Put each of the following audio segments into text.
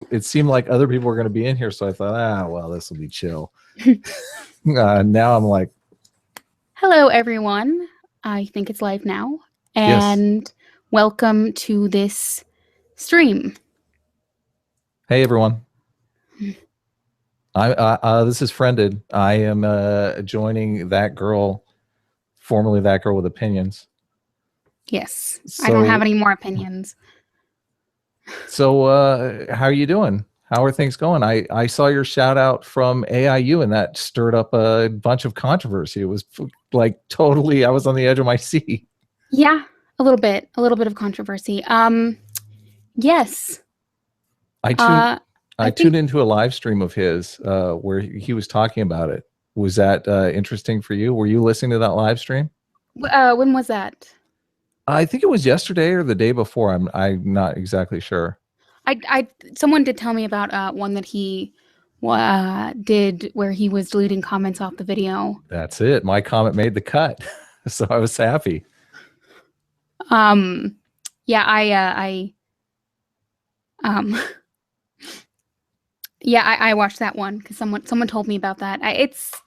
it seemed like other people were going to be in here, so I thought, well, this will be chill. Now I'm like, hello, everyone. I think it's live now, yes. and welcome to this stream. Hey, everyone. This is Friended. I am joining that girl, formerly that girl with opinions. Yes, I don't have any more opinions. So how are you doing? How are things going? I saw your shout out from AIU, and that stirred up a bunch of controversy. It was like totally, I was on the edge of my seat. Yeah, a little bit of controversy. Yes. I tuned into a live stream of his where he was talking about it. Was that interesting for you? Were you listening to that live stream? When was that? I think it was yesterday or the day before. I'm not exactly sure. Someone did tell me about one that he did where he was deleting comments off the video. That's it. My comment made the cut, so I was happy. Yeah, I watched that one because someone told me about that. It's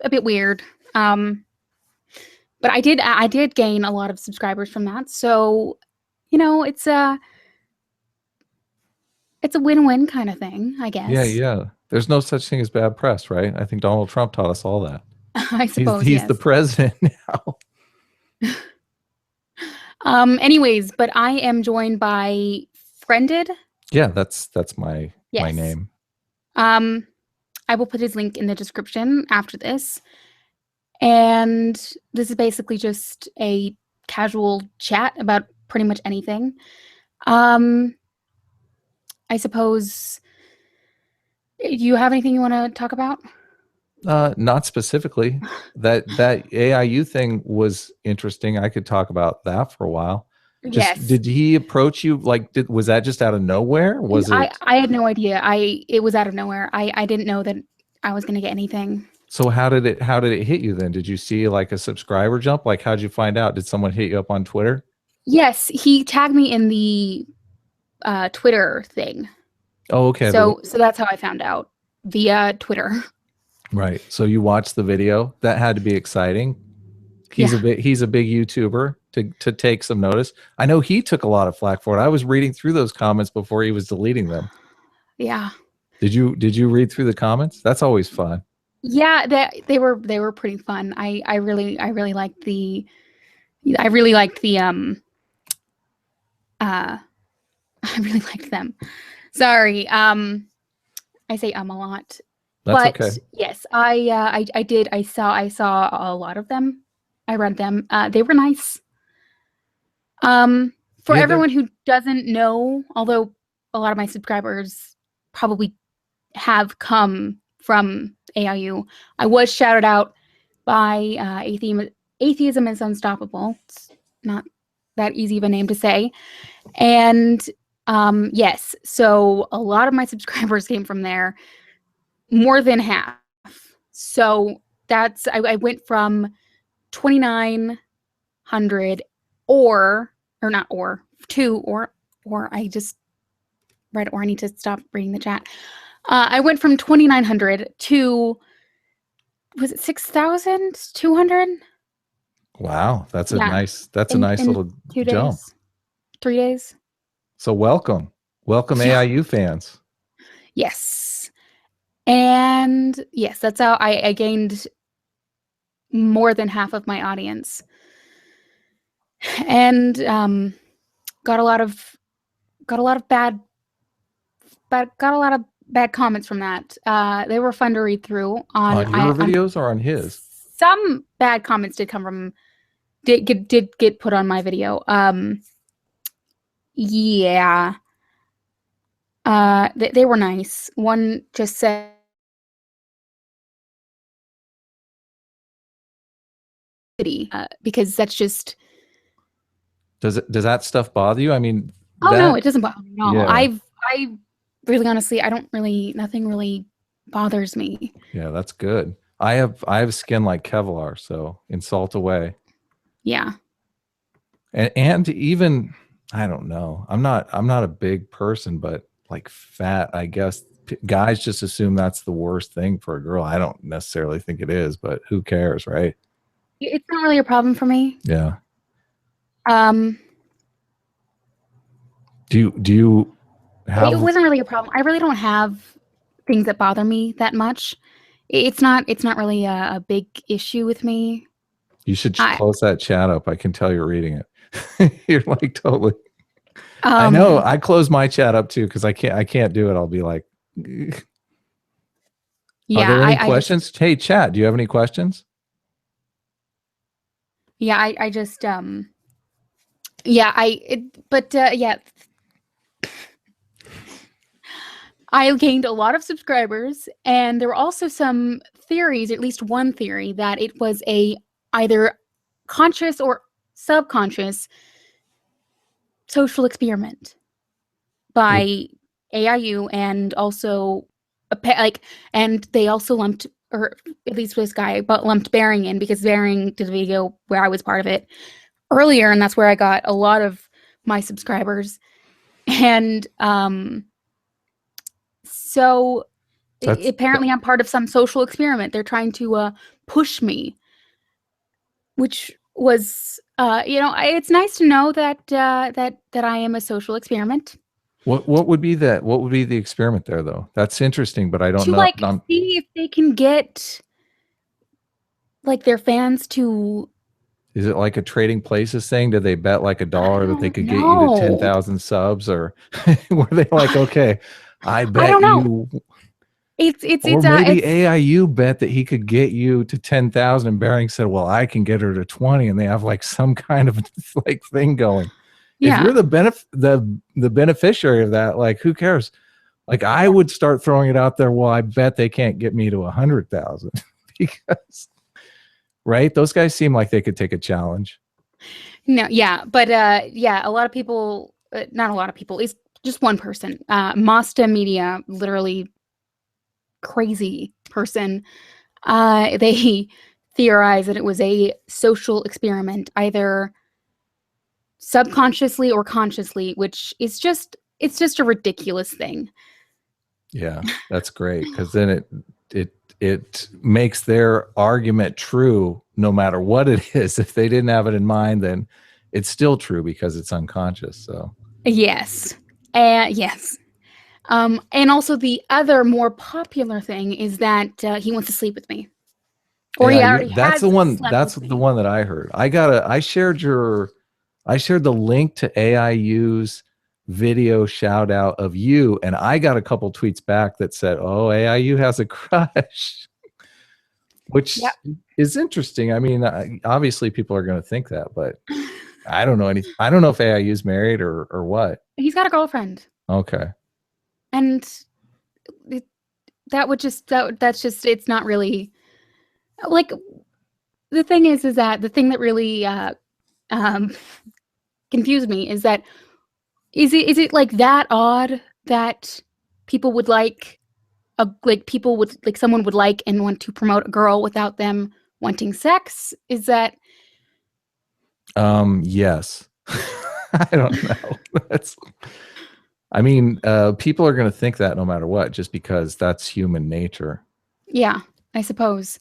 a bit weird. But I did gain a lot of subscribers from that. So, it's a win-win kind of thing, I guess. Yeah. There's no such thing as bad press, right? I think Donald Trump taught us all that. I suppose he's yes. the president now. Anyways, but I am joined by Friended. Yeah, that's my name. I will put his link in the description after this. And this is basically just a casual chat about pretty much anything. I suppose, do you have anything you want to talk about? Not specifically. That AIU thing was interesting. I could talk about that for a while. Yes. Did he approach you? Like, was that just out of nowhere? Was it? I had no idea. It was out of nowhere. I didn't know that I was going to get anything. So how did it hit you then? Did you see like a subscriber jump? Like, how'd you find out? Did someone hit you up on Twitter? Yes, he tagged me in the Twitter thing. Oh, okay. So that's how I found out, via Twitter. Right. So you watched the video. That had to be exciting. He's a big YouTuber to take some notice. I know he took a lot of flack for it. I was reading through those comments before he was deleting them. Yeah. Did you read through the comments? That's always fun. Yeah, they were pretty fun. I really liked the I really liked them. Sorry. I say a lot. That's but okay. Yes, I did. I saw a lot of them. I read them. They were nice. For everyone who doesn't know, although a lot of my subscribers probably have come from AIU, I was shouted out by Atheism is Unstoppable. It's not that easy of a name to say. And yes, so a lot of my subscribers came from there, more than half. So that's, I went from 2,900 I just read, or I need to stop reading the chat. I went from 2,900 to, was it 6,200? Wow, that's a nice little 2 jump. days, 3 days. So welcome AIU fans. Yes. And yes, that's how I gained more than half of my audience, and got a lot of bad comments from that. They were fun to read through on your videos or on his. Some bad comments did come from did get put on my video. Yeah. They were nice. One just said, because that's just. Does that stuff bother you? I mean, no, it doesn't bother me at all. Yeah. I really, honestly, nothing really bothers me. Yeah, that's good. I have skin like Kevlar, so insult away. Yeah. And even, I don't know. I'm not a big person, but like fat. I guess guys just assume that's the worst thing for a girl. I don't necessarily think it is, but who cares, right? It's not really a problem for me. Yeah. Um, Do you it have wasn't really a problem. I really don't have things that bother me that much. It's not really a big issue with me. you should I close that chat up. I can tell you're reading it. You're like totally. I know. um I close my chat up too because I can't do it. I'll be like, are yeah, there any I just questions? Hey, chat, do you have any questions? yeah, I just yeah, but yeah, I gained a lot of subscribers, and there were also some theories, at least one theory, that it was a either conscious or subconscious social experiment What? by AIU, and also like, and they also lumped, or at least this guy, but lumped Bearing in because Bearing did a video where I was part of it earlier, and that's where I got a lot of my subscribers. And so That's apparently I'm part of some social experiment. They're trying to push me, which was it's nice to know that that I am a social experiment. what would be that? What would be the experiment there though? That's interesting, but I don't To know. like see if they can get like their fans to, Is it like a trading places thing? Did they bet like I $1 that they don't could get you to know. 10,000 subs, or were they like, okay, I I bet don't know. you, or maybe It's AIU bet that he could get you to 10,000, and Bering said, well, I can get her to 20, and they have like some kind of like thing going. If yeah. you're the beneficiary of that, like who cares? Like I would start throwing it out there. Well, I bet they can't get me to 100,000 because right, those guys seem like they could take a challenge. No, yeah, but yeah, a lot of people, not a lot of people, it's just one person. Masta Media, literally crazy person. They theorized that it was a social experiment, either subconsciously or consciously, which is just it's just a ridiculous thing. Yeah, that's great because then it makes their argument true no matter what it is. If they didn't have it in mind, then it's still true because it's unconscious. So Yes. Yes. And also the other more popular thing is that he wants to sleep with me, or he yeah, already that's has the one. slept That's with the me. one that I heard. I shared the link to AIU's video shout out of you, and I got a couple tweets back that said, "Oh, AIU has a crush," Yep. which is interesting. I mean, obviously people are going to think that, but I don't know anything. I don't know if AIU is married or what. He's got a girlfriend, Okay. and it, that's just it's not really like the thing is that the thing that really um confused me is that is it like that odd that people would like people would like someone would like and want to promote a girl without them wanting sex? Is that Yes. I don't know. That's I mean, people are going to think that no matter what, just because that's human nature. yeah, I suppose.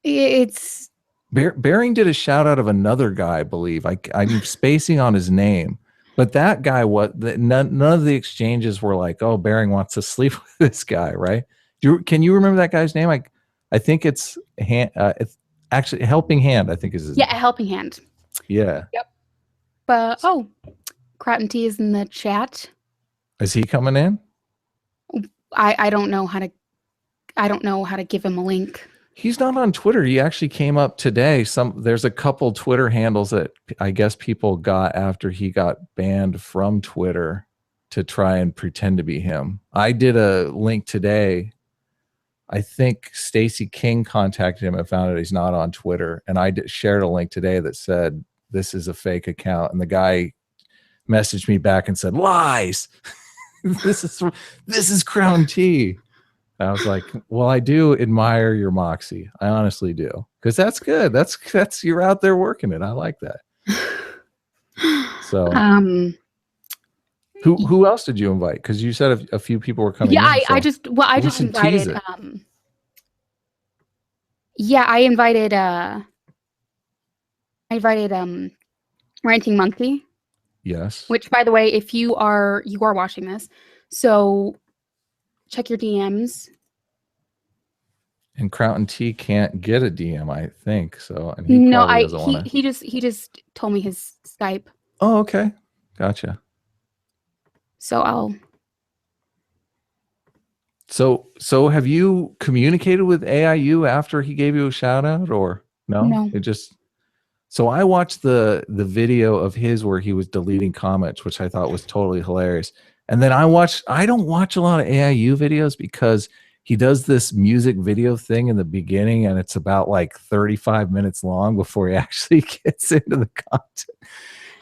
It's Bering did a shout out of another guy, I believe. I'm spacing on his name, but that guy, none of the exchanges were like, oh, Bering wants to sleep with this guy, right? Can you remember that guy's name? I think it's actually Helping Hand, I think is his yeah, a name. helping hand. Yeah. Yep. But oh, Croton T is in the chat. Is he coming in? I don't know how to give him a link. He's not on Twitter. He actually came up today. There's a couple Twitter handles that I guess people got after he got banned from Twitter to try and pretend to be him. I did a link today. I think Stacey King contacted him and found out he's not on Twitter. And shared a link today that said, this is a fake account. And the guy messaged me back and said, lies. this is Crown T. I was like, well, I do admire your moxie. I honestly do. Because that's good. That's you're out there working it. I like that. So Who else did you invite? Because you said a few people were coming Yeah, in. I just tease invited it. yeah, I invited Ranting Monkey. Yes. Which, by the way, if you are watching this, so check your DMs. And Crown T can't get a DM, I think so, and he No, probably doesn't want to. he just told me his Skype. Oh, okay, gotcha. So I'll. So have you communicated with AIU after he gave you a shout out, or no? No. It just. So I watched the video of his where he was deleting comments, which I thought was totally hilarious. And then I don't watch a lot of AIU videos because he does this music video thing in the beginning and it's about like 35 minutes long before he actually gets into the content.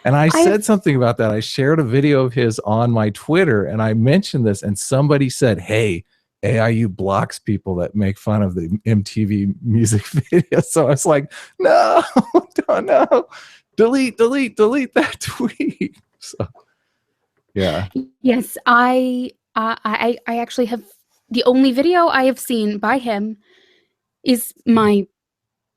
And I said something about that. I shared a video of his on my Twitter and I mentioned this and somebody said, "Hey, AIU blocks people that make fun of the MTV music video." So I was like, no, no, delete that tweet. So yeah. Yes, I actually have the only video I have seen by him is my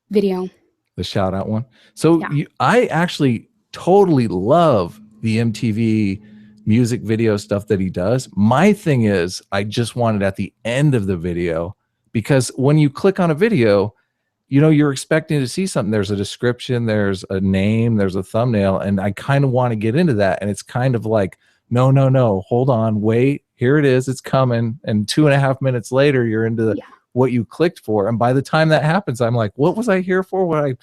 video. The shout out one. So yeah. I actually totally love the MTV music video stuff that he does. My thing is, I just want it at the end of the video because when you click on a video, you know, you're expecting to see something. There's a description, there's a name, there's a thumbnail, and I kind of want to get into that. And it's kind of like, no, hold on, wait, here it is, it's coming. And 2.5 minutes later, you're into what you clicked for. And by the time that happens, I'm like, what was I here for? I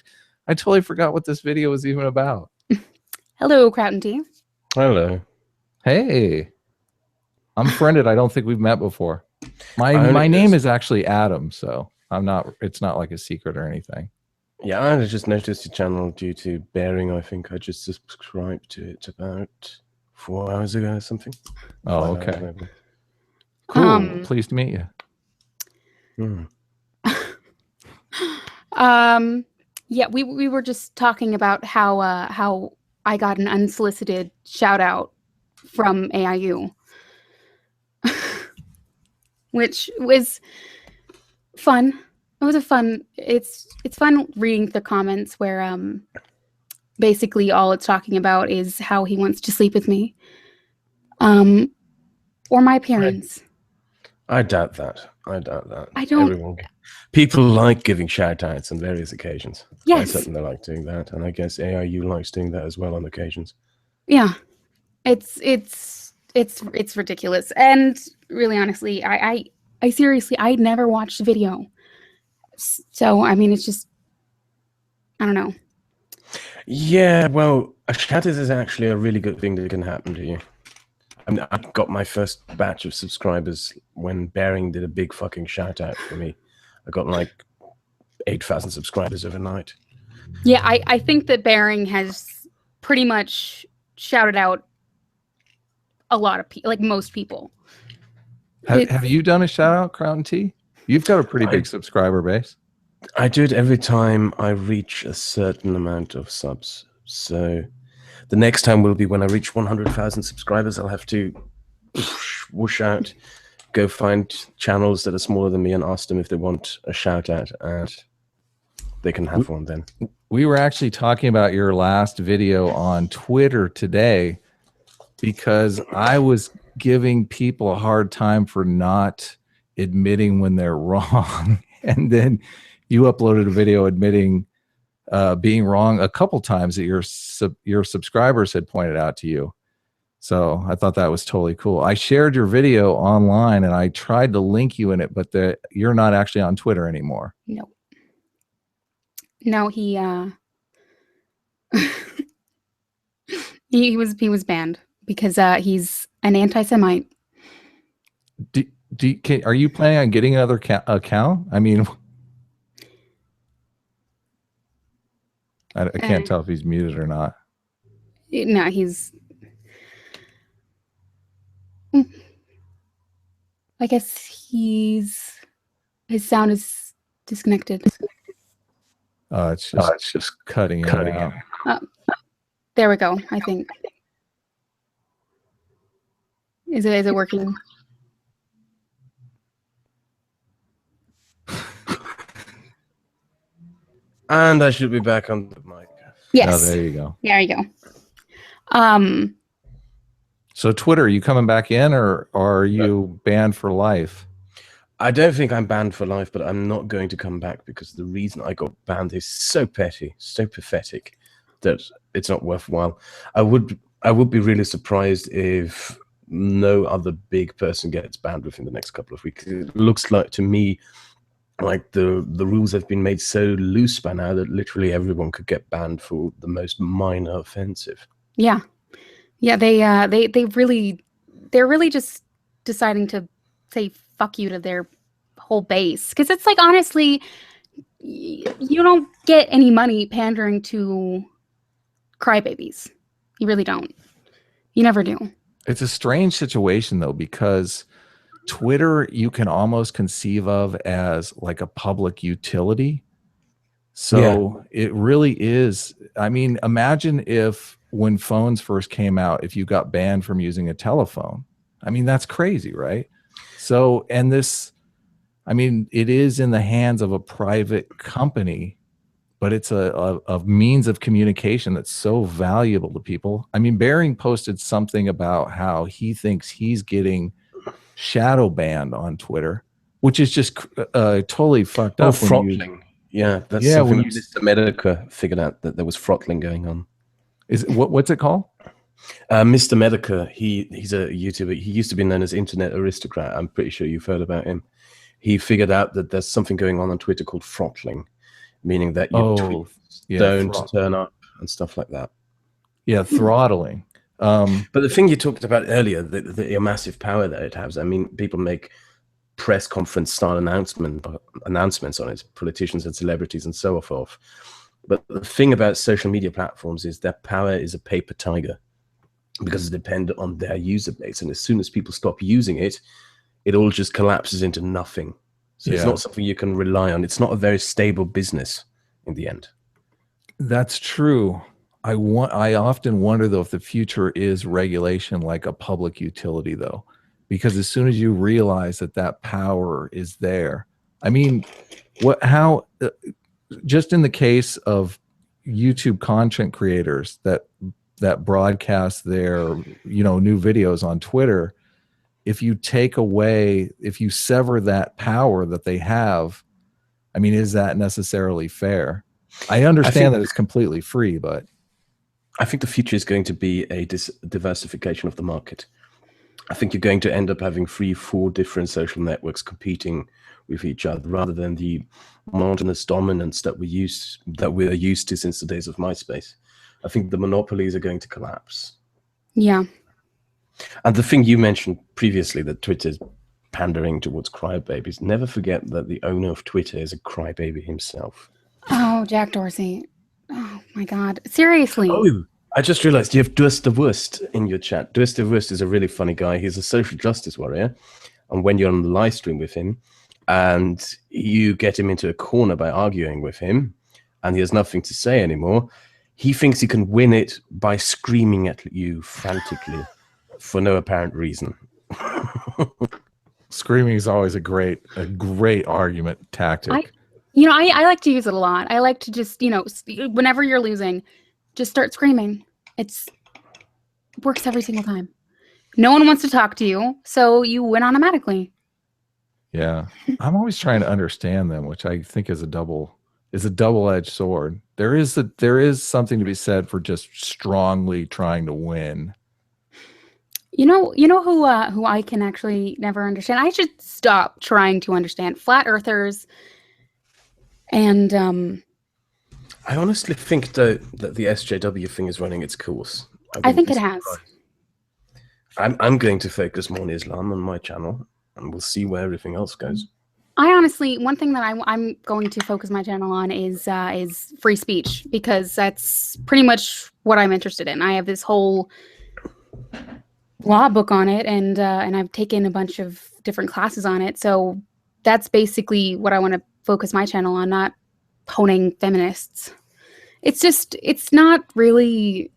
totally forgot what this video was even about. Hello, Crown T. Hello. Hey, I'm friended. I don't think we've met before. My name is actually Adam, so I'm not. It's not like a secret or anything. Yeah, I just noticed your channel due to Bearing. I think I just subscribed to it about 4 hours ago or something. Oh, okay. Cool. Pleased to meet you. Yeah, we were just talking about how I got an unsolicited shout out from AIU, which was fun. It was it's fun reading the comments where basically all it's talking about is how he wants to sleep with me, or my appearance. I doubt that. I don't. People like giving shout outs on various occasions. Yes. I certainly like doing that, and I guess AIU likes doing that as well on occasions. Yeah, it's ridiculous, and really, honestly, I seriously, I never watched the video, so I mean, it's just, I don't know. Yeah, well, a shout out is actually a really good thing that can happen to you. I mean, I got my first batch of subscribers when Bearing did a big fucking shout out for me. I got like 8,000 subscribers overnight. Yeah, I think that Bearing has pretty much shouted out a lot of people, like most people. Have you done a shout out, Crown T? You've got a pretty big subscriber base. I do it every time I reach a certain amount of subs. So the next time will be when I reach 100,000 subscribers. I'll have to whoosh out, go find channels that are smaller than me and ask them if they want a shout out, and they can have one then. We were actually talking about your last video on Twitter today because I was giving people a hard time for not admitting when they're wrong. And then you uploaded a video admitting being wrong a couple times that your subscribers had pointed out to you. So I thought that was totally cool. I shared your video online and I tried to link you in it, but you're not actually on Twitter anymore. No. No, he he was banned because he's an anti-Semite. Are you planning on getting another account? I mean, I can't tell if he's muted or not. No, he's. I guess his sound is disconnected. It's just cutting out. There we go, I think. Is it working? And I should be back on the mic. Yes. Oh, there you go. There you go. So Twitter, are you coming back in, or are you banned for life? I don't think I'm banned for life, but I'm not going to come back because the reason I got banned is so petty, so pathetic that it's not worthwhile. I would be really surprised if no other big person gets banned within the next couple of weeks. It looks like to me like the rules have been made so loose by now that literally everyone could get banned for the most minor offensive. Yeah. They're really just deciding to say fuck you to their whole base, because it's like, honestly, you don't get any money pandering to crybabies. You really don't. You never do. It's a strange situation though, because Twitter you can almost conceive of as like a public utility. So it really is. I mean, imagine if when phones first came out, if you got banned from using a telephone. I mean, that's crazy, right? So, and this, I mean, it is in the hands of a private company, but it's a means of communication that's so valuable to people. I mean, Bering posted something about how he thinks he's getting shadow banned on Twitter, which is just totally fucked up. Throttling. Yeah, that's something that Mr. Medica figured out, that there was throttling going on. Is it, what's it called? Mr. Medica, he's a YouTuber. He used to be known as Internet Aristocrat. I'm pretty sure you've heard about him. He figured out that there's something going on Twitter called throttling, meaning that your tweets don't turn up and stuff like that. Yeah, throttling. But the thing you talked about earlier, the massive power that it has. I mean, people make press conference style announcements on it, politicians and celebrities and so forth. But the thing about social media platforms is their power is a paper tiger, because it depends on their user base. And as soon as people stop using it, it all just collapses into nothing. So it's not something you can rely on. It's not a very stable business in the end. That's true. I often wonder though if the future is regulation like a public utility though, because as soon as you realize that power is there, I mean, just in the case of YouTube content creators that broadcast their new videos on Twitter, if you sever that power that they have, I mean, is that necessarily fair? I understand that it's completely free, but I think the future is going to be a diversification of the market. I think you're going to end up having 3-4 different social networks competing with each other, rather than the monotonous dominance that we're used to since the days of MySpace. I think the monopolies are going to collapse. Yeah. And the thing you mentioned previously, that Twitter's pandering towards crybabies, never forget that the owner of Twitter is a crybaby himself. Oh, Jack Dorsey. Oh my God. Seriously. Oh, I just realized you have Durst the Worst in your chat. Durst the Worst is a really funny guy. He's a social justice warrior. And when you're on the live stream with him and you get him into a corner by arguing with him and he has nothing to say anymore, he thinks he can win it by screaming at you frantically for no apparent reason. Screaming is always a great argument tactic. I like to use it a lot. I like to just, whenever you're losing, just start screaming. It works every single time. No one wants to talk to you, so you win automatically. Yeah. I'm always trying to understand them, which I think is a double-edged sword. There is something to be said for just strongly trying to win. You know who I can actually never understand? I should stop trying to understand flat earthers. And I honestly think that the SJW thing is running its course. I think it has. I'm going to focus more on Islam on my channel, and we'll see where everything else goes. One thing that I'm going to focus my channel on is free speech, because that's pretty much what I'm interested in. I have this whole law book on it, and I've taken a bunch of different classes on it. So that's basically what I want to focus my channel on, not honing feminists. It's not really,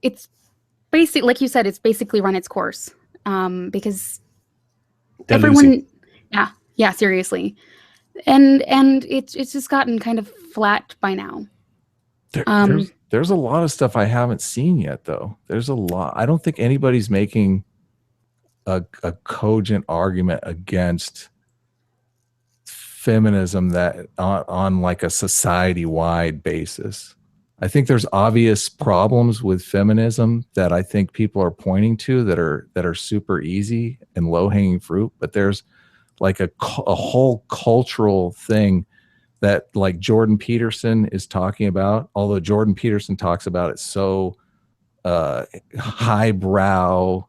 it's basically, like you said, it's basically run its course. because They're everyone, losing. yeah, seriously, and it's just gotten kind of flat by now. There's a lot of stuff I haven't seen yet, though. There's a lot. I don't think anybody's making a cogent argument against feminism that on like a society-wide basis. I think there's obvious problems with feminism that I think people are pointing to that are super easy and low-hanging fruit, but there's like a whole cultural thing that like Jordan Peterson is talking about, although Jordan Peterson talks about it so highbrow,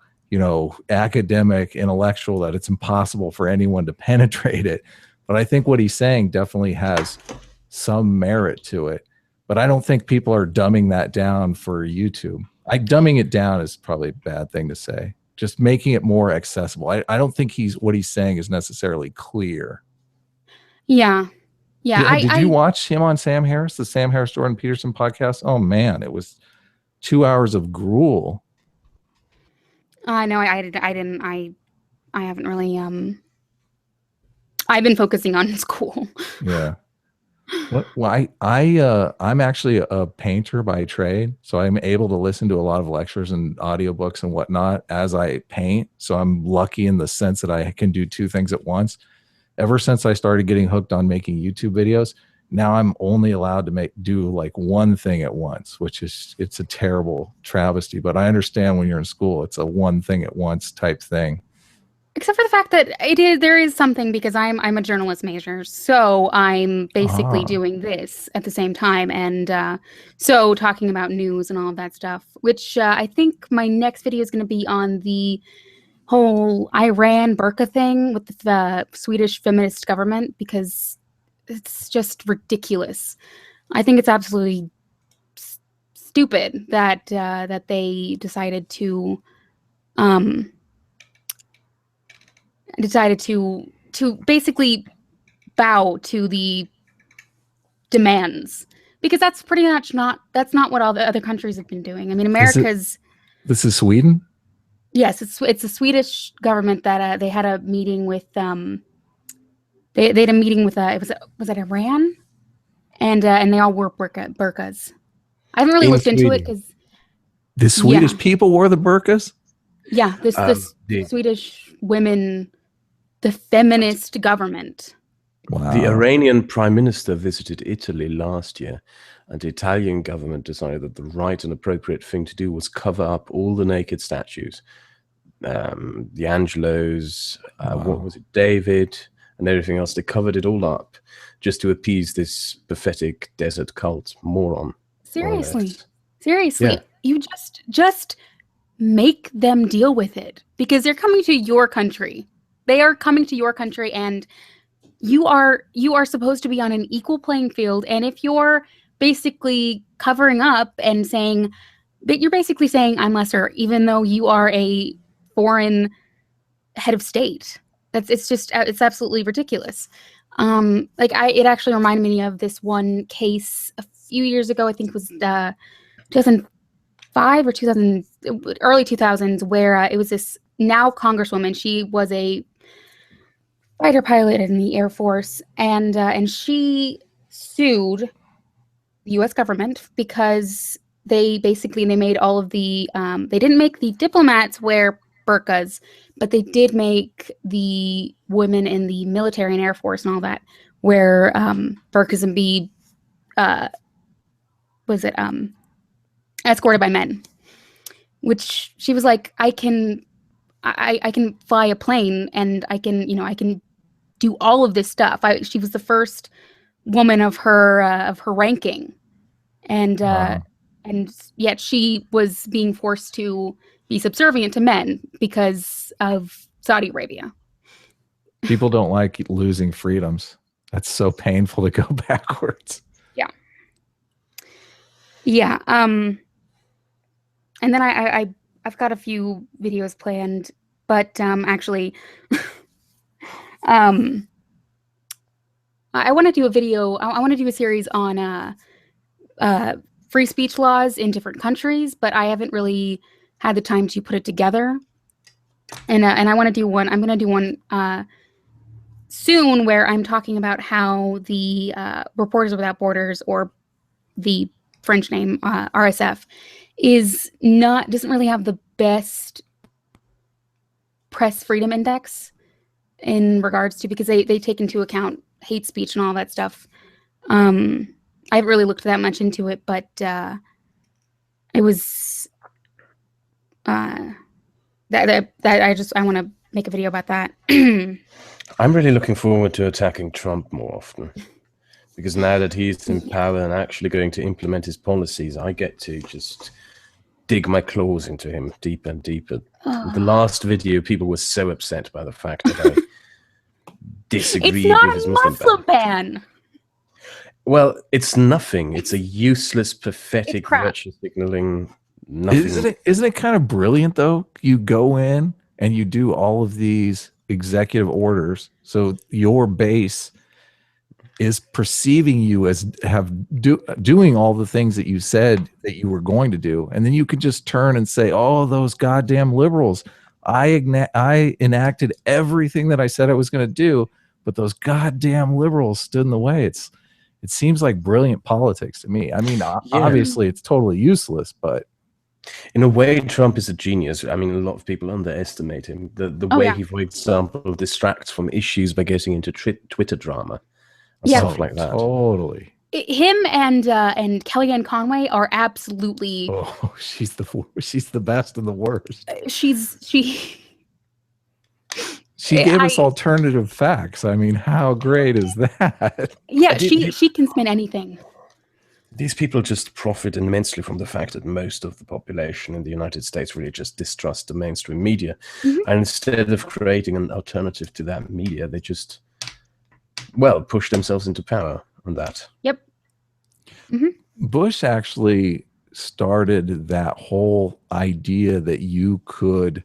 academic, intellectual, that it's impossible for anyone to penetrate it. But I think what he's saying definitely has some merit to it. But I don't think people are dumbing that down for YouTube. Dumbing it down is probably a bad thing to say. Just making it more accessible. I don't think what he's saying is necessarily clear. Yeah. Did you watch him on Sam Harris, the Sam Harris Jordan Peterson podcast? Oh man, it was 2 hours of gruel. No, I didn't. I haven't really. I've been focusing on school. Yeah. Well, I'm actually a painter by trade, so I'm able to listen to a lot of lectures and audiobooks and whatnot as I paint. So I'm lucky in the sense that I can do two things at once. Ever since I started getting hooked on making YouTube videos, now I'm only allowed to do like one thing at once, which it's a terrible travesty. But I understand when you're in school, it's a one thing at once type thing. Except for the fact that there is something, because I'm a journalist major, so I'm basically doing this at the same time, and so talking about news and all of that stuff, which I think my next video is going to be on the whole Iran burqa thing with the Swedish feminist government, because it's just ridiculous. I think it's absolutely stupid that that they decided to basically bow to the demands, because that's pretty much not what all the other countries have been doing. I mean, This is Sweden? Yes, it's a Swedish government that they had a meeting with they had a meeting with was it Iran, and they all wore burqas. I haven't really looked into it because the Swedish people wore the burqas. Yeah, this Swedish women, the feminist government. Wow. The Iranian prime minister visited Italy last year, and the Italian government decided that the right and appropriate thing to do was cover up all the naked statues. The Angelos, what was it, David, and everything else. They covered it all up just to appease this pathetic desert cult moron. Seriously. Yeah. You just make them deal with it, because they're coming to your country. They are coming to your country, and you are supposed to be on an equal playing field. And if you're basically covering up and saying that, you're basically saying I'm lesser, even though you are a foreign head of state. It's absolutely ridiculous. It actually reminded me of this one case a few years ago. I think it was 2005 or early 2000s, where it was this now congresswoman. She was a fighter pilot in the Air Force, and she sued the U.S. government because they made all of the they didn't make the diplomats wear burqas, but they did make the women in the military and Air Force and all that wear burqas and be escorted by men. Which she was like, I can fly a plane, and I can do all of this stuff. She was the first woman of her ranking, and yet she was being forced to be subservient to men because of Saudi Arabia. People don't like losing freedoms. That's so painful to go backwards. Yeah. And then I've got a few videos planned, but actually, I want to do a video. I want to do a series on free speech laws in different countries, but I haven't really had the time to put it together. And I want to do one. I'm going to do one soon where I'm talking about how the Reporters Without Borders, or the French name RSF, doesn't really have the best press freedom index in regards to, because they take into account hate speech and all that stuff. I haven't really looked that much into it, but it was that I want to make a video about that. I'm really looking forward to attacking Trump more often, because now that he's in power and actually going to implement his policies, I get to just dig my claws into him deeper and deeper. The last video, people were so upset by the fact that I disagreed with his Muslim ban. Well, it's nothing. It's a useless, pathetic, virtue signaling. Nothing. Isn't it kind of brilliant though? You go in and you do all of these executive orders, so your base is perceiving you as doing all the things that you said that you were going to do, and then you could just turn and say, "Oh, those goddamn liberals! I enacted everything that I said I was going to do, but those goddamn liberals stood in the way." It seems like brilliant politics to me. I mean, obviously, it's totally useless, but in a way, Trump is a genius. I mean, a lot of people underestimate him. The way he, for example, distracts from issues by getting into Twitter drama. Stuff like that. Totally. Him and Kellyanne Conway are absolutely. Oh, she's the best and the worst. She gave us alternative facts. I mean, how great is that? Yeah, she can spin anything. These people just profit immensely from the fact that most of the population in the United States really just distrust the mainstream media. And instead of creating an alternative to that media, they just, push themselves into power on that. Yep. Bush actually started that whole idea that you could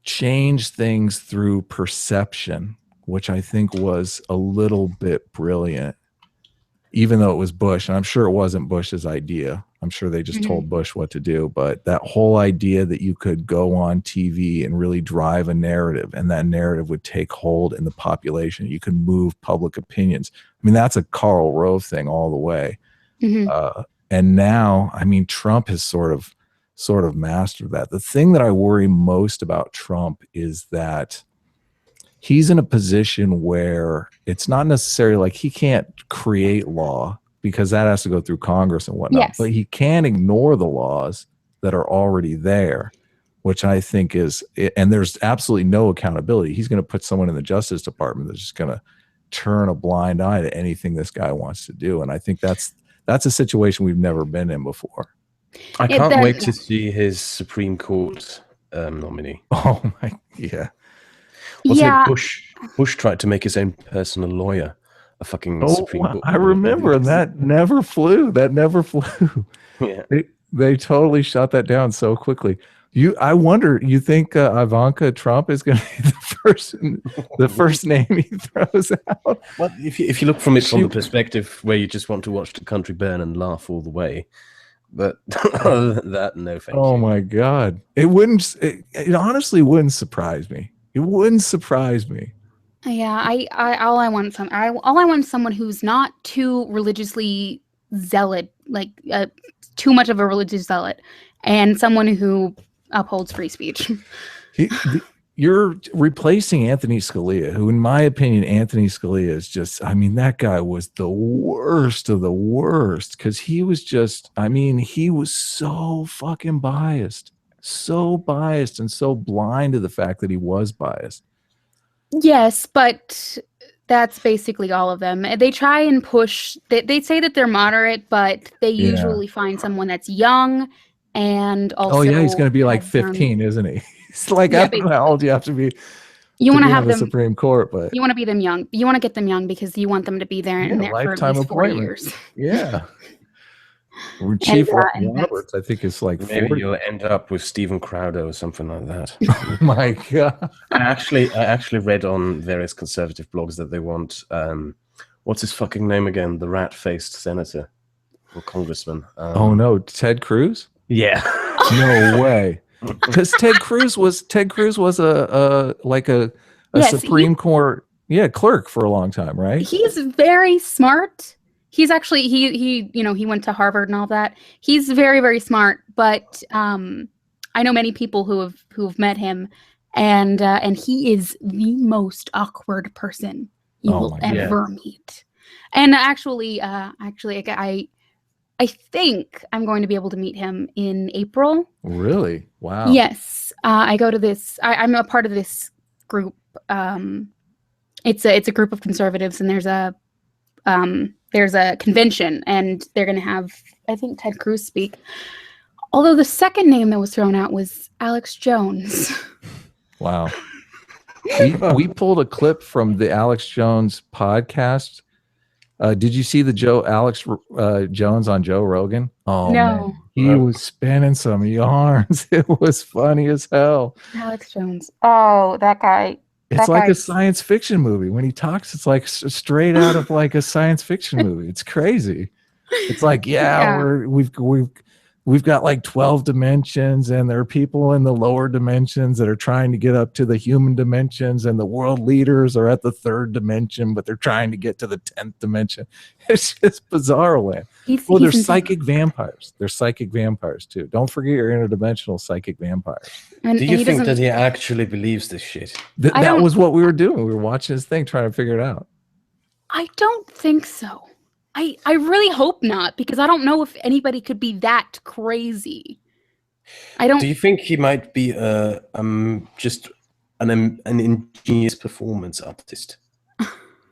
change things through perception, which I think was a little bit brilliant, even though it was Bush. And I'm sure it wasn't Bush's idea. I'm sure they just told Bush what to do. But that whole idea that you could go on TV and really drive a narrative, and that narrative would take hold in the population. You could move public opinions. I mean, that's a Karl Rove thing all the way. And now, I mean, Trump has sort of mastered that. The thing that I worry most about Trump is that he's in a position where it's not necessarily like he can't create law, because that has to go through Congress and whatnot, but he can ignore the laws that are already there, which I think is, and there's absolutely no accountability. He's going to put someone in the Justice Department that's just going to turn a blind eye to anything this guy wants to do. And I think that's a situation we've never been in before. I can't wait to see his Supreme Court nominee. Oh my, yeah. Wasn't it Bush tried to make his own personal lawyer a fucking Supreme Court? I remember, and that never flew. Yeah. They totally shot that down so quickly. I wonder, you think Ivanka Trump is going to be the first name he throws out? Well, if you look from the perspective where you just want to watch the country burn and laugh all the way, but other than that, no thank you. Oh my God. It honestly wouldn't surprise me. It wouldn't surprise me. Yeah, all I want is someone who's not too religiously zealot, like too much of a religious zealot, and someone who upholds free speech. You're replacing Anthony Scalia, who, in my opinion, Anthony Scalia is just, I mean, that guy was the worst of the worst, because he was just, I mean, he was so fucking biased and so blind to the fact that he was biased. Yes, but that's basically all of them. They try and push, they say that they're moderate, but they usually find someone that's young and also... Oh yeah, he's going to be like 15, isn't he? It's like, I don't know how old you have to be. You want to have the Supreme Court, but you want to be them young. You want to get them young because you want them to be there in there for at least 4 years. Yeah. Chief Roberts, I think, is like 40. Maybe you'll end up with Steven Crowder or something like that. Oh my God. I actually read on various conservative blogs that they want, what's his fucking name again? The rat-faced senator or congressman. Oh no, Ted Cruz? Yeah. No way. Because Ted Cruz was a Yes, Supreme Court clerk for a long time, right? he's very smart. He's actually he went to Harvard and all that. He's very, very smart, but I know many people who have met him, and he is the most awkward person you Oh will my God. ever meet. And actually, I think I'm going to be able to meet him in April. Really? Wow. Yes, I go to this. I'm a part of this group. It's a group of conservatives, and there's a convention, and they're going to have, I think, Ted Cruz speak. Although the second name that was thrown out was Alex Jones. Wow. We pulled a clip from the Alex Jones podcast. Did you see the Alex Jones on Joe Rogan? Oh No. man, he was spinning some yarns. It was funny as hell. Alex Jones. Oh, that guy. It's like a science fiction movie. When he talks, it's like straight out of like a science fiction movie. It's crazy. It's like, we've got like 12 dimensions, and there are people in the lower dimensions that are trying to get up to the human dimensions, and the world leaders are at the 3rd dimension, but they're trying to get to the 10th dimension. It's just bizarre land. They're psychic vampires. They're psychic vampires too. Don't forget your interdimensional psychic vampires. Do you think that he actually believes this shit? That was what we were doing. We were watching his thing, trying to figure it out. I don't think so. I really hope not, because I don't know if anybody could be that crazy. I don't. Do you think he might be just an ingenious performance artist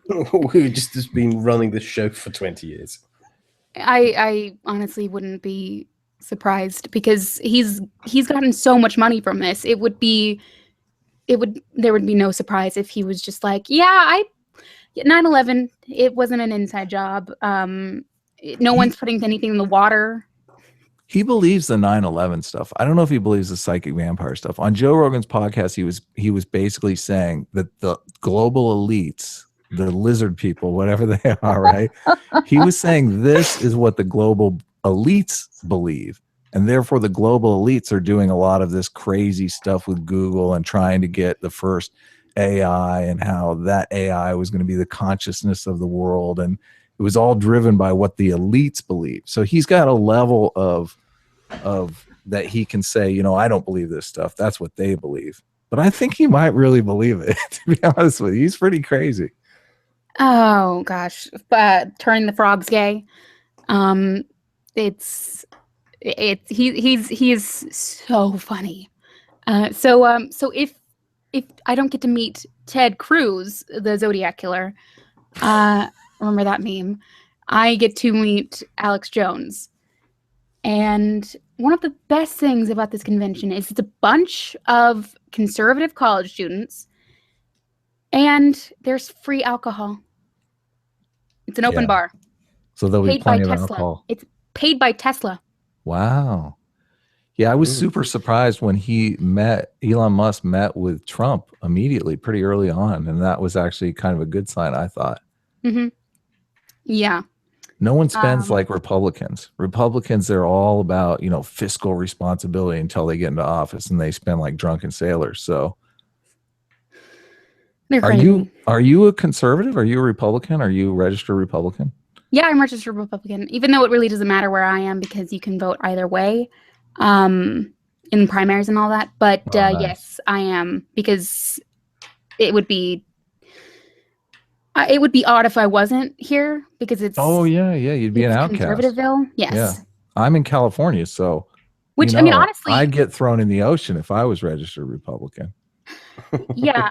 who just has been running this show for 20 years? I honestly wouldn't be surprised, because he's gotten so much money from this. There would be no surprise if he was just like, 9/11, it wasn't an inside job. No one's putting anything in the water. He believes the 9/11 stuff. I don't know if he believes the psychic vampire stuff. On Joe Rogan's podcast, he was basically saying that the global elites, the lizard people, whatever they are, right? He was saying this is what the global elites believe. And therefore the global elites are doing a lot of this crazy stuff with Google and trying to get the first AI, and how that AI was going to be the consciousness of the world. And it was all driven by what the elites believe. So he's got a level of that he can say, I don't believe this stuff. That's what they believe. But I think he might really believe it, to be honest with you. He's pretty crazy. Oh gosh. Turning the frogs gay. He's so funny. So if I don't get to meet Ted Cruz, the Zodiac killer, remember that meme, I get to meet Alex Jones. And one of the best things about this convention is it's a bunch of conservative college students, and there's free alcohol. It's an open bar. So there'll be plenty of alcohol. It's paid by Tesla. Wow. Yeah, I was super surprised when Elon Musk met with Trump immediately, pretty early on. And that was actually kind of a good sign, I thought. Mm-hmm. Yeah. No one spends like Republicans. Republicans, they're all about, fiscal responsibility until they get into office, and they spend like drunken sailors. So are you a conservative? Are you a Republican? Are you a registered Republican? Yeah, I'm registered Republican, even though it really doesn't matter where I am, because you can vote either way. In primaries and all that, but nice. Yes, I am, because it would be odd if I wasn't here, because it's you'd be an outcast. Conservativeville. Yes. Yeah, I'm in California, so I mean, honestly, I'd get thrown in the ocean if I was registered Republican. Yeah.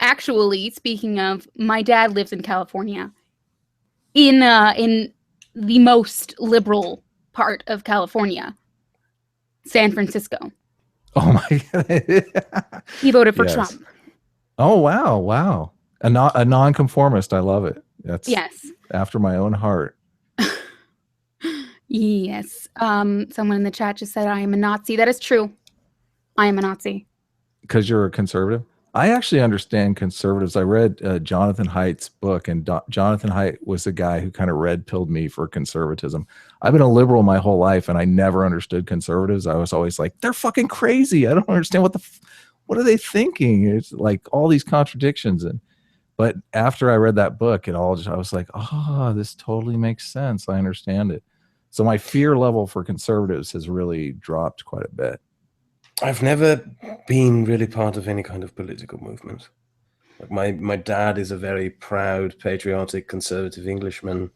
Actually, speaking of, my dad lives in California, in the most liberal part of California, San Francisco. Oh my God. He voted for Trump. Oh wow. A nonconformist. I love it. That's after my own heart. Yes. Someone in the chat just said I am a Nazi. That is true. I am a Nazi. Because you're a conservative? I actually understand conservatives. I read Jonathan Haidt's book, and Jonathan Haidt was the guy who kind of red pilled me for conservatism. I've been a liberal my whole life, and I never understood conservatives. I was always like, they're fucking crazy. I don't understand what are they thinking? It's like all these contradictions. But after I read that book, I was like, oh, this totally makes sense. I understand it. So my fear level for conservatives has really dropped quite a bit. I've never been really part of any kind of political movement. Like my dad is a very proud, patriotic, conservative Englishman.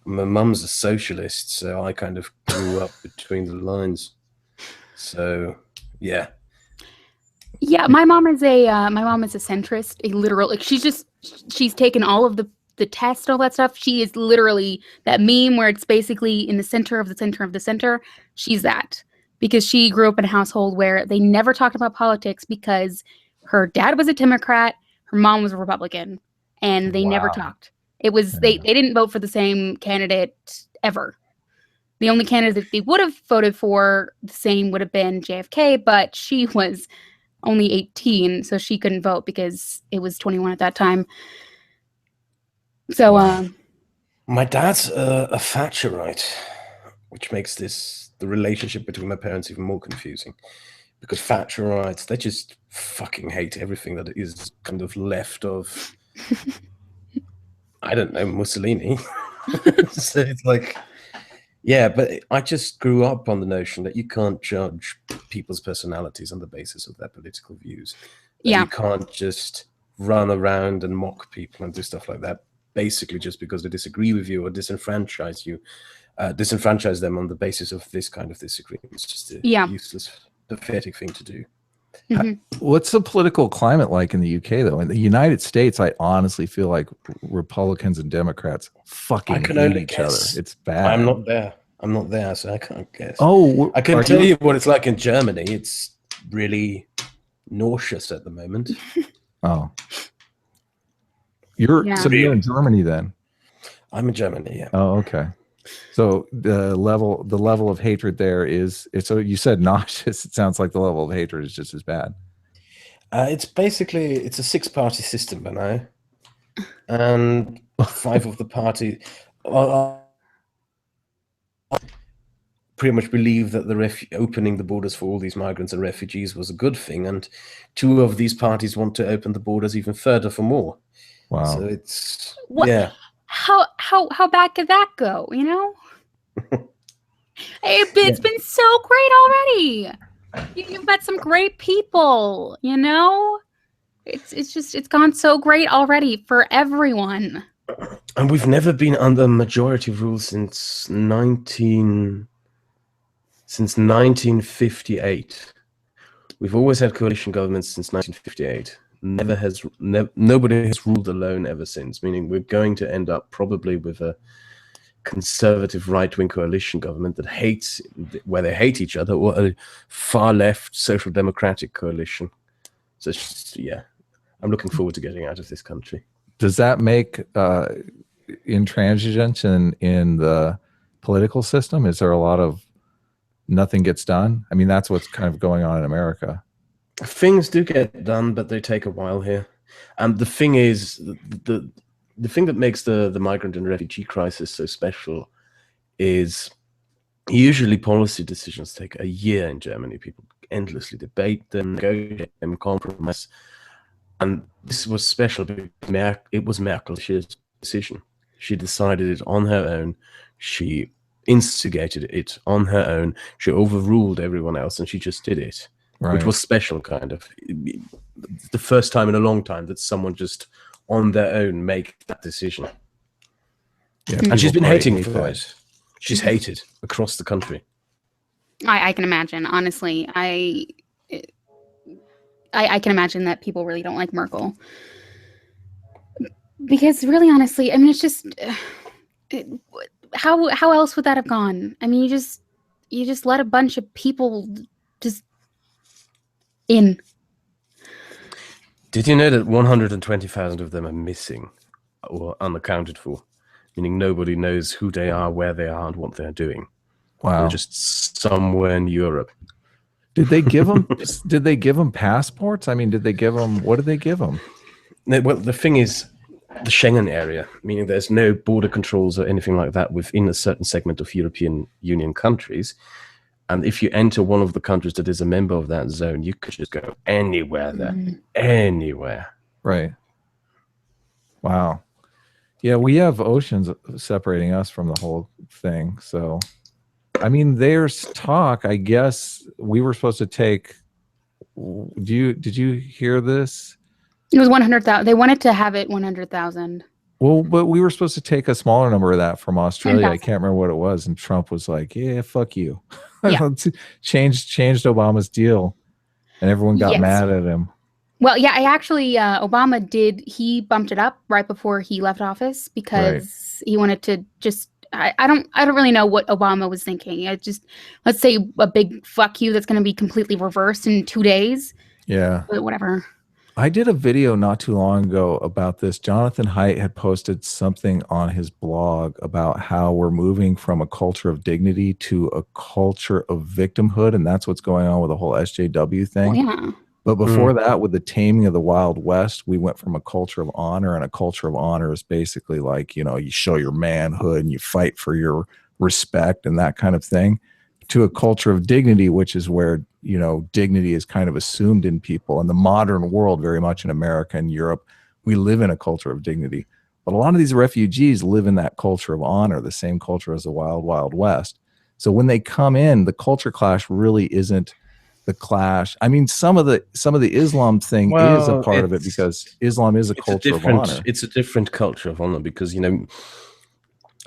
My mum's a socialist, so I kind of grew up between the lines. So, yeah. Yeah, my mom is a centrist, a literal, like she's taken all of the tests, all that stuff. She is literally that meme where it's basically in the center of the center of the center. She's that, because she grew up in a household where they never talked about politics because her dad was a Democrat, her mom was a Republican, and they never talked. It was they didn't vote for the same candidate ever. The only candidate they would have voted for the same would have been JFK, but she was only 18, so she couldn't vote because it was 21 at that time. So, my dad's a Thatcherite, which makes the relationship between my parents even more confusing. Because Thatcherites, they just fucking hate everything that is kind of left of, I don't know, Mussolini. So it's like, yeah, but I just grew up on the notion that you can't judge people's personalities on the basis of their political views. Yeah. You can't just run around and mock people and do stuff like that, basically just because they disagree with you or disenfranchise them on the basis of this kind of disagreement. It's just a useless, pathetic thing to do. What's the political climate like in the UK, though? In the United States, I honestly feel like Republicans and Democrats fucking hate each other. It's bad. I'm not there, so I can't guess. Oh, I can tell you what it's like in Germany. It's really nauseous at the moment. Oh, you're in Germany then? I'm in Germany, yeah. Oh, okay. So the level of hatred there is, so you said nauseous. It sounds like the level of hatred is just as bad. It's a 6-party system, you know, and 5 of the party pretty much believe that opening the borders for all these migrants and refugees was a good thing, and 2 of these parties want to open the borders even further for more. Wow. So it's How bad could that go? You know, it's been so great already. You've met some great people. You know, it's gone so great already for everyone. And we've never been under majority rule since 1958. We've always had coalition governments since 1958. Nobody has ruled alone ever since, meaning we're going to end up probably with a conservative right-wing coalition government where they hate each other, or a far-left social democratic coalition. So it's just, I'm looking forward to getting out of this country. Does that make intransigence in the political system? Is there a lot of nothing gets done? I mean, that's what's kind of going on in America. Things do get done, but they take a while here. And the thing is, the thing that makes the migrant and refugee crisis so special is usually policy decisions take a year in Germany. People endlessly debate them, negotiate them, compromise. And this was special because it was Merkel's decision. She decided it on her own. She instigated it on her own. She overruled everyone else, and she just did it. Right. Which was special, kind of. The first time in a long time that someone just on their own make that decision. Yeah, and she's been hating for it. She's hated across the country. I can imagine, honestly. I can imagine that people really don't like Merkel. Because really, honestly, I mean, it's just how else would that have gone? I mean, you just let a bunch of people just in. Did you know that 120,000 of them are missing or unaccounted for? Meaning nobody knows who they are, where they are, and what they're doing. Wow. They're just somewhere in Europe. Did they give them? Did they give them passports? I mean, did they give them? What did they give them? No, well, the thing is, the Schengen area, meaning there's no border controls or anything like that within a certain segment of European Union countries. And if you enter one of the countries that is a member of that zone, you could just go anywhere there, anywhere. Right. Wow. Yeah, we have oceans separating us from the whole thing. So, I mean, there's talk. I guess we were supposed to take. Did you hear this? It was 100,000. They wanted to have it 100,000. Well, but we were supposed to take a smaller number of that from Australia. 10,000. I can't remember what it was, and Trump was like, "Yeah, fuck you." Yeah. changed Obama's deal, and everyone got mad at him. Well, yeah, I actually Obama did. He bumped it up right before he left office because he wanted to just. I don't really know what Obama was thinking. It just, let's say a big fuck you that's going to be completely reversed in 2 days. Yeah. But whatever. I did a video not too long ago about this. Jonathan Haidt had posted something on his blog about how we're moving from a culture of dignity to a culture of victimhood, and that's what's going on with the whole SJW thing. Well, yeah. But before that, with the taming of the Wild West, we went from a culture of honor, and a culture of honor is basically like, you know, you show your manhood and you fight for your respect and that kind of thing, to a culture of dignity, which is where, you know, dignity is kind of assumed in people. In the modern world, very much in America and Europe, we live in a culture of dignity. But a lot of these refugees live in that culture of honor, the same culture as the Wild, Wild West. So when they come in, the culture clash really isn't the clash. I mean, some of the Islam thing is a part of it, because Islam is a culture of honor. It's a different culture of honor because, you know,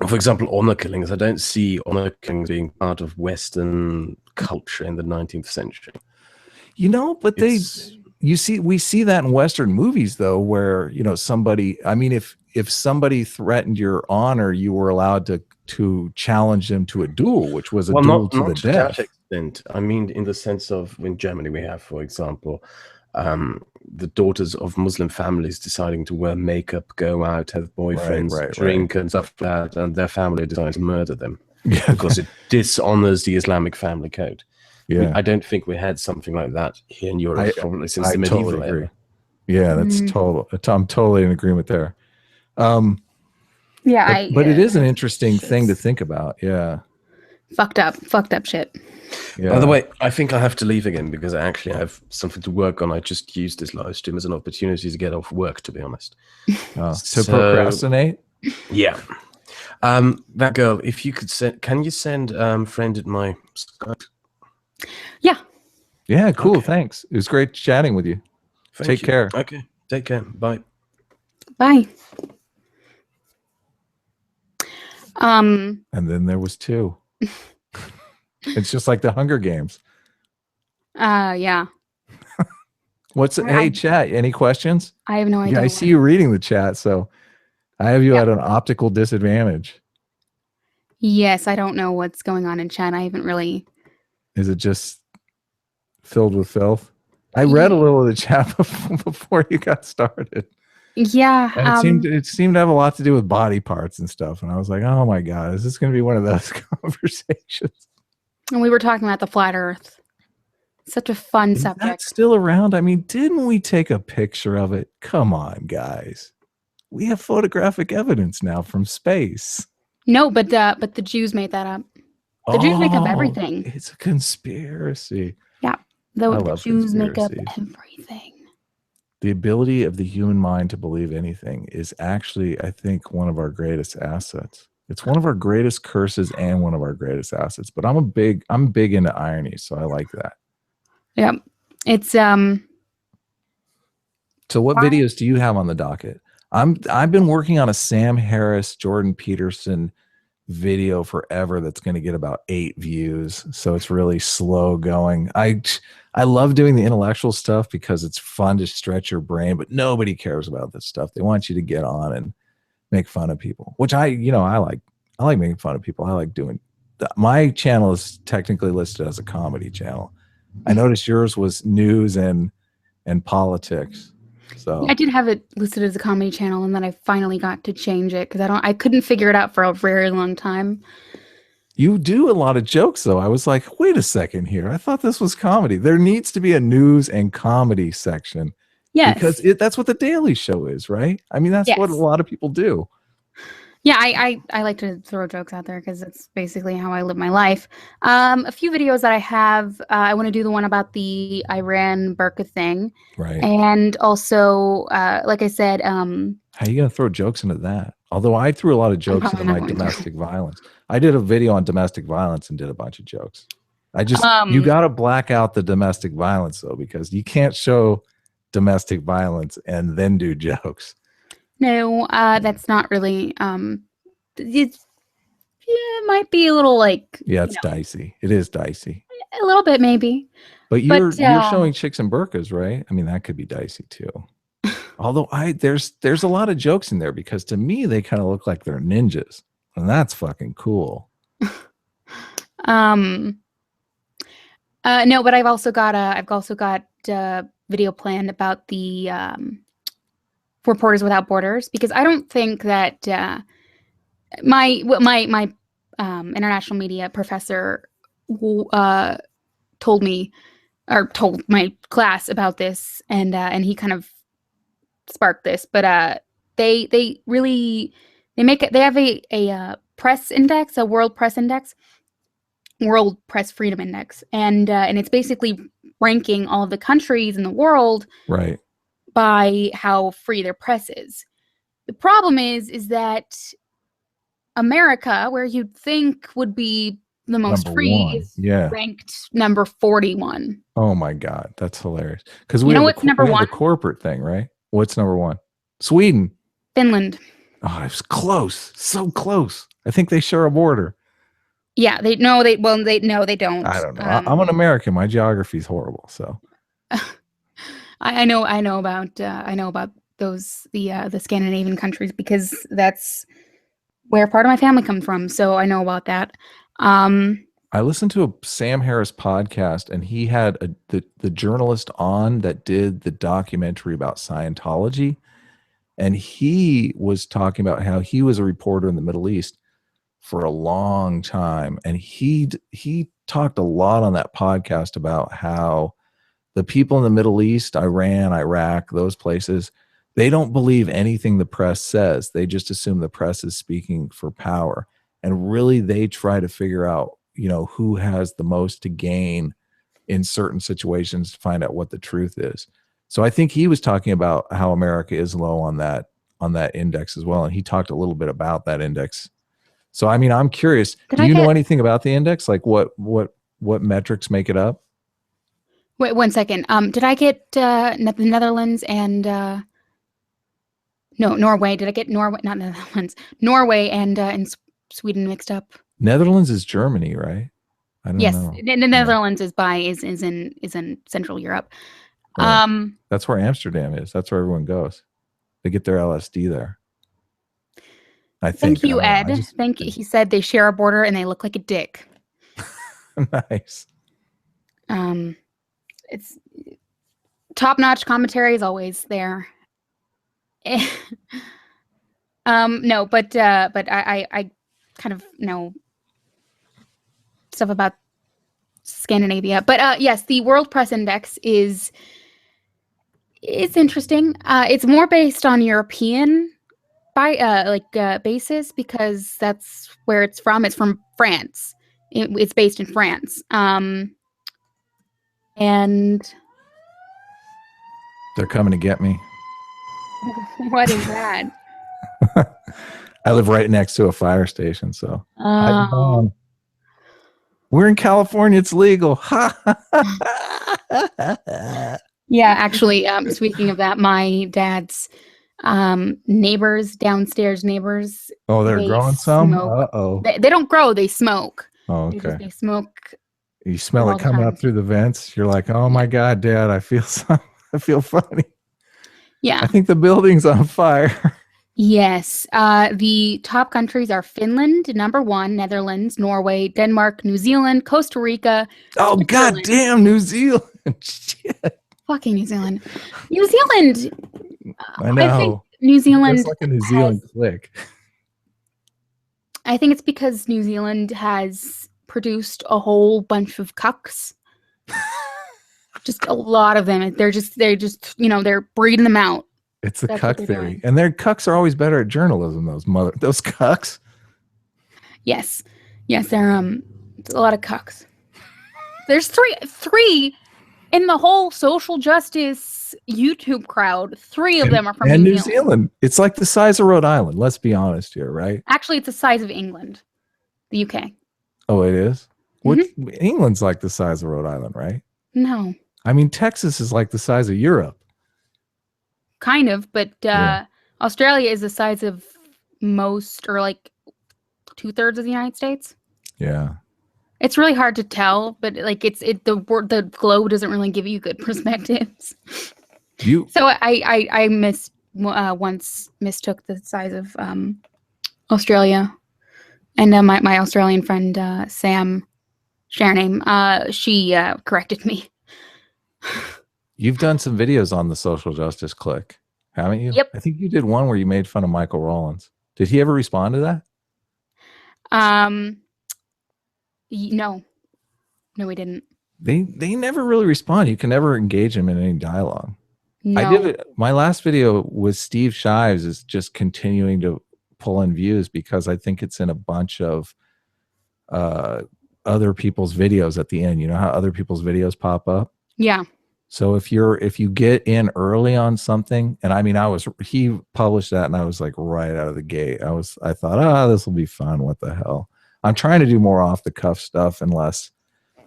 for example, honor killings. I don't see honor killings being part of Western culture in the 19th century. You know, but we see that in Western movies, though, where, you know, somebody, I mean, if somebody threatened your honor, you were allowed to challenge them to a duel, which was a duel to the death. That extent. I mean, in the sense of, in Germany, we have, for example, the daughters of Muslim families deciding to wear makeup, go out, have boyfriends, drink and stuff like that, and their family decided to murder them because it dishonors the Islamic family code. Yeah, I don't think we had something like that here in Europe probably since the medieval totally era. Yeah, that's total. I'm totally in agreement there. Yeah, but it is an interesting thing to think about. Yeah, fucked up shit. Yeah. By the way, I think I have to leave again because I actually have something to work on. I just used this live stream as an opportunity to get off work, to be honest. To procrastinate? Yeah. That girl, if you could send, can you send friend at my Skype? Yeah. Yeah, cool. Okay. Thanks. It was great chatting with you. Take care. Okay. Take care. Bye. Bye. And then there was 2. It's just like the Hunger Games. Yeah. Hey, chat, any questions? I have no idea. Yeah, I see you reading the chat, so I have you at an optical disadvantage. Yes, I don't know what's going on in chat. I haven't really. Is it just filled with filth? I read a little of the chat before you got started. Yeah. And it seemed to have a lot to do with body parts and stuff. And I was like, oh my God, is this going to be one of those conversations? And we were talking about the flat earth. Such a fun subject. That's still around. I mean, didn't we take a picture of it? Come on, guys. We have photographic evidence now from space. No, but the Jews made that up. The Jews make up everything. It's a conspiracy. Yeah. The Jews make up everything. The ability of the human mind to believe anything is actually, I think, one of our greatest assets. It's one of our greatest curses and one of our greatest assets. But I'm big into irony, so I like that. Yeah. It's So what videos do you have on the docket? I've been working on a Sam Harris, Jordan Peterson video forever that's going to get about 8 views. So it's really slow going. I love doing the intellectual stuff because it's fun to stretch your brain, but nobody cares about this stuff. They want you to get on and make fun of people, which I like making fun of people. I like doing my channel is technically listed as a comedy channel. I noticed yours was news and politics. So I did have it listed as a comedy channel, and then I finally got to change it because I couldn't figure it out for a very long time. You do a lot of jokes, though. I was like, wait a second here. I thought this was comedy. There needs to be a news and comedy section because Yes. that's what the Daily Show is, right? I mean, that's what a Yes. lot of people do. Yeah, I like to throw jokes out there because it's basically how I live my life. A few videos that I have, I want to do the one about the Iran burqa thing. Right. And also, like I said, How are you going to throw jokes into that? Although I threw a lot of jokes into probably not my going to. domestic violence. I did a video on domestic violence and did a bunch of jokes. You Um, got to black out the domestic violence, though, because you can't show domestic violence and then do jokes. no, that's not really, it might be a little like, Yeah, it's dicey. It is dicey. a little bit maybe. But you're showing chicks in burqas, right? I mean, that could be dicey too. Although there's a lot of jokes in there because to me they kind of look like they're ninjas, and that's fucking cool. No, but I've also got a video planned about the Reporters Without Borders, because I don't think that my international media professor told me, or told my class about this, and he kind of sparked this. But they have a press index, a world press index. World Press Freedom Index, and it's basically ranking all of the countries in the world right by how free their press is. The problem is that America, where you'd think would be the most number free, one. is Yeah. ranked number 41. Oh my God, that's hilarious. Because You know what's number we have one? the corporate thing, right? What's number one? Sweden. Finland. Oh, it was close, so close. I think they share a border. Yeah, they don't. I don't know. I'm an American. My geography is horrible, so I know about those the Scandinavian countries, because that's where part of my family comes from. So I know about that. I listened to a Sam Harris podcast, and he had the journalist on that did the documentary about Scientology, and he was talking about how he was a reporter in the Middle East for a long time, and he talked a lot on that podcast about how the people in the Middle East, Iran, Iraq, those places, they don't believe anything the press says. They just assume the press is speaking for power, and really they try to figure out, who has the most to gain in certain situations to find out what the truth is. So I think he was talking about how America is low on that index as well, and he talked a little bit about that index. So, I mean, I'm curious. Do you know anything about the index? Like what metrics make it up? Wait 1 second. Did I get the Netherlands and Norway? Did I get Norway? Not Netherlands. Norway and Sweden mixed up. Netherlands is Germany, right? I don't know. Yes, the Netherlands is in Central Europe. Right. That's where Amsterdam is. That's where everyone goes. They get their LSD there. I think. Thank you, Ed. He said they share a border and they look like a dick. Nice. It's top-notch commentary is always there. No, but I kind of know stuff about Scandinavia. But yes, the World Press Index it's interesting. It's more based on European basis, because that's where it's from. It's from France. It's based in France. And they're coming to get me. What is that? I live right next to a fire station, so we're in California. It's legal. Yeah, actually, speaking of that, my dad's downstairs neighbors. Oh, they're growing some? Uh-oh. They don't grow, they smoke. Oh, okay. They smoke. You smell it coming up through the vents. You're like, oh my God, Dad, I feel funny. Yeah. I think the building's on fire. Yes. The top countries are Finland, number 1, Netherlands, Norway, Denmark, New Zealand, Costa Rica. Oh, God damn, New Zealand. Shit. Fucking New Zealand. New Zealand. I know. I think New Zealand. It's like a New Zealand clique. I think it's because New Zealand has produced a whole bunch of cucks. Just a lot of them. They're just they're breeding them out. It's the That's what cuck they're theory. doing. And their cucks are always better at journalism, those cucks. Yes. Yes, they're a lot of cucks. There's three in the whole social justice YouTube crowd. Three of them are from New Zealand. It's like the size of Rhode Island. Let's be honest here, right? Actually, it's the size of England, the UK. Oh, it is? England's like the size of Rhode Island, right? No. I mean, Texas is like the size of Europe. Kind of, but Australia is the size of most, or like 2/3 of the United States. Yeah. It's really hard to tell, but like the globe doesn't really give you good perspectives. So I once mistook the size of Australia, and my Australian friend Sam, share name, she corrected me. You've done some videos on the social justice clique, haven't you? Yep. I think you did one where you made fun of Michael Rollins. Did he ever respond to that? No, we didn't. They never really respond. You can never engage him in any dialogue. No. I did it. My last video with Steve Shives is just continuing to pull in views because I think it's in a bunch of other people's videos at the end. You know how other people's videos pop up? Yeah. So if you get in early on something, and I mean, he published that and I was like right out of the gate. I thought, this will be fun. What the hell? I'm trying to do more off the cuff stuff and less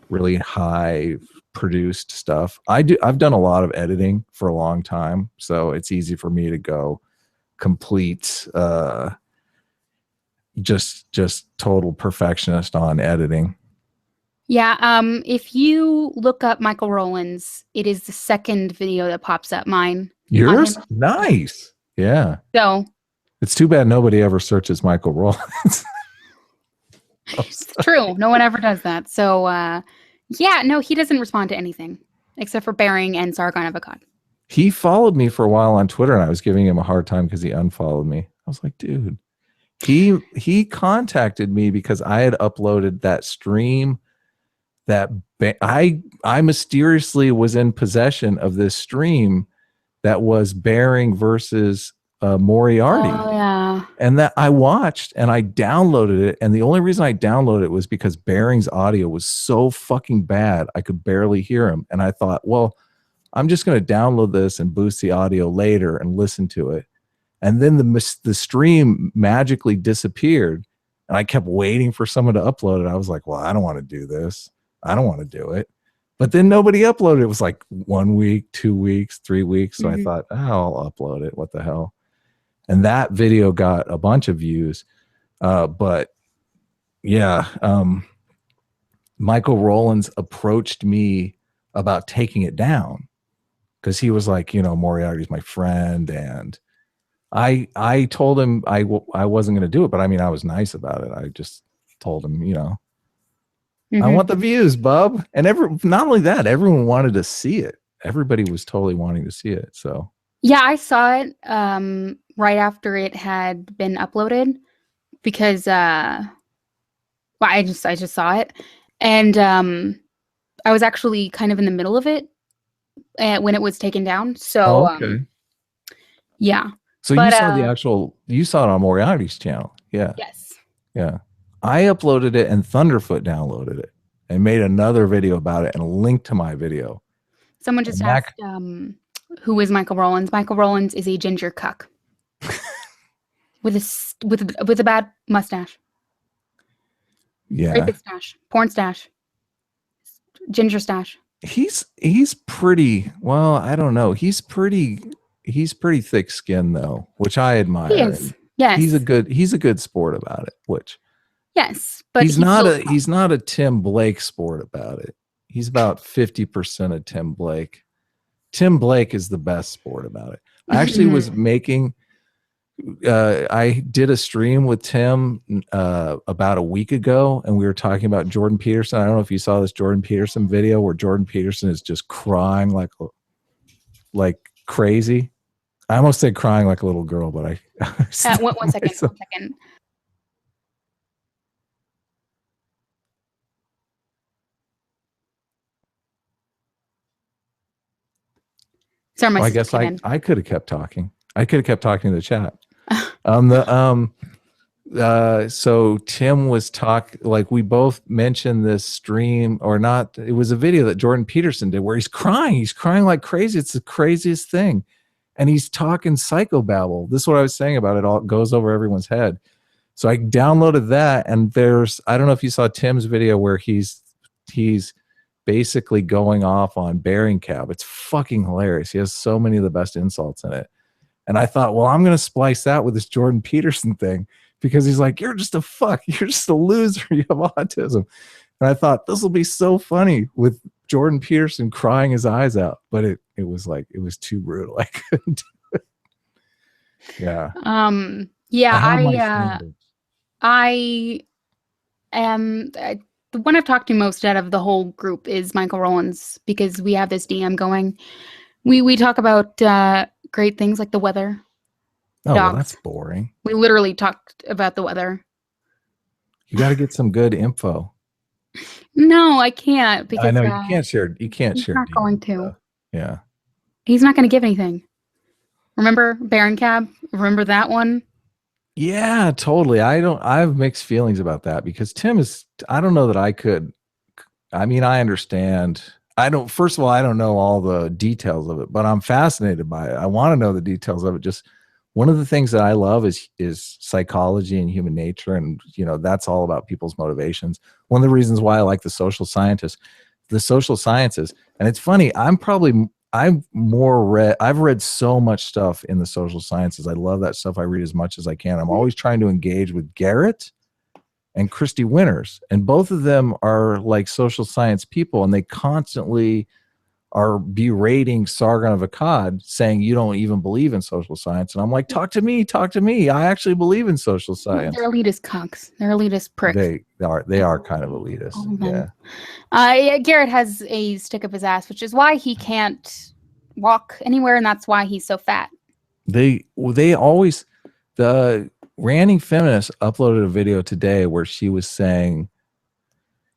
really high produced stuff. I've done a lot of editing for a long time, so it's easy for me to go complete just total perfectionist on editing. Yeah, if you look up Michael Rollins, it is the second video that pops up. Mine. Yours? Nice. Yeah. So it's too bad nobody ever searches Michael Rollins. It's true. No one ever does that. So yeah, no, he doesn't respond to anything except for Bering and Sargon of Akkad. He followed me for a while on Twitter and I was giving him a hard time because he unfollowed me. I was like, dude, he contacted me because I had uploaded that stream that I mysteriously was in possession of this stream that was Bering versus Moriarty. Oh, yeah. And that I watched and I downloaded it. And the only reason I downloaded it was because Bering's audio was so fucking bad. I could barely hear him. And I thought, well, I'm just going to download this and boost the audio later and listen to it. And then the stream magically disappeared. And I kept waiting for someone to upload it. I was like, well, I don't want to do this. I don't want to do it. But then nobody uploaded. It was like 1 week, 2 weeks, 3 weeks. So I thought, I'll upload it. What the hell? And that video got a bunch of views. But yeah, Michael Rollins approached me about taking it down because he was like, Moriarty's my friend. And I told him I wasn't going to do it. But I mean, I was nice about it. I just told him, I want the views, bub. And not only that, everyone wanted to see it. Everybody was totally wanting to see it. So yeah, I saw it right after it had been uploaded because I just saw it, and I was actually kind of in the middle of it when it was taken down. So okay. Yeah. So you saw it on Moriarty's channel. Yeah. Yes. Yeah. I uploaded it and Thunderfoot downloaded it and made another video about it and a link to my video. Someone just asked, who is Michael Rollins? Michael Rollins is a ginger cuck with a bad mustache. Yeah. Rapid stash, porn stash, ginger stash. He's pretty. Well, I don't know. He's pretty thick skinned though, which I admire. He is. Yes. He's a good sport about it. Which. Yes, but he's not a Tim Blake sport about it. He's about 50% of Tim Blake. Tim Blake is the best sport about it. I actually was making I did a stream with Tim about a week ago and we were talking about Jordan Peterson. I don't know if you saw this Jordan Peterson video where Jordan Peterson is just crying like crazy. I almost said crying like a little girl, but I one second. Sorry, my Well, I sister guess came in. I could have kept talking. I could have kept talking to the chat. So Tim was like we both mentioned this stream or not. It was a video that Jordan Peterson did where he's crying like crazy. It's the craziest thing. And he's talking psychobabble. This is what I was saying about it. All goes over everyone's head. So I downloaded that, and I don't know if you saw Tim's video where he's basically going off on Bearing Cab. It's fucking hilarious. He has so many of the best insults in it. And I thought, well, I'm going to splice that with this Jordan Peterson thing, because he's like, you're just a fuck. You're just a loser. You have autism. And I thought this will be so funny with Jordan Peterson crying his eyes out. But it was too brutal. I couldn't do it. Yeah. Yeah. I am the one I've talked to most out of the whole group is Michael Rollins, because we have this DM going. We talk about great things like the weather. Oh, well, dogs. that's boring. We literally talked about the weather. You got to get some good info. No, I can't, because I know you can't share. You can't he's share. not going to. Yeah. He's not going to give anything. Remember Baron Cab? Remember that one? Yeah, totally. I have mixed feelings about that, because Tim is, I don't know that I could. I mean, I understand. First of all, I don't know all the details of it, but I'm fascinated by it. I want to know the details of it. Just one of the things that I love is psychology and human nature. And, that's all about people's motivations. One of the reasons why I like the social sciences. And it's funny, I've read so much stuff in the social sciences. I love that stuff. I read as much as I can. I'm always trying to engage with Garrett and Christy Winters, and both of them are like social science people, and they constantly are berating Sargon of Akkad, saying you don't even believe in social science. And I'm like, talk to me. I actually believe in social science. They're elitist cunks. They're elitist pricks. They are kind of elitist. Yeah. Garrett has a stick up his ass, which is why he can't walk anywhere, and that's why he's so fat. The ranting feminist uploaded a video today where she was saying,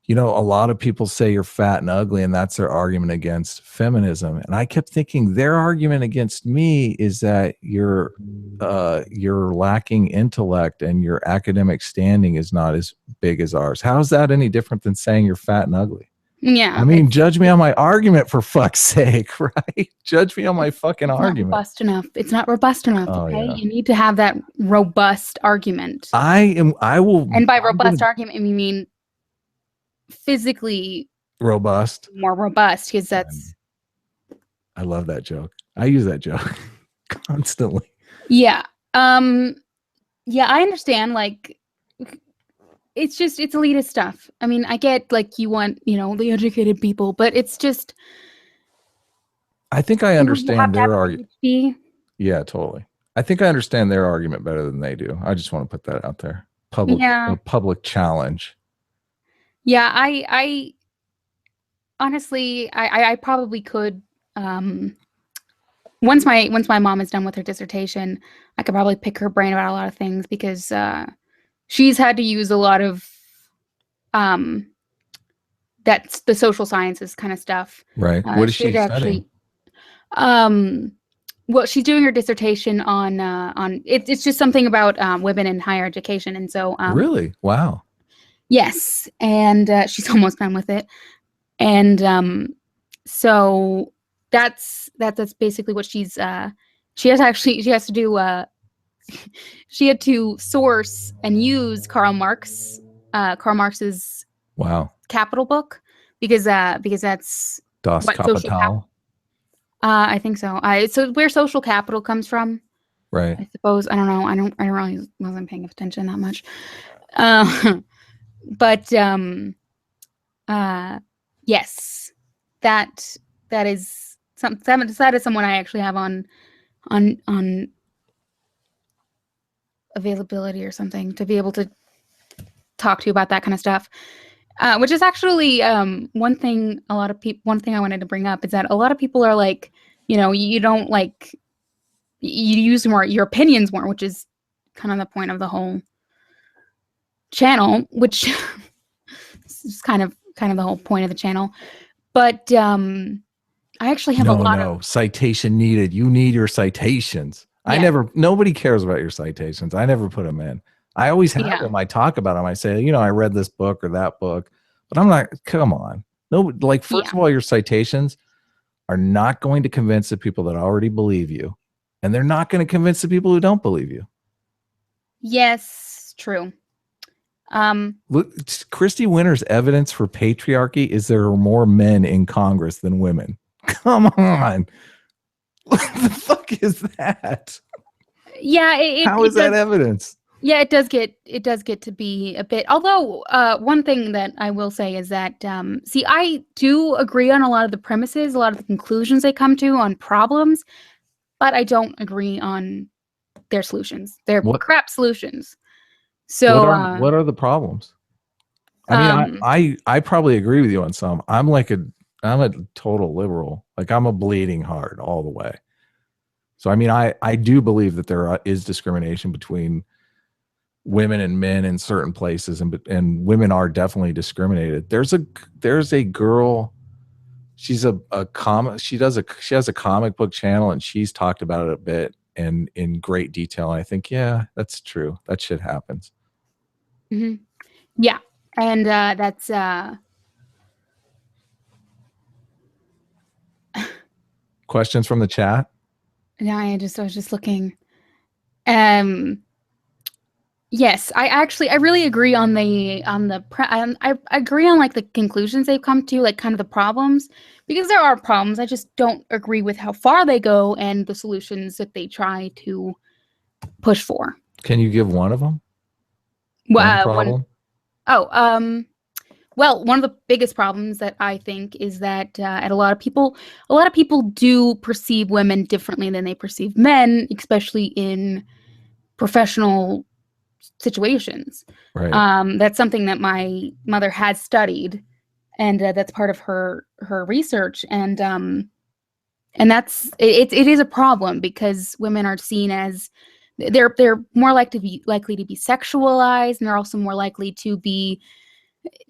a lot of people say you're fat and ugly, and that's their argument against feminism. And I kept thinking their argument against me is that you're lacking intellect and your academic standing is not as big as ours. How is that any different than saying you're fat and ugly? Yeah. I mean, judge me on my argument, for fuck's sake, right? Judge me on my fucking argument. Not robust enough. It's not robust enough. Oh, okay, yeah. You need to have that robust argument. I will. And by robust argument, we mean physically robust, more robust, because that's. I love that joke. I use that joke constantly. Yeah. Yeah, I understand. Like, it's elitist stuff. I mean, I get like you want, the educated people, but it's just. I think I understand their argument. Yeah, totally. I think I understand their argument better than they do. I just want to put that out there. A public challenge. Yeah, I honestly, I probably could. Once my mom is done with her dissertation, I could probably pick her brain about a lot of things, because she's had to use a lot of that's the social sciences kind of stuff. Right. What is she studying? Well, she's doing her dissertation on it's just something about women in higher education, and so really, wow. Yes, and she's almost done with it, and so that's basically what she has to do. She had to source and use Karl Marx's wow Capital book, because that's Das Kapital. I think so. So where social capital comes from, right? I suppose. I don't know. I don't really wasn't paying attention that much. But yes, that is that is someone I actually have on availability or something to be able to talk to you about that kind of stuff. Which is actually one thing I wanted to bring up is that a lot of people are like, you don't like, you use more your opinions more, which is kind of the point of the whole channel, which is kind of the whole point of the channel. But I actually have a lot No, of citation needed. You need your citations. yeah, Nobody cares about your citations. I never put them in. I always have yeah, them. I talk about them. I say, I read this book or that book, but I'm not, come on. No, like, first yeah. of all, your citations are not going to convince the people that already believe you, and they're not going to convince the people who don't believe you. Yes, true. Look, Christy Winter's evidence for patriarchy is there are more men in Congress than women. Come on. What the fuck is that? Yeah, How is that evidence? yeah, it does get to be a bit. Although one thing that I will say is that see, I do agree on a lot of the premises, a lot of the conclusions they come to on problems, but I don't agree on their solutions. They're What crap solutions. what So are the problems? I mean, um I probably agree with you on some. I'm a total liberal. Like, I'm a bleeding heart all the way. So I mean, I do believe that there is discrimination between women and men in certain places, and women are definitely discriminated. There's a girl. She's a comic. She has a comic book channel, and she's talked about it a bit and in great detail. I think, yeah, that's true. That shit happens. mhm. Yeah. And that's Questions from the chat? yeah, I was just looking. Um Yes, I really agree on I agree on like the conclusions they've come to, like kind of the problems, because there are problems. I just don't agree with how far they go and the solutions that they try to push for. Can you give one of them? One One problem? oh well, one of the biggest problems that I think is that at a lot of people do perceive women differently than they perceive men, especially in professional situations. Right. That's something that my mother has studied, and that's part of her research. And it is a problem because women are seen as they're more likely to be sexualized, and they're also more likely to be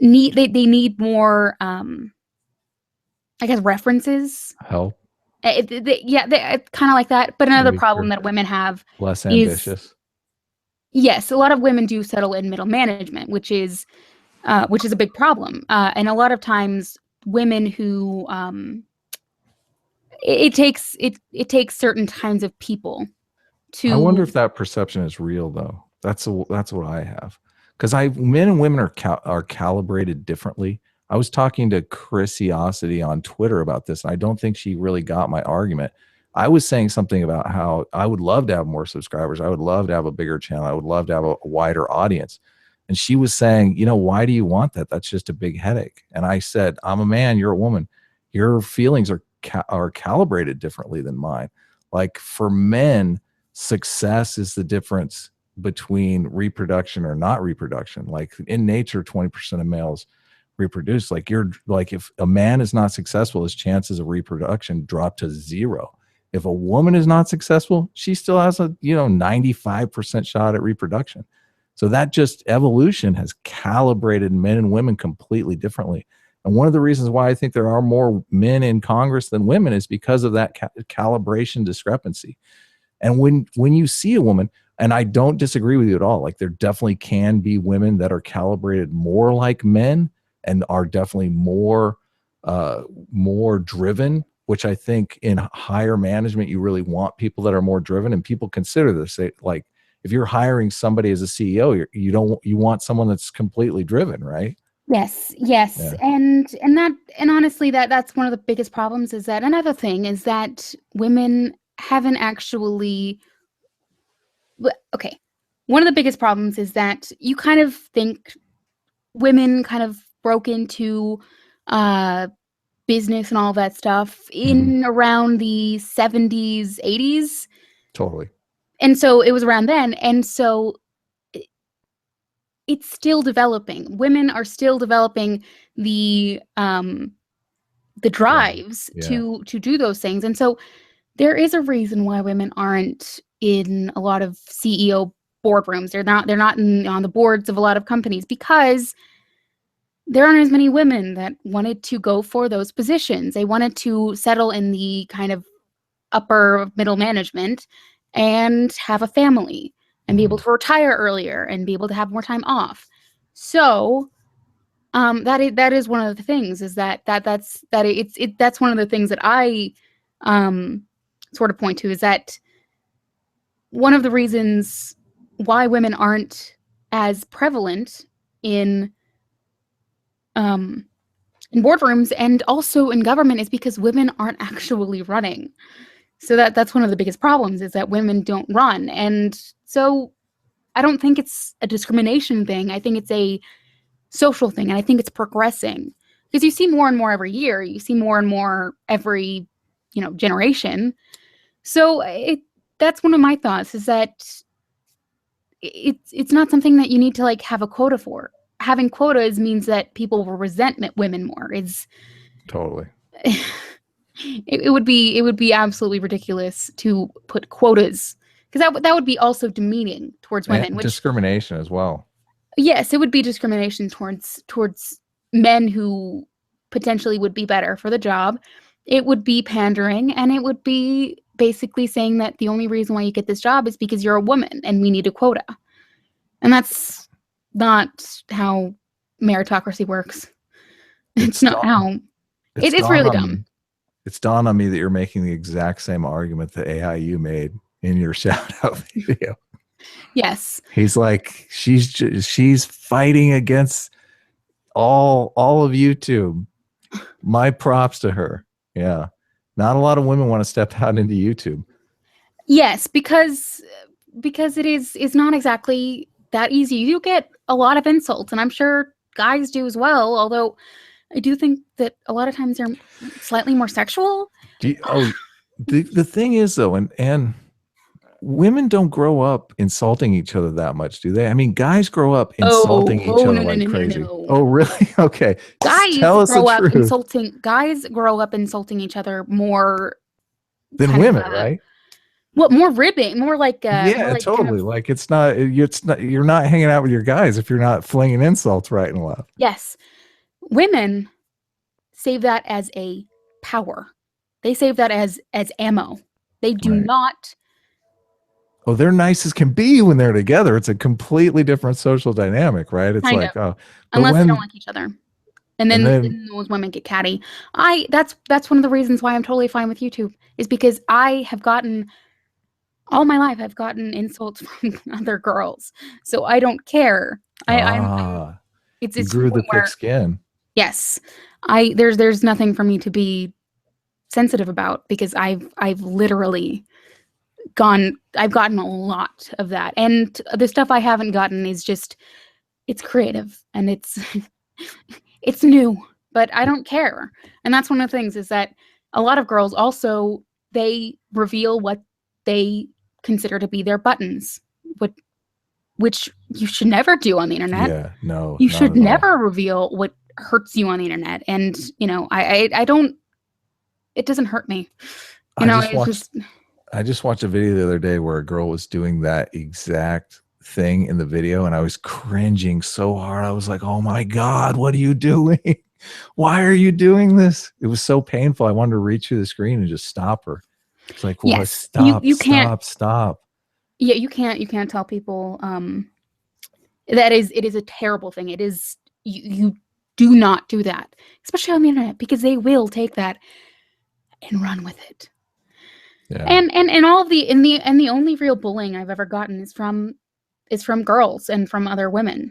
they need more I guess references. Help. Yeah, it's kind of like that. But another problem Nature. that women have Less is ambitious. yes, a lot of women do settle in middle management, which is a big problem. And a lot of times, women who it takes certain kinds of people I wonder if to that perception is real, though. That's what I have, because I men and women are calibrated differently. I was talking to Chrisiosity on Twitter about this, and I don't think she really got my argument. I was saying something about how I would love to have more subscribers. I would love to have a bigger channel. I would love to have a wider audience. And she was saying, why do you want that? That's just a big headache. And I said, I'm a man. You're a woman. Your feelings are calibrated differently than mine. Like, for men, success is the difference between reproduction or not reproduction. Like, in nature, 20% of males reproduce. Like if a man is not successful, his chances of reproduction drop to zero. If a woman is not successful, she still has a 95% shot at reproduction. So that just evolution has calibrated men and women completely differently. And one of the reasons why I think there are more men in Congress than women is because of that calibration discrepancy. And when you see a woman, and I don't disagree with you at all, like, there definitely can be women that are calibrated more like men and are definitely more driven, which I think in higher management, you really want people that are more driven. And people consider this, like, if you're hiring somebody as a CEO, you want someone that's completely driven, right? yes, Yeah. and honestly, that's one of the biggest problems. Is that another thing is that women haven't actually okay. One of the biggest problems is that you kind of think women kind of broke into uh business and all that stuff in around the 70s, 80s. Totally. And so it was around then. And so it's still developing. Women are still developing the drives Yeah. to do those things. And so there is a reason why women aren't in a lot of CEO boardrooms. They're not on the boards of a lot of companies because there aren't as many women that wanted to go for those positions. They wanted to settle in the kind of upper middle management and have a family and be able to retire earlier and be able to have more time off. So that is one of the things, is that's one of the things that I sort of point to, is that one of the reasons why women aren't as prevalent in boardrooms and also in government is because women aren't actually running. So that's one of the biggest problems, is that women don't run. And so I don't think it's a discrimination thing. I think it's a social thing, and I think it's progressing, because you see more and more every year. You see more and more every, generation. So that's one of my thoughts, is that it's not something that you need to like have a quota for. Having quotas means that people will resent women more. It's Totally. it would be absolutely ridiculous to put quotas, because that would be also demeaning towards women, And which, discrimination as well. yes, it would be discrimination towards men who potentially would be better for the job. It would be pandering, and it would be basically saying that the only reason why you get this job is because you're a woman and we need a quota. And that's not how meritocracy works. It's not how. It's really dumb. It's dawned on me that you're making the exact same argument that AIU made in your shout out video. Yes. He's like, she's fighting against all of YouTube. My props to her. Yeah. Not a lot of women want to step out into YouTube. Yes, because it's not exactly that easy. You get a lot of insults, and I'm sure guys do as well, although I do think that a lot of times they're slightly more sexual. The thing is, though, and women don't grow up insulting each other that much, do they? I mean, guys grow up insulting each other like crazy. No. Oh, really? Okay. Guys grow up insulting each other more than women, right? What, more ribbing, more like yeah, totally. Like it's not you're not hanging out with your guys if you're not flinging insults right and left. Yes. Women save that as a power. They save that as ammo. They do not. Oh, they're nice as can be when they're together. It's a completely different social dynamic, right? It's like, unless they don't like each other. And then those women get catty. That's one of the reasons why I'm totally fine with YouTube, is because I have gotten, all my life, I've gotten insults from other girls. So I don't care. You grew the thick skin. Yes. There's nothing for me to be sensitive about, because I've literally gotten a lot of that. And the stuff I haven't gotten is just, it's creative and it's it's new, but I don't care. And that's one of the things, is that a lot of girls also, they reveal what they consider to be their buttons, which you should never do on the internet. Yeah, no. You should never reveal what hurts you on the internet. And, I don't, it doesn't hurt me. I just watched a video the other day where a girl was doing that exact thing in the video, and I was cringing so hard. I was like, oh my God, what are you doing? Why are you doing this? It was so painful. I wanted to reach through the screen and just stop her. It's like, well, stop, stop. Yeah, you can't tell people it is a terrible thing. It is, you do not do that, especially on the internet, because they will take that and run with it. Yeah. And all of the only real bullying I've ever gotten is from girls and from other women.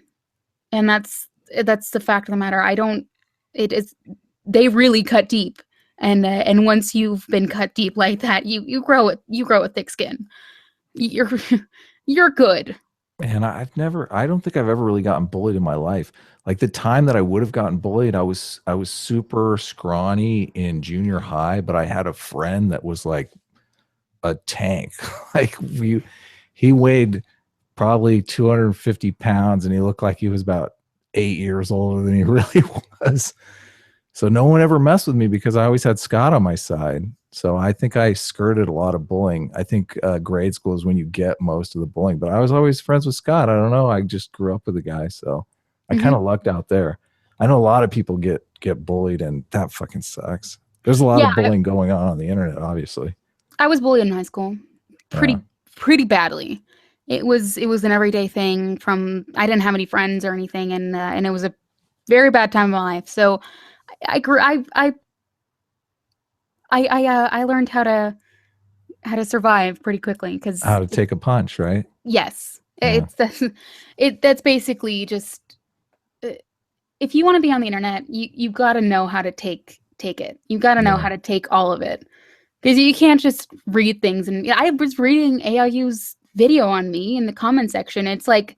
And that's the fact of the matter. They really cut deep. And once you've been cut deep like that, you grow a thick skin. You're good. And I don't think I've ever really gotten bullied in my life. Like the time that I would have gotten bullied, I was super scrawny in junior high, but I had a friend that was like a tank. Like he weighed probably 250 pounds and he looked like he was about 8 years older than he really was. So no one ever messed with me because I always had Scott on my side. So I think I skirted a lot of bullying. I think grade school is when you get most of the bullying, but I was always friends with Scott. I don't know. I just grew up with the guy. So I kind of lucked out there. I know a lot of people get bullied, and that fucking sucks. There's a lot Yeah, of bullying going on the internet, obviously. I was bullied in high school, Yeah. pretty badly. It was an everyday thing. From I didn't have any friends or anything, and it was a very bad time of my life. So I grew I learned how to survive pretty quickly because How to take a punch, right? yes, Yeah. that's basically just if you want to be on the internet, you got to know how to take it. You got to know Yeah. how to take all of it because you can't just read things. And I was reading AIU's video on me in the comment section. It's like,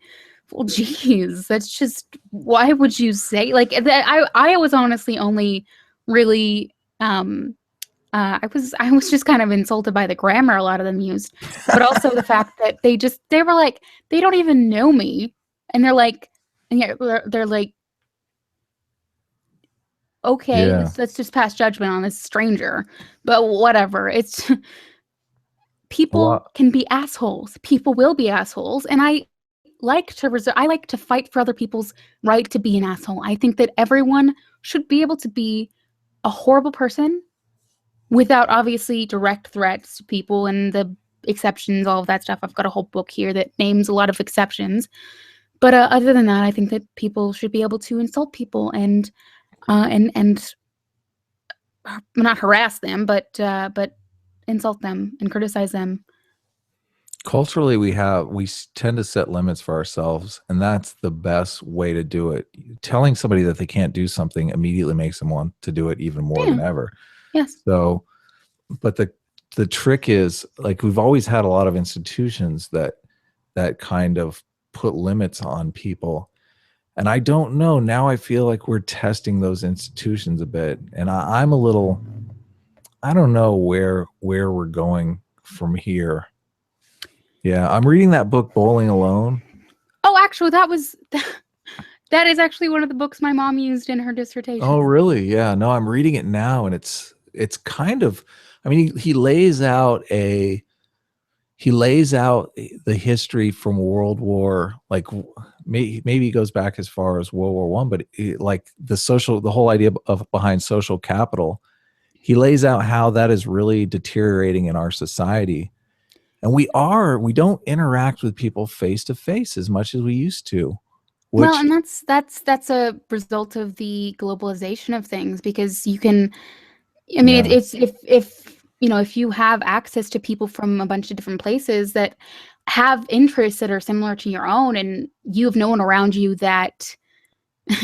well, geez, that's just why would you say like that? I was honestly only really I was just kind of insulted by the grammar a lot of them used, but also the fact that they were like they don't even know me, and they're like, and yeah, they're like, okay, Yeah. let's just pass judgment on this stranger, but whatever. It's A people lot. can be assholes. People will be assholes, and I like to fight for other people's right to be an asshole. I think that everyone should be able to be a horrible person without obviously direct threats to people and the exceptions, all of that stuff. I've got a whole book here that names a lot of exceptions. But other than that, I think that people should be able to insult people and not harass them, but insult them and criticize them. Culturally, we tend to set limits for ourselves, and that's the best way to do it. Telling somebody that they can't do something immediately makes them want to do it even more than ever. Yes. So, but the trick is, like, we've always had a lot of institutions that kind of put limits on people, and I don't know, now I feel like we're testing those institutions a bit, and I'm a little, I don't know where we're going from here. Yeah, I'm reading that book, Bowling Alone. Oh, actually, that is actually one of the books my mom used in her dissertation. Oh, really? Yeah. No, I'm reading it now, and it's kind of, I mean, he lays out the history from World War, like maybe he goes back as far as World War One, but like the whole idea of behind social capital. He lays out how that is really deteriorating in our society. And we don't interact with people face to face as much as we used to. Well, and that's a result of the globalization of things, because you can, I mean, Yeah. it's if you know, if you have access to people from a bunch of different places that have interests that are similar to your own, and you have no one around you that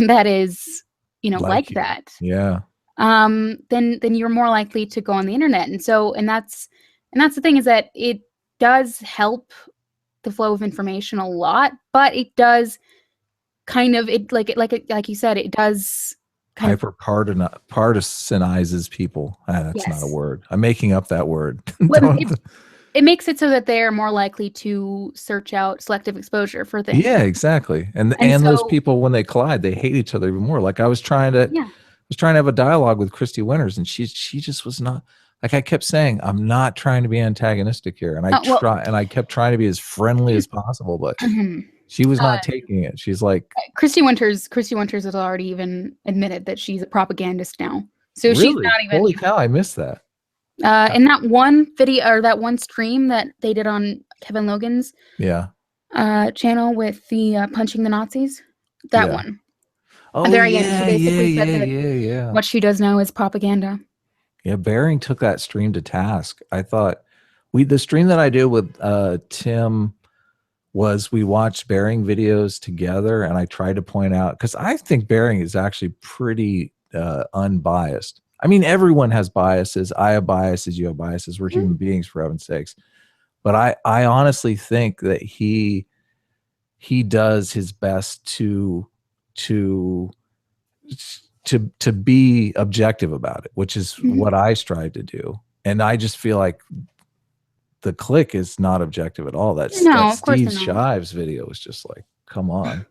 that is, you know, like you. that, Yeah. then you're more likely to go on the internet. And so, and that's the thing, is that it does help the flow of information a lot, but it does kind of, like you said, it does kind of Hyper partisanizes people. That's not a yes. word. I'm making up that word. Well, it makes it so that they're more likely to search out selective exposure for things. Yeah, exactly. And so, those people, when they collide, they hate each other even more. Like I was trying to yeah. have a dialogue with Christy Winters, and she just was not, like, I kept saying, I'm not trying to be antagonistic here. And I kept trying to be as friendly as possible, but she was not taking it. She's like, Christy Winters has already even admitted that she's a propagandist now. So really? she's not even, Holy cow, I missed that. in that one video, or that one stream that they did on Kevin Logan's channel with the punching the Nazis, that one. Oh, at the very yeah, end, she basically said that yeah. what she does now is propaganda. Yeah, Bering took that stream to task. I thought the stream that I did with Tim was, we watched Bering videos together, and I tried to point out, because I think Bering is actually pretty unbiased. I mean, everyone has biases. I have biases. You have biases. We're human beings, for heaven's sakes. But I honestly think that he does his best to be objective about it, which is what I strive to do. And I just feel like the click is not objective at all. That Steve Shives video is just like, come on.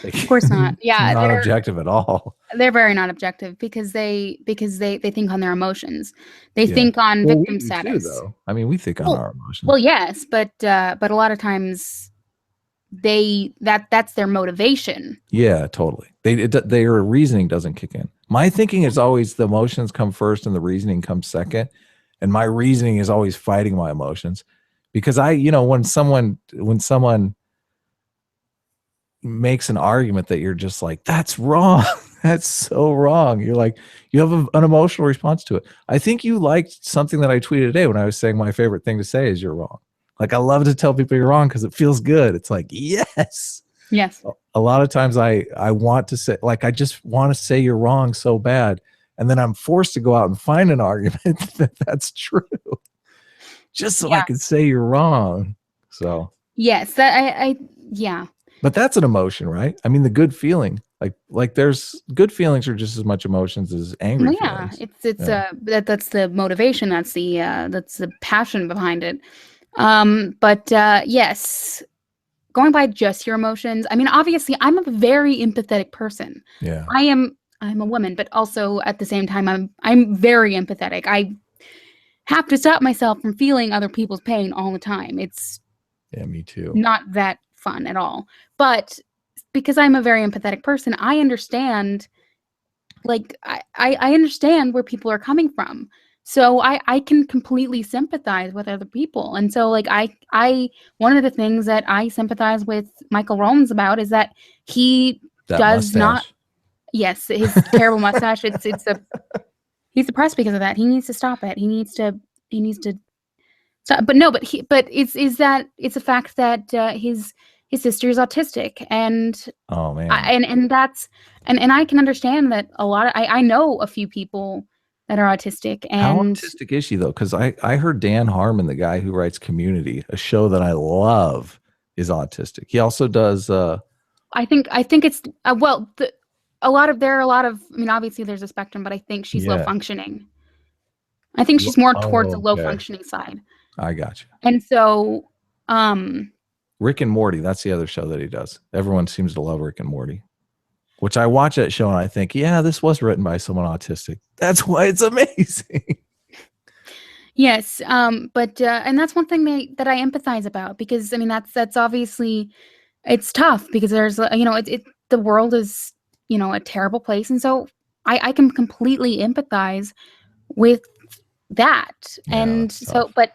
Of course not. Yeah, not objective at all. They're very not objective, because they think on their emotions. They think on victim status. Too, though. I mean, we think on our emotions. Well, yes, but a lot of times that's their motivation. Yeah, totally. Their reasoning doesn't kick in. My thinking is always the emotions come first and the reasoning comes second. And my reasoning is always fighting my emotions because when someone makes an argument that you're just like, that's wrong. That's so wrong. You're like, you have an emotional response to it. I think you liked something that I tweeted today when I was saying my favorite thing to say is you're wrong. Like, I love to tell people you're wrong because it feels good. It's like, yes. Yes. A lot of times I want to say, like, I just want to say you're wrong so bad. And then I'm forced to go out and find an argument that's true just so I can say you're wrong. So, yes, that yeah. But that's an emotion, right? I mean, the good feeling, like there's good feelings are just as much emotions as angry feelings. That's the motivation. That's the passion behind it. But yes, going by just your emotions. I mean, obviously, I'm a very empathetic person. Yeah, I'm a woman, but also at the same time, I'm very empathetic. I have to stop myself from feeling other people's pain all the time. It's me too. Not that fun at all. But because I'm a very empathetic person, I understand. Like I understand where people are coming from. So I can completely sympathize with other people. And so like I one of the things that I sympathize with Michael Rollins about is that he does not. Yes, his terrible mustache. He's depressed because of that. He needs to stop it. He needs to stop. But no, but it's a fact that his sister is autistic, and oh man, and that's and I can understand that a lot of I know a few people that are autistic. And how autistic is she though? Because I heard Dan Harmon, the guy who writes Community, a show that I love, is autistic. He also does. I think it's there are a lot of. I mean, obviously there's a spectrum, but I think she's low functioning. I think she's more towards the low functioning side. I got you. And so, Rick and Morty, that's the other show that he does. Everyone seems to love Rick and Morty, which I watch that show and I think, yeah, this was written by someone autistic. That's why it's amazing. Yes. But and that's one thing that I empathize about, because I mean, that's obviously, it's tough because there's, the world is, a terrible place. And so I can completely empathize with that. Yeah, and so, but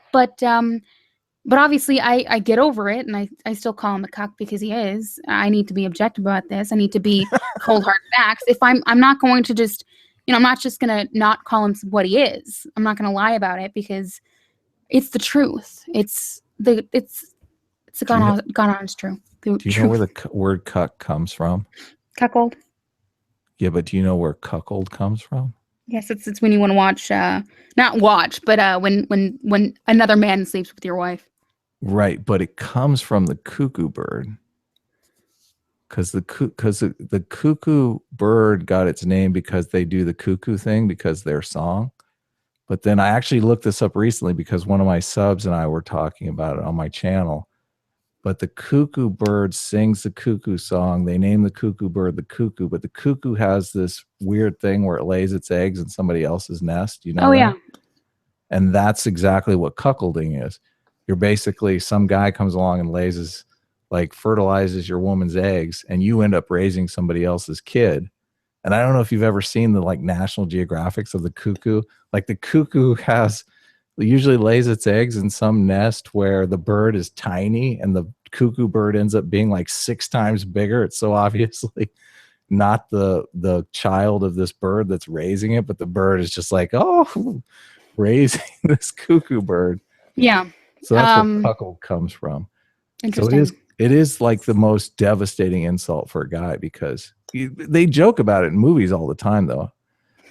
obviously I get over it, and I still call him a cuck because he is. I need to be objective about this. I need to be cold hard facts. If I'm not going to just, I'm not just going to not call him what he is. I'm not going to lie about it because it's the truth. It's the God honest truth. Do you know where the word cuck comes from? Cuckold. Yeah, but do you know where cuckold comes from? Yes, it's when you want to watch, not watch, but when another man sleeps with your wife. Right, but it comes from the cuckoo bird, because the cuckoo bird got its name because they do the cuckoo thing, because their song. But then I actually looked this up recently because one of my subs and I were talking about it on my channel. But the cuckoo bird sings the cuckoo song. They name the cuckoo bird the cuckoo, but the cuckoo has this weird thing where it lays its eggs in somebody else's nest. You know? Oh, yeah. And that's exactly what cuckolding is. You're basically, some guy comes along and fertilizes your woman's eggs, and you end up raising somebody else's kid. And I don't know if you've ever seen the National Geographics of the cuckoo. Like, the cuckoo usually lays its eggs in some nest where the bird is tiny, and the cuckoo bird ends up being 6 times bigger. It's so obviously not the child of this bird that's raising it, but the bird is just raising this cuckoo bird. Yeah. So that's where cuckold comes from. Interesting. So it is the most devastating insult for a guy, because they joke about it in movies all the time, though.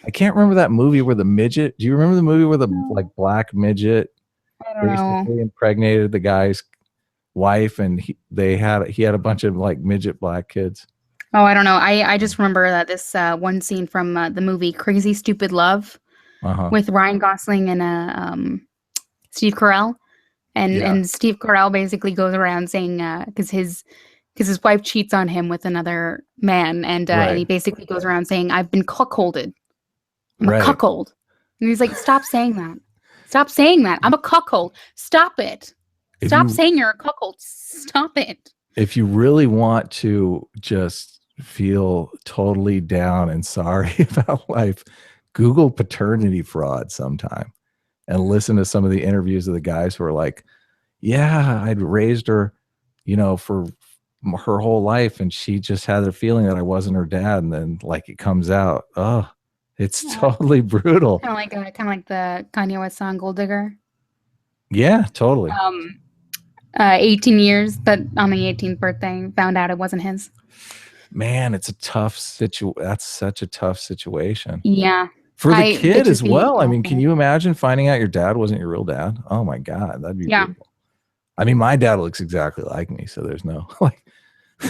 I can't remember that movie where the midget. Do you remember the movie where the black midget basically impregnated the guy's wife, and he had a bunch of midget black kids? Oh, I don't know. I just remember that this one scene from the movie Crazy Stupid Love with Ryan Gosling and Steve Carell, and Steve Carell basically goes around saying because his wife cheats on him with another man, and he basically goes around saying, "I've been cuckolded. I'm a cuckold." And he's like, "Stop saying that. Stop saying that. I'm a cuckold. Stop it. Stop saying you're a cuckold. Stop it." If you really want to just feel totally down and sorry about life, Google paternity fraud sometime and listen to some of the interviews of the guys who are like, yeah, I'd raised her, for her whole life, and she just had the feeling that I wasn't her dad. And then like it comes out, oh, it's totally brutal. Kind of like the Kanye West song "Gold Digger." Yeah, totally. 18 years, but on the 18th birthday, found out it wasn't his. Man, it's a tough situation. That's such a tough situation. Yeah. For the kid as well. I mean, can you imagine finding out your dad wasn't your real dad? Oh my God, that'd be brutal. I mean, my dad looks exactly like me, so there's no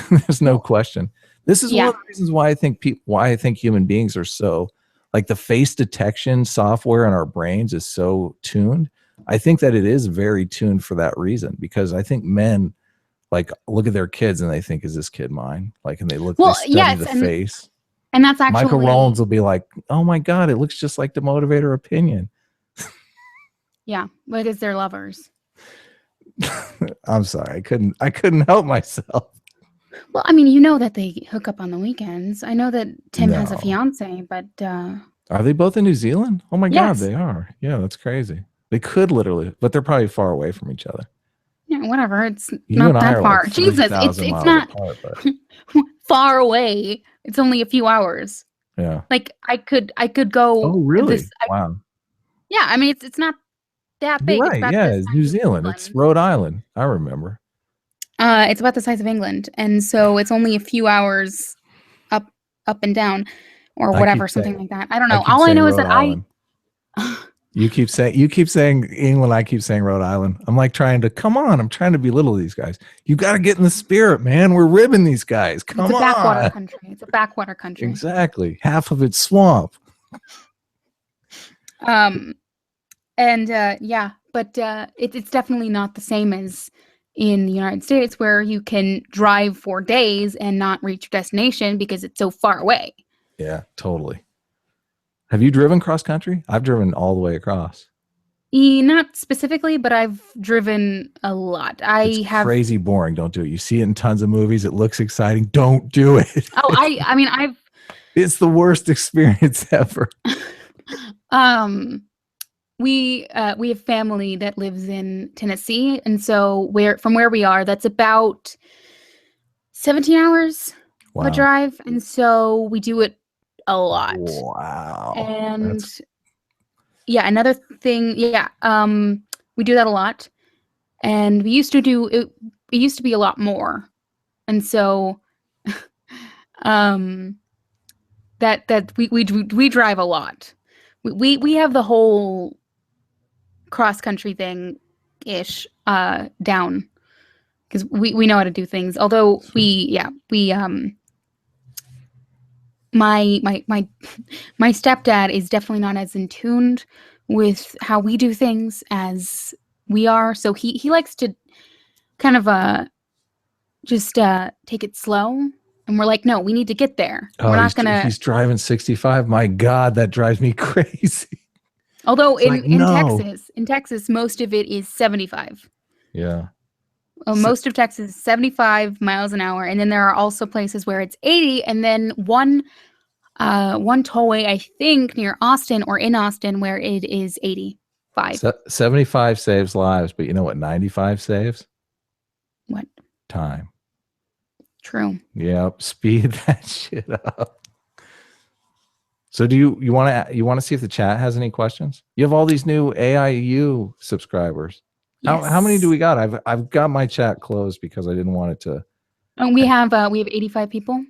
there's no question. This is one of the reasons why I think human beings are so like the face detection software in our brains is so tuned. I think that it is very tuned for that reason, because I think men like look at their kids and they think, is this kid mine? Like, and they study the face. And that's actually Michael Rollins will be like, oh my God, it looks just like the Motivator Opinion. Yeah, because they're lovers. I'm sorry, I couldn't help myself. Well, I mean, you know that they hook up on the weekends. I know that Tim has a fiance, but are they both in New Zealand? Oh my God, they are. Yeah, that's crazy. They could literally, but they're probably far away from each other. Yeah, whatever. It's not that far. Like Jesus, it's not far away. It's only a few hours. Yeah. Like I could go. Oh, really? Wow. Yeah, I mean it's not that big. You're right. It's New Zealand. It's Rhode Island. I remember. It's about the size of England, and so it's only a few hours up and down, or whatever, something like that. I don't know. All I know is that You keep saying England. I keep saying Rhode Island. I'm like I'm trying to belittle these guys. You got to get in the spirit, man. We're ribbing these guys. Come on. It's a backwater country. It's a backwater country. Exactly. Half of it's swamp. But it's definitely not the same as in the United States, where you can drive for days and not reach your destination because it's so far away. Yeah, totally. Have you driven cross country? I've driven all the way across. Not specifically, but I've driven a lot. It's crazy boring. Don't do it. You see it in tons of movies. It looks exciting. Don't do it. Oh, I mean, it's the worst experience ever. We have family that lives in Tennessee, and so from where we are, that's about 17 hours of a drive, and so we do it a lot. Wow. And another thing, we do that a lot, and we used to do it. It used to be a lot more, and so that we drive a lot. We have the whole cross country thing ish down, because we know how to do things. Although my stepdad is definitely not as in tuned with how we do things as we are, so he likes to kind of just take it slow, and we're like, no, we need to get there. We're not gonna. He's driving 65. My God, that drives me crazy. Although in Texas, most of it is 75. Yeah. Most of Texas is 75 miles an hour, and then there are also places where it's 80, and then one tollway, I think, near Austin or in Austin, where it is 85. 75 saves lives, but you know what 95 saves? What? Time. True. Yep. Speed that shit up. So do you want to see if the chat has any questions? You have all these new AIU subscribers. Yes. How many do we got? I've got my chat closed because I didn't want it to. We have 85 people.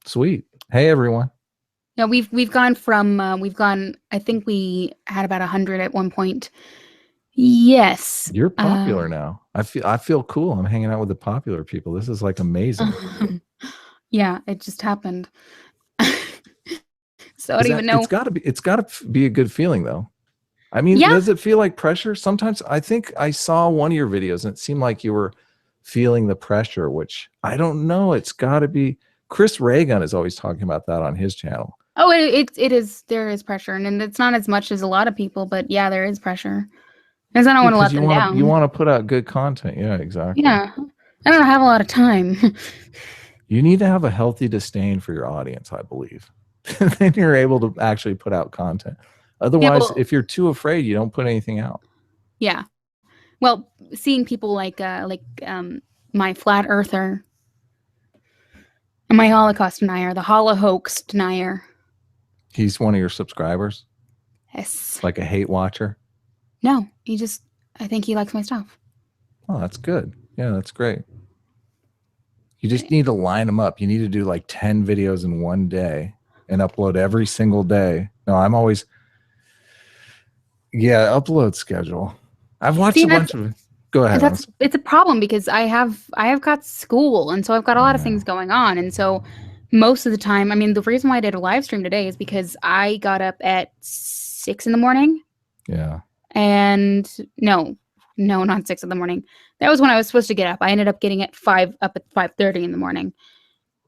Sweet. Hey everyone. Yeah, we've gone from I think we had about 100 at one point. Yes. You're popular now. I feel cool. I'm hanging out with the popular people. This is like amazing. Yeah, it just happened. So I don't even know. It's gotta be a good feeling though. I mean, does it feel like pressure? Sometimes I think I saw one of your videos and it seemed like you were feeling the pressure, which I don't know. It's gotta be. Chris Reagan is always talking about that on his channel. Oh, it is. There is pressure, and it's not as much as a lot of people, but yeah, there is pressure. Because I don't want to let them down. You want to put out good content. Yeah, exactly. Yeah. I don't have a lot of time. You need to have a healthy disdain for your audience, I believe. Then you're able to actually put out content. Otherwise, well- if you're too afraid, you don't put anything out. Yeah. Well, seeing people like my flat earther and my Holocaust denier, the Holohoax denier. He's one of your subscribers, Yes. like a hate watcher. No, I think he likes my stuff. Oh, that's good. Yeah, that's great. You just need to line them up. You need to do like 10 videos in one day and upload every single day. No, I'm always, upload schedule. I've watched a bunch of it. Go ahead. It's a problem because I have got school, and so I've got a lot of things going on, and so most of the time, I mean, the reason why I did a live stream today is because I got up at 6 a.m. Yeah. And no, not 6 a.m. That was when I was supposed to get up. I ended up getting up at 5:30 in the morning,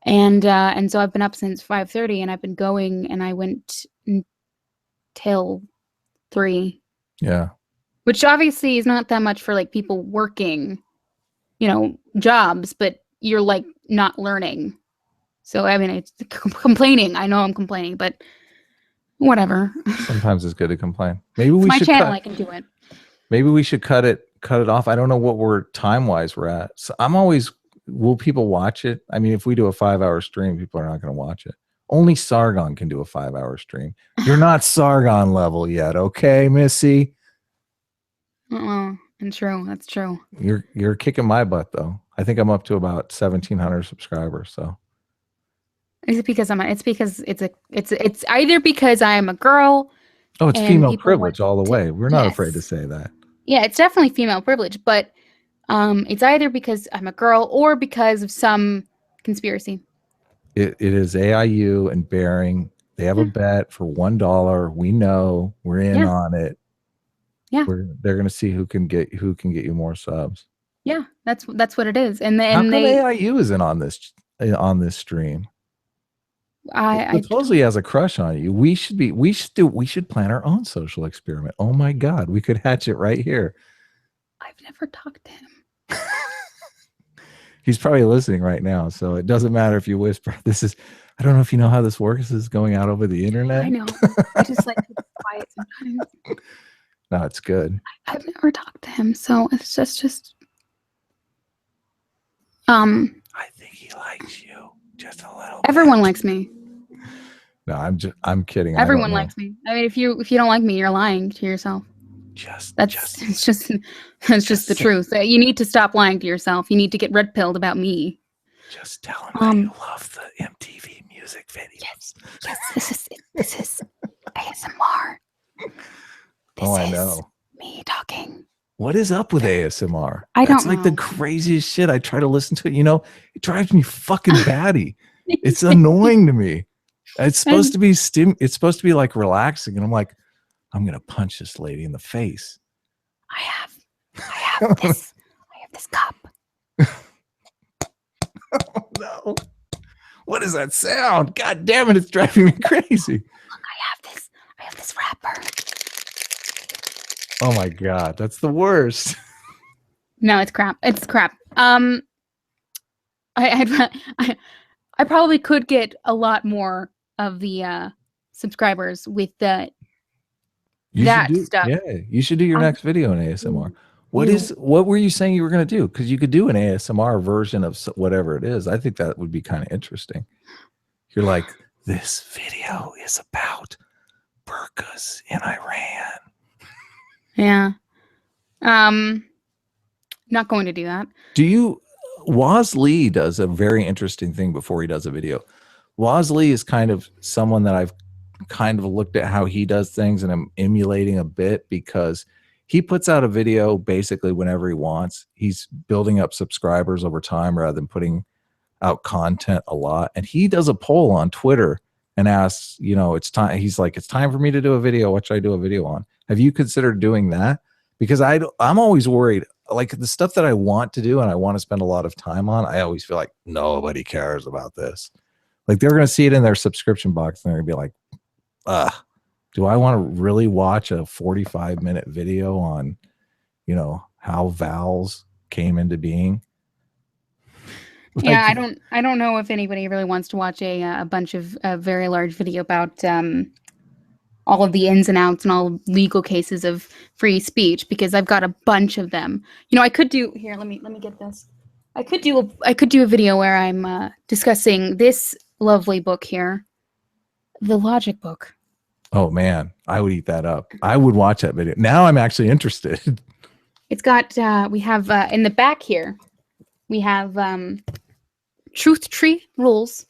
and so I've been up since 5:30, and I've been going, and I went till 3. Yeah. Which obviously is not that much for like people working, jobs, but you're like not learning. So I mean, it's complaining. I know I'm complaining, but whatever. Sometimes it's good to complain. Maybe It's we my should channel. I can do it. Maybe we should cut it off. I don't know what we're time wise we're at. So will people watch it? I mean, if we do a 5-hour stream, people are not going to watch it. Only Sargon can do a 5-hour stream. You're not Sargon level yet, okay, Missy? And true. That's true. You're kicking my butt though. I think I'm up to about 1,700 subscribers. So is it because it's because it's either because I am a girl. Oh, it's female privilege all the way. We're not afraid to say that. Yeah, it's definitely female privilege, but it's either because I'm a girl or because of some conspiracy. It is AIU and Bearing. They have a bet for $1. We know we're in on it. Yeah, they're going to see who can get you more subs. Yeah, that's what it is. And then how come AIU isn't on this stream? I supposedly has a crush on you. We should plan our own social experiment. Oh my God, we could hatch it right here. I've never talked to him. He's probably listening right now, so it doesn't matter if you whisper. I don't know if you know how this works. This is going out over the internet. I know. I just like to be quiet sometimes. No, it's good. I've never talked to him, so it's just. I think he likes you just a little. Everyone likes me. No, I'm kidding. Everyone likes me. I mean, if you don't like me, you're lying to yourself. It's just the truth. You need to stop lying to yourself. You need to get red pilled about me. Just tell him that you love the MTV music videos. Yes, this is ASMR. I know. Me talking. What is up with ASMR? That's like the craziest shit. I try to listen to it. It drives me fucking batty. It's annoying to me. It's supposed to be it's supposed to be like relaxing, and I'm like, I'm gonna punch this lady in the face. I have this. I have this cup. Oh no! What is that sound? God damn it! It's driving me crazy. Look, I have this wrapper. Oh my God, that's the worst. No, it's crap. It's crap. I probably could get a lot more of the subscribers with stuff. Yeah, you should do your next video in ASMR. What were you saying you were going to do? Because you could do an ASMR version of whatever it is. I think that would be kind of interesting. You're like, this video is about burqas in Iran. Yeah. Not going to do that. Woz Lee does a very interesting thing before he does a video. Woz Lee is kind of someone that I've kind of looked at how he does things, and I'm emulating a bit because he puts out a video basically whenever he wants. He's building up subscribers over time rather than putting out content a lot. And he does a poll on Twitter and asks, it's time. He's like, it's time for me to do a video. What should I do a video on? Have you considered doing that? Because I'm always worried, like the stuff that I want to do and I want to spend a lot of time on, I always feel like nobody cares about this. Like they're going to see it in their subscription box and they're going to be like, do I want to really watch a 45-minute video on, how vowels came into being? Yeah, Like, I don't know if anybody really wants to watch a bunch of a very large video about all of the ins and outs and all legal cases of free speech, because I've got a bunch of them. You know, I could do here. Let me get this. I could do a video where I'm discussing this lovely book here, the Logic book. oh man, I would eat that up. I would watch that video. Now I'm actually interested. It's got we have in the back here we have Truth Tree rules.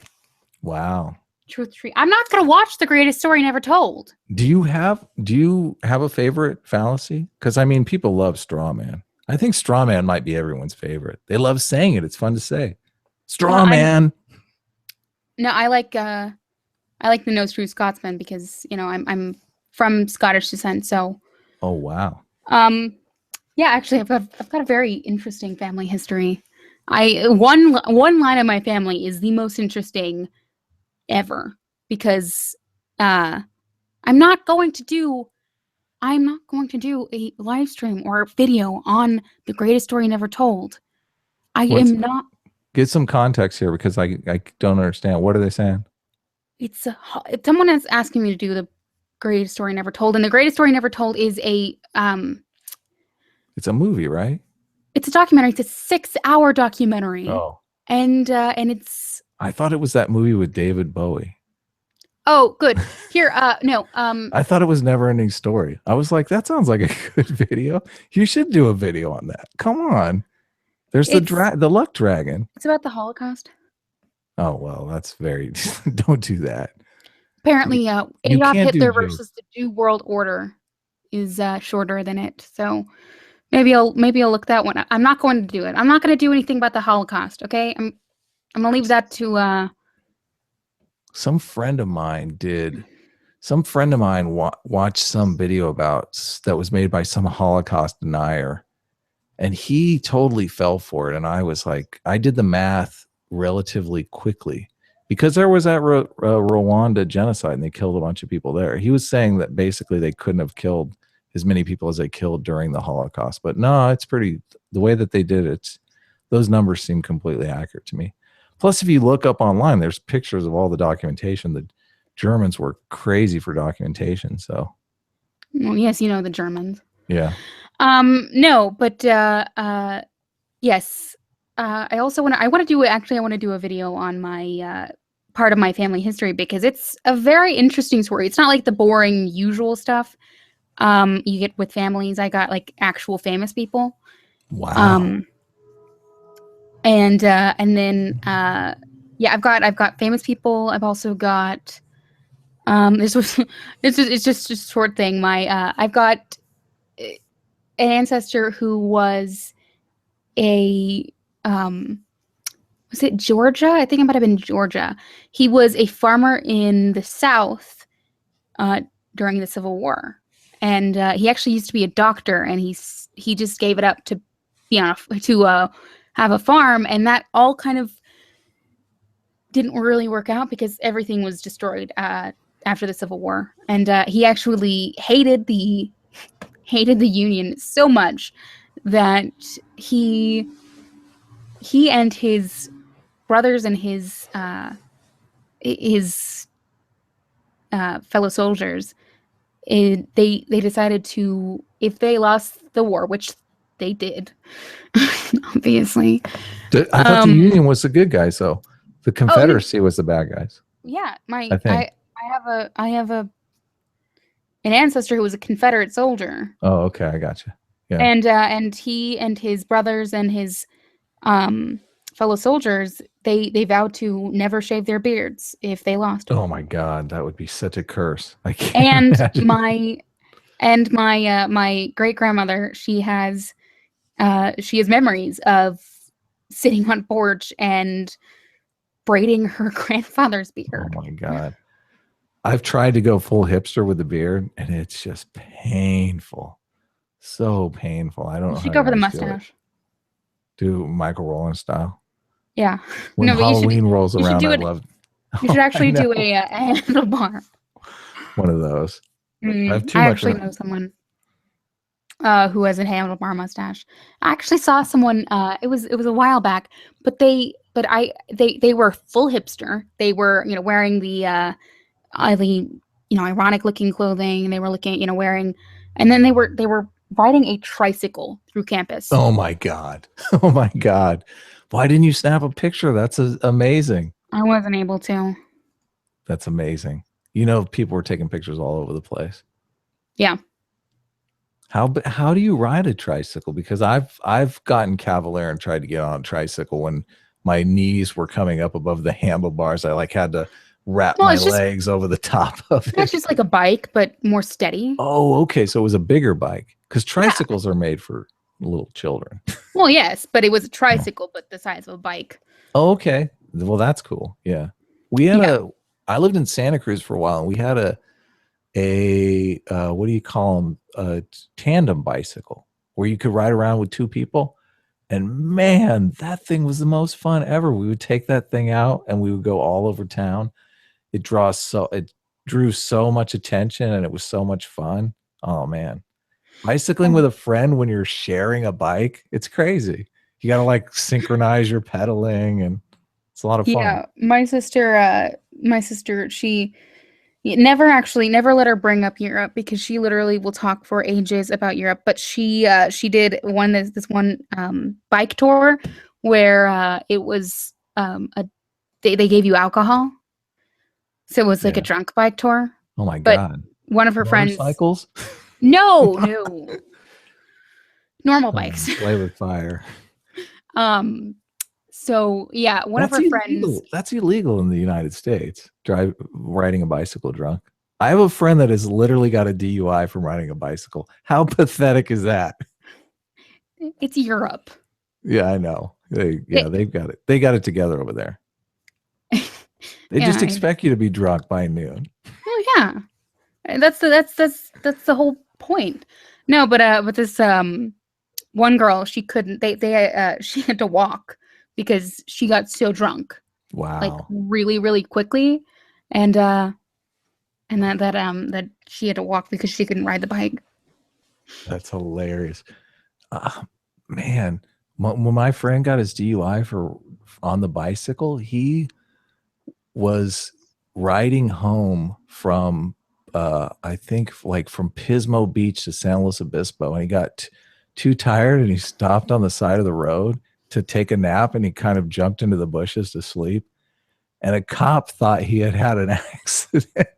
Wow. Truth Tree. I'm not gonna watch The Greatest Story Never Told. Do you have a favorite fallacy? Because I mean, people love straw man. I think straw man might be everyone's favorite. They love saying it. It's fun to say. Straw man. No, I like the No True Scotsman because, you know, I'm from Scottish descent, so Oh wow. yeah, actually I've got a very interesting family history. One line of my family is the most interesting ever, because I'm not going to do a live stream or video on The Greatest Story Never Told. I am not. Get some context here, because I don't understand. What are they saying? It's someone is asking me to do The Greatest Story Never Told, and The Greatest Story Never Told is a It's a movie, right? it's a documentary. It's a 6-hour documentary. Oh. And it's. I thought it was that movie with David Bowie. Oh, good. Here, no. I thought it was Never Ending Story. I was like, that sounds like a good video. You should do a video on that. Come on. There's the luck dragon. It's about the Holocaust. Oh well, that's very. Don't do that. Apparently, Adolf Hitler do versus the New World Order is shorter than it. So maybe I'll look that one up. I'm not going to do it. I'm not going to do anything about the Holocaust. Okay, I'm gonna leave that to. Some friend of mine did. Some friend of mine watched some video about that was made by some Holocaust denier, and he totally fell for it. And I was like, I did the math relatively quickly, because there was that Rwanda genocide and they killed a bunch of people there. He was saying that basically they couldn't have killed as many people as they killed during the Holocaust. But no, it's pretty, the way that they did it, those numbers seem completely accurate to me. Plus, if you look up online, there's pictures of all the documentation. The Germans were crazy for documentation. So, Well, yes, you know the Germans. yeah. No, but yes. I also want to do a video on my part of my family history, because it's a very interesting story. It's not like the boring usual stuff you get with families. I got like actual famous people. Wow. And then yeah, I've got famous people. I've also got it's just a short thing. I've got an ancestor who was a was it Georgia? I think it might have been Georgia. He was a farmer in the South during the Civil War, and he actually used to be a doctor, and he just gave it up to have a farm, and that all kind of didn't really work out because everything was destroyed after the Civil War, and he actually hated the Union so much that he and his brothers and his fellow soldiers, they decided to, if they lost the war, which they did, obviously. I thought the Union was the good guys, though. The Confederacy was the bad guys. Yeah, I have an ancestor who was a Confederate soldier. Oh, okay, I gotcha. Yeah. And he and his brothers and his fellow soldiers, they vowed to never shave their beards if they lost. Oh my God, that would be such a curse. I can't imagine. My great grandmother, she has memories of sitting on porch and braiding her grandfather's beard. Oh my God. I've tried to go full hipster with the beard, and it's just painful. So painful. I don't know. You should go for the mustache. Do Michael Rowland style. Yeah. When Halloween rolls around, I love. You should actually do a handlebar. One of those. I actually know someone who has a handlebar mustache. I actually saw someone. It was a while back, but they but they were full hipster. They were, you know, wearing the you know, ironic looking clothing. They were looking, you know, wearing, and then they were riding a tricycle through campus. Oh my God. Oh my God. Why didn't you snap a picture? That's amazing. I wasn't able to. That's amazing. You know, people were taking pictures all over the place. Yeah. How do you ride a tricycle? Because I've gotten cavalier and tried to get on a tricycle when my knees were coming up above the handlebars. I like had to wrap my legs over the top of it. That's just like a bike, but more steady. Oh, okay. So it was a bigger bike, because tricycles are made for little children. Well, yes, but it was a tricycle, but the size of a bike. Oh, okay. Well, that's cool. Yeah. We had I lived in Santa Cruz for a while, and we had a what do you call them? A tandem bicycle where you could ride around with two people. And man, that thing was the most fun ever. We would take that thing out and we would go all over town. It drew so much attention, and it was so much fun. Oh man. Bicycling with a friend when you're sharing a bike, it's crazy. You got to like synchronize your pedaling, and it's a lot of fun. Yeah, my sister, she never let her bring up Europe, because she literally will talk for ages about Europe. But she did this one bike tour where it was they gave you alcohol, so it was like a drunk bike tour. Oh my God! One of her friends, motorcycles? No, normal bikes. Play with fire. So yeah, one of her friends. That's illegal in the United States. Riding a bicycle drunk. I have a friend that has literally got a DUI from riding a bicycle. How pathetic is that? It's Europe. Yeah, I know. They've got it. They got it together over there. They just expect you to be drunk by noon. Well, yeah, that's the whole point. No, but this one girl, she couldn't. She had to walk because she got so drunk. Wow. Like really, really quickly, and that she had to walk because she couldn't ride the bike. That's hilarious. Man, when my friend got his DUI on the bicycle, he was riding home from I think like from Pismo Beach to San Luis Obispo, and he got too tired and he stopped on the side of the road to take a nap, and he kind of jumped into the bushes to sleep. And a cop thought he had an accident,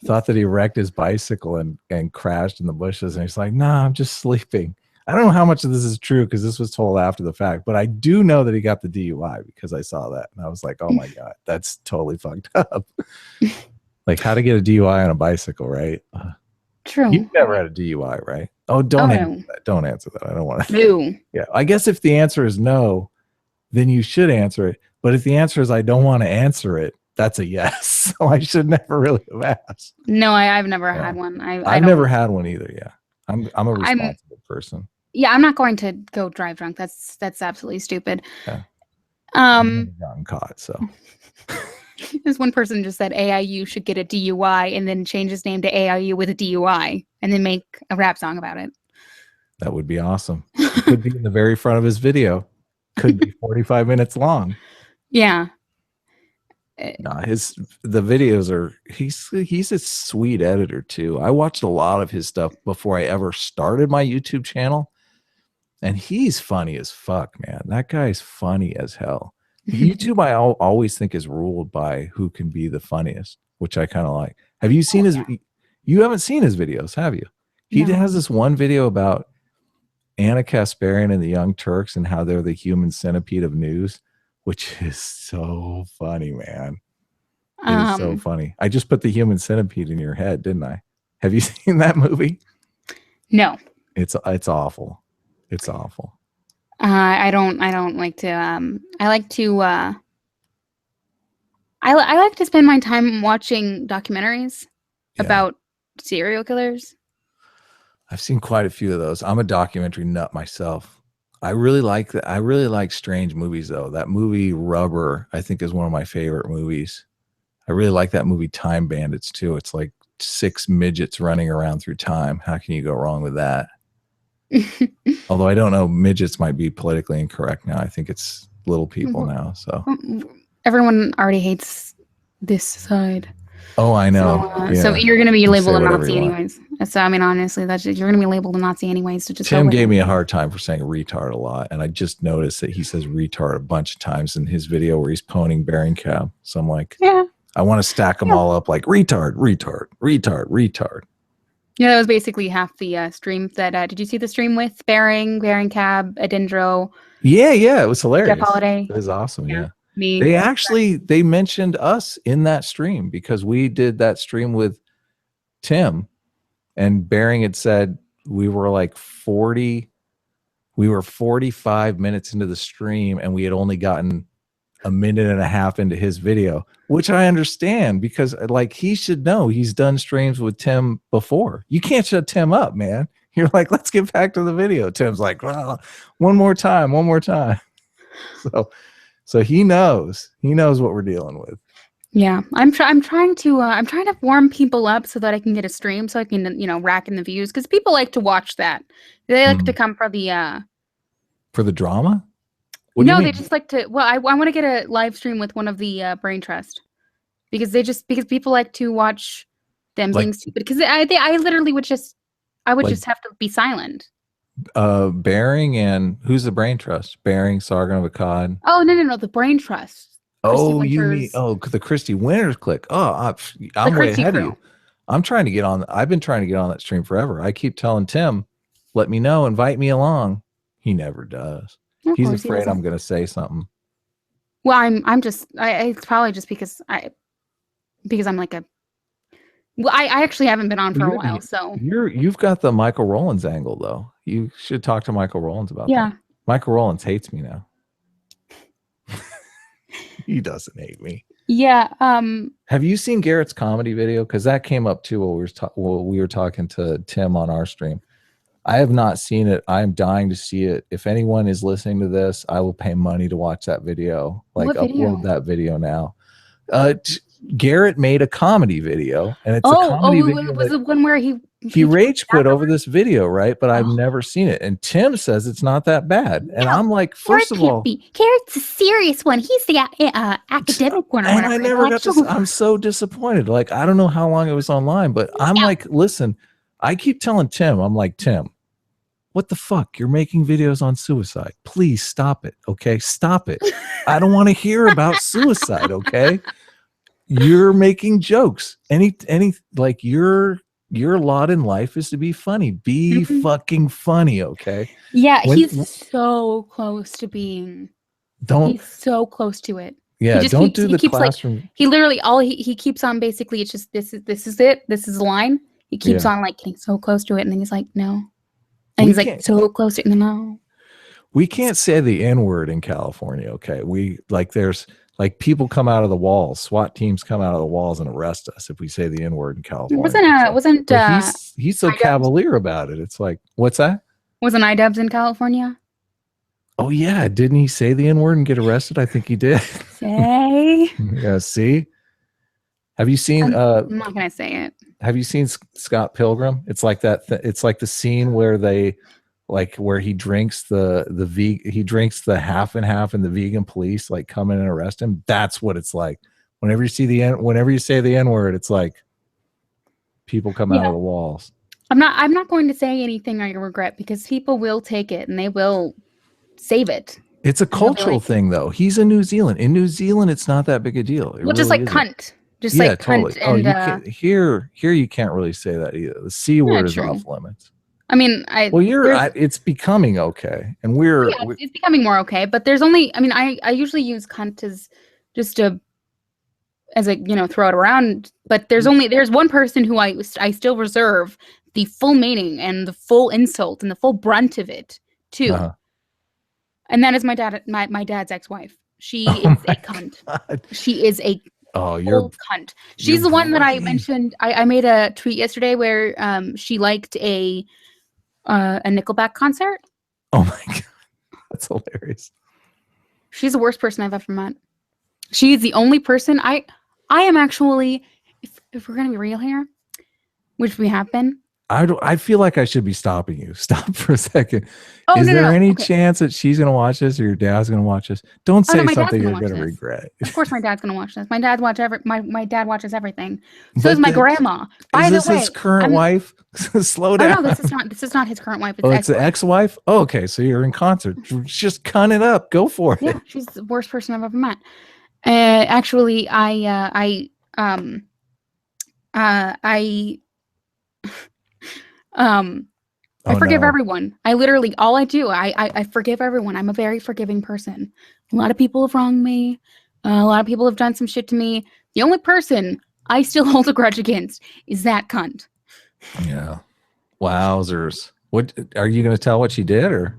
thought that he wrecked his bicycle and crashed in the bushes. And he's like, "Nah, I'm just sleeping." I don't know how much of this is true, because this was told after the fact, but I do know that he got the DUI because I saw that. And I was like, oh my God, that's totally fucked up. Like, how to get a DUI on a bicycle, right? True. You've never had a DUI, right? Oh, don't answer that. Don't answer that. I don't want to. No. Yeah. I guess if the answer is no, then you should answer it. But if the answer is I don't want to answer it, that's a yes. So I should never really have asked. No, I've never had one. I've never had one either. Yeah. I'm a responsible person. Yeah, I'm not going to go drive drunk. That's absolutely stupid. Yeah. I've never gotten caught, so. This one person just said AIU should get a DUI and then change his name to AIU with a DUI and then make a rap song about it. That would be awesome. It could be in the very front of his video. Could be 45 minutes long. Yeah. No, the videos are he's a sweet editor too. I watched a lot of his stuff before I ever started my YouTube channel, and he's funny as fuck, man. That guy's funny as hell. YouTube, I always think, is ruled by who can be the funniest, which I kind of like. Have you seen you haven't seen his videos, have you? He has this one video about Anna Kasparian and the Young Turks and how they're the human centipede of news, which is so funny, man. It is so funny. I just put the human centipede in your head, didn't I? Have you seen that movie? No. It's awful. It's awful. I don't like to I like to spend my time watching documentaries about serial killers. I've seen quite a few of those. I'm a documentary nut myself. I really like that. I really like strange movies though. That movie Rubber, I think, is one of my favorite movies. I really like that movie Time Bandits too. It's like 6 midgets running around through time. How can you go wrong with that? Although I don't know, midgets might be politically incorrect now. I think it's little people now. So everyone already hates this side. oh, I know. So you're going to be You labeled say a whatever Nazi you want. anyways. So I mean, honestly, you're going to be labeled a Nazi anyways. So just Tim gave me a hard time for saying retard a lot, and I just noticed that he says retard a bunch of times in his video where he's poning bearing cab. So I'm like, yeah, I want to stack them all up like retard, retard, retard, retard. Yeah, that was basically half the stream. That did you see the stream with Bearing Cab, Adindro? Yeah, it was hilarious. Jeff Holiday. It was awesome. Yeah. Me. They mentioned us in that stream because we did that stream with Tim, and Bearing had said we were like 45 minutes into the stream and we had only gotten a minute and a half into his video, which I understand because like he should know he's done streams with Tim before. You can't shut Tim up, man. You're like, let's get back to the video. Tim's like, well, one more time. So he knows what we're dealing with. Yeah, I'm trying to warm people up so that I can get a stream so I can rack in the views because people like to watch that. They like to come for the drama. No, they just like to. Well, I want to get a live stream with one of the Brain Trust because people like to watch them being stupid. Because I literally would just have to be silent. Bearing and who's the Brain Trust? Bearing, Sargon of Akkad. Oh no, the Brain Trust. Oh, you mean the Christy Winters clique? Oh, I'm way ahead of you. I'm trying to get on. I've been trying to get on that stream forever. I keep telling Tim, let me know, invite me along. He never does. He's afraid I'm going to say something. Well, I'm just. It's probably just because I'm like a. Well, I actually haven't been on for a while, so you've got the Michael Rollins angle though. You should talk to Michael Rollins about that. Michael Rollins hates me now. He doesn't hate me. Yeah. Have you seen Garrett's comedy video? Because that came up too while we were talking to Tim on our stream. I have not seen it. I am dying to see it. If anyone is listening to this, I will pay money to watch that video. Like upload that video now. Garrett made a comedy video, and it's a comedy video. Was it one where he rage quit over this video, right? But I've never seen it. And Tim says it's not that bad. And I'm like, first of all, Garrett's a serious one. He's the academic one. And I never got this. I'm so disappointed. Like, I don't know how long it was online, but I'm like, listen, I keep telling Tim, I'm like, Tim, what the fuck? You're making videos on suicide. Please stop it. Okay. Stop it. I don't want to hear about suicide. Okay. You're making jokes. Like your lot in life is to be funny. Be fucking funny, okay? Yeah, he's so close to being. He's so close to it. Yeah, don't do the classroom. Like, he literally he keeps on basically. It's just this is it. This is the line. He keeps on like getting so close to it, and then he's like, no, and he's like so close to it, and then no. We can't say the N-word in California, okay? There's. Like people come out of the walls, SWAT teams come out of the walls and arrest us if we say the N-word in California. He's so cavalier about it. It's like, what's that? Wasn't iDubbbz in California? Oh yeah, didn't he say the N-word and get arrested? I think he did. Say. Yeah, see? Have you seen I'm not gonna say it. Have you seen Scott Pilgrim? It's like that it's like the scene where where he drinks he drinks the half and half and the vegan police like come in and arrest him. That's what it's like. Whenever you say the N-word, it's like people come out of the walls. I'm not going to say anything I regret because people will take it and they will save it. It's a cultural thing though. He's in New Zealand. In New Zealand, it's not that big a deal. Just like cunt. Just like totally. Cunt and you can't, here you can't really say that either. The C word is off limits. I mean, it's becoming okay, and it's becoming more okay. But there's only, I mean, I usually use cunt as just throw it around. But there's one person who I still reserve the full meaning and the full insult and the full brunt of it to, and that is my dad's ex-wife. She is a cunt. God. She is a cunt. She's the one that I mentioned. I made a tweet yesterday where she liked a Nickelback concert. Oh my god, that's hilarious. She's the worst person I've ever met. She is the only person I am actually, if we're gonna be real here, which we have been, I feel like I should be stopping you. Stop for a second. Oh, Is no, there any okay. chance that she's gonna watch this or your dad's gonna watch this? Don't Oh, no, say my dad's something gonna you're watch gonna this. regret. Of course, my dad's gonna watch this. My dad my dad watches everything. So But does my grandma. By is the this way, his current I'm. wife? Slow Oh down. no, this is not his current wife. It's Oh, it's the ex-wife. ex-wife? Oh, okay, so you're in concert. Just cunt it up. Go for it. Yeah, she's the worst person I've ever met. Actually, I Oh forgive no. everyone. I literally, all I do, I forgive everyone. I'm a very forgiving person. A lot of people have wronged me. A lot of people have done some shit to me. The only person I still hold a grudge against is that cunt. Yeah. Wowzers. What are you gonna tell what she did or?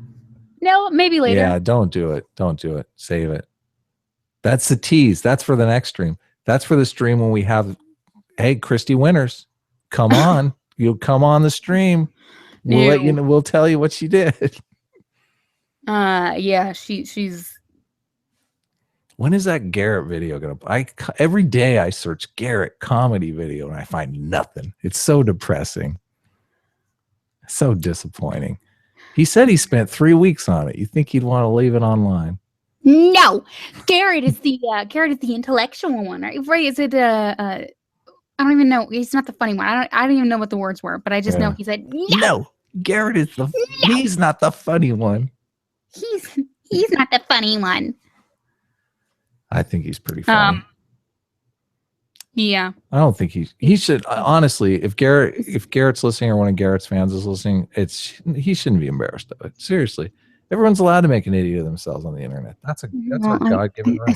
No, maybe later. Yeah, don't do it. Don't do it. Save it. That's the tease. That's for the next stream. That's for the stream when we have, hey, Christy Winters, come on. You'll come on the stream. We'll let you know. We'll tell you what she did. Yeah, she's. When is that Garrett video gonna? Every day I search Garrett comedy video and I find nothing. It's so depressing. So disappointing. He said he spent 3 weeks on it. You think he'd want to leave it online? No, Garrett is the intellectual one, right? Is it I don't even know. He's not the funny one. I don't even know what the words were, but I just know he said no. Garrett is he's not the funny one. He's not the funny one. I think he's pretty funny. Yeah. I don't think he should honestly, if Garrett's listening or one of Garrett's fans is listening, he shouldn't be embarrassed of it. Seriously. Everyone's allowed to make an idiot of themselves on the internet. That's our God-given right.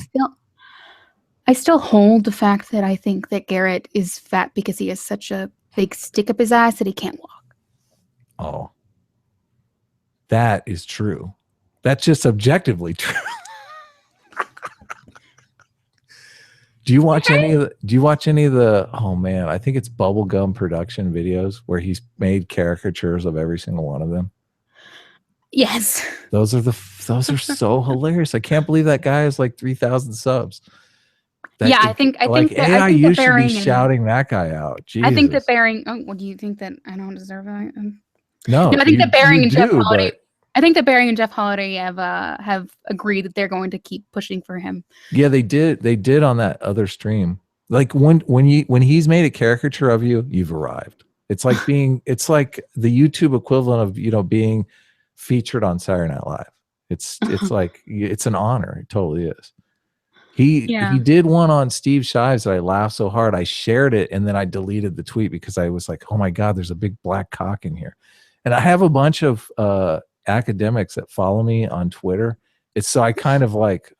I still hold the fact that I think that Garrett is fat because he has such a big stick up his ass that he can't walk. Oh. That is true. That's just objectively true. Do you watch any of the oh man, I think it's Bubblegum production videos where he's made caricatures of every single one of them? Yes. Those are so hilarious. I can't believe that guy has like 3,000 subs. I think you should be shouting that guy out. Jesus. I think that Bearing do you think that I don't deserve that? No, I think that Bearing and Jeff Holiday I think that Bearing and Jeff Holiday have agreed that they're going to keep pushing for him. Yeah, they did on that other stream. Like when he's made a caricature of you, you've arrived. It's like the YouTube equivalent of, being featured on Saturday Night Live. It's like it's an honor. It totally is. He did one on Steve Shives that I laughed so hard I shared it and then I deleted the tweet because I was like, oh my God, there's a big black cock in here. And I have a bunch of academics that follow me on Twitter. It's so I kind of like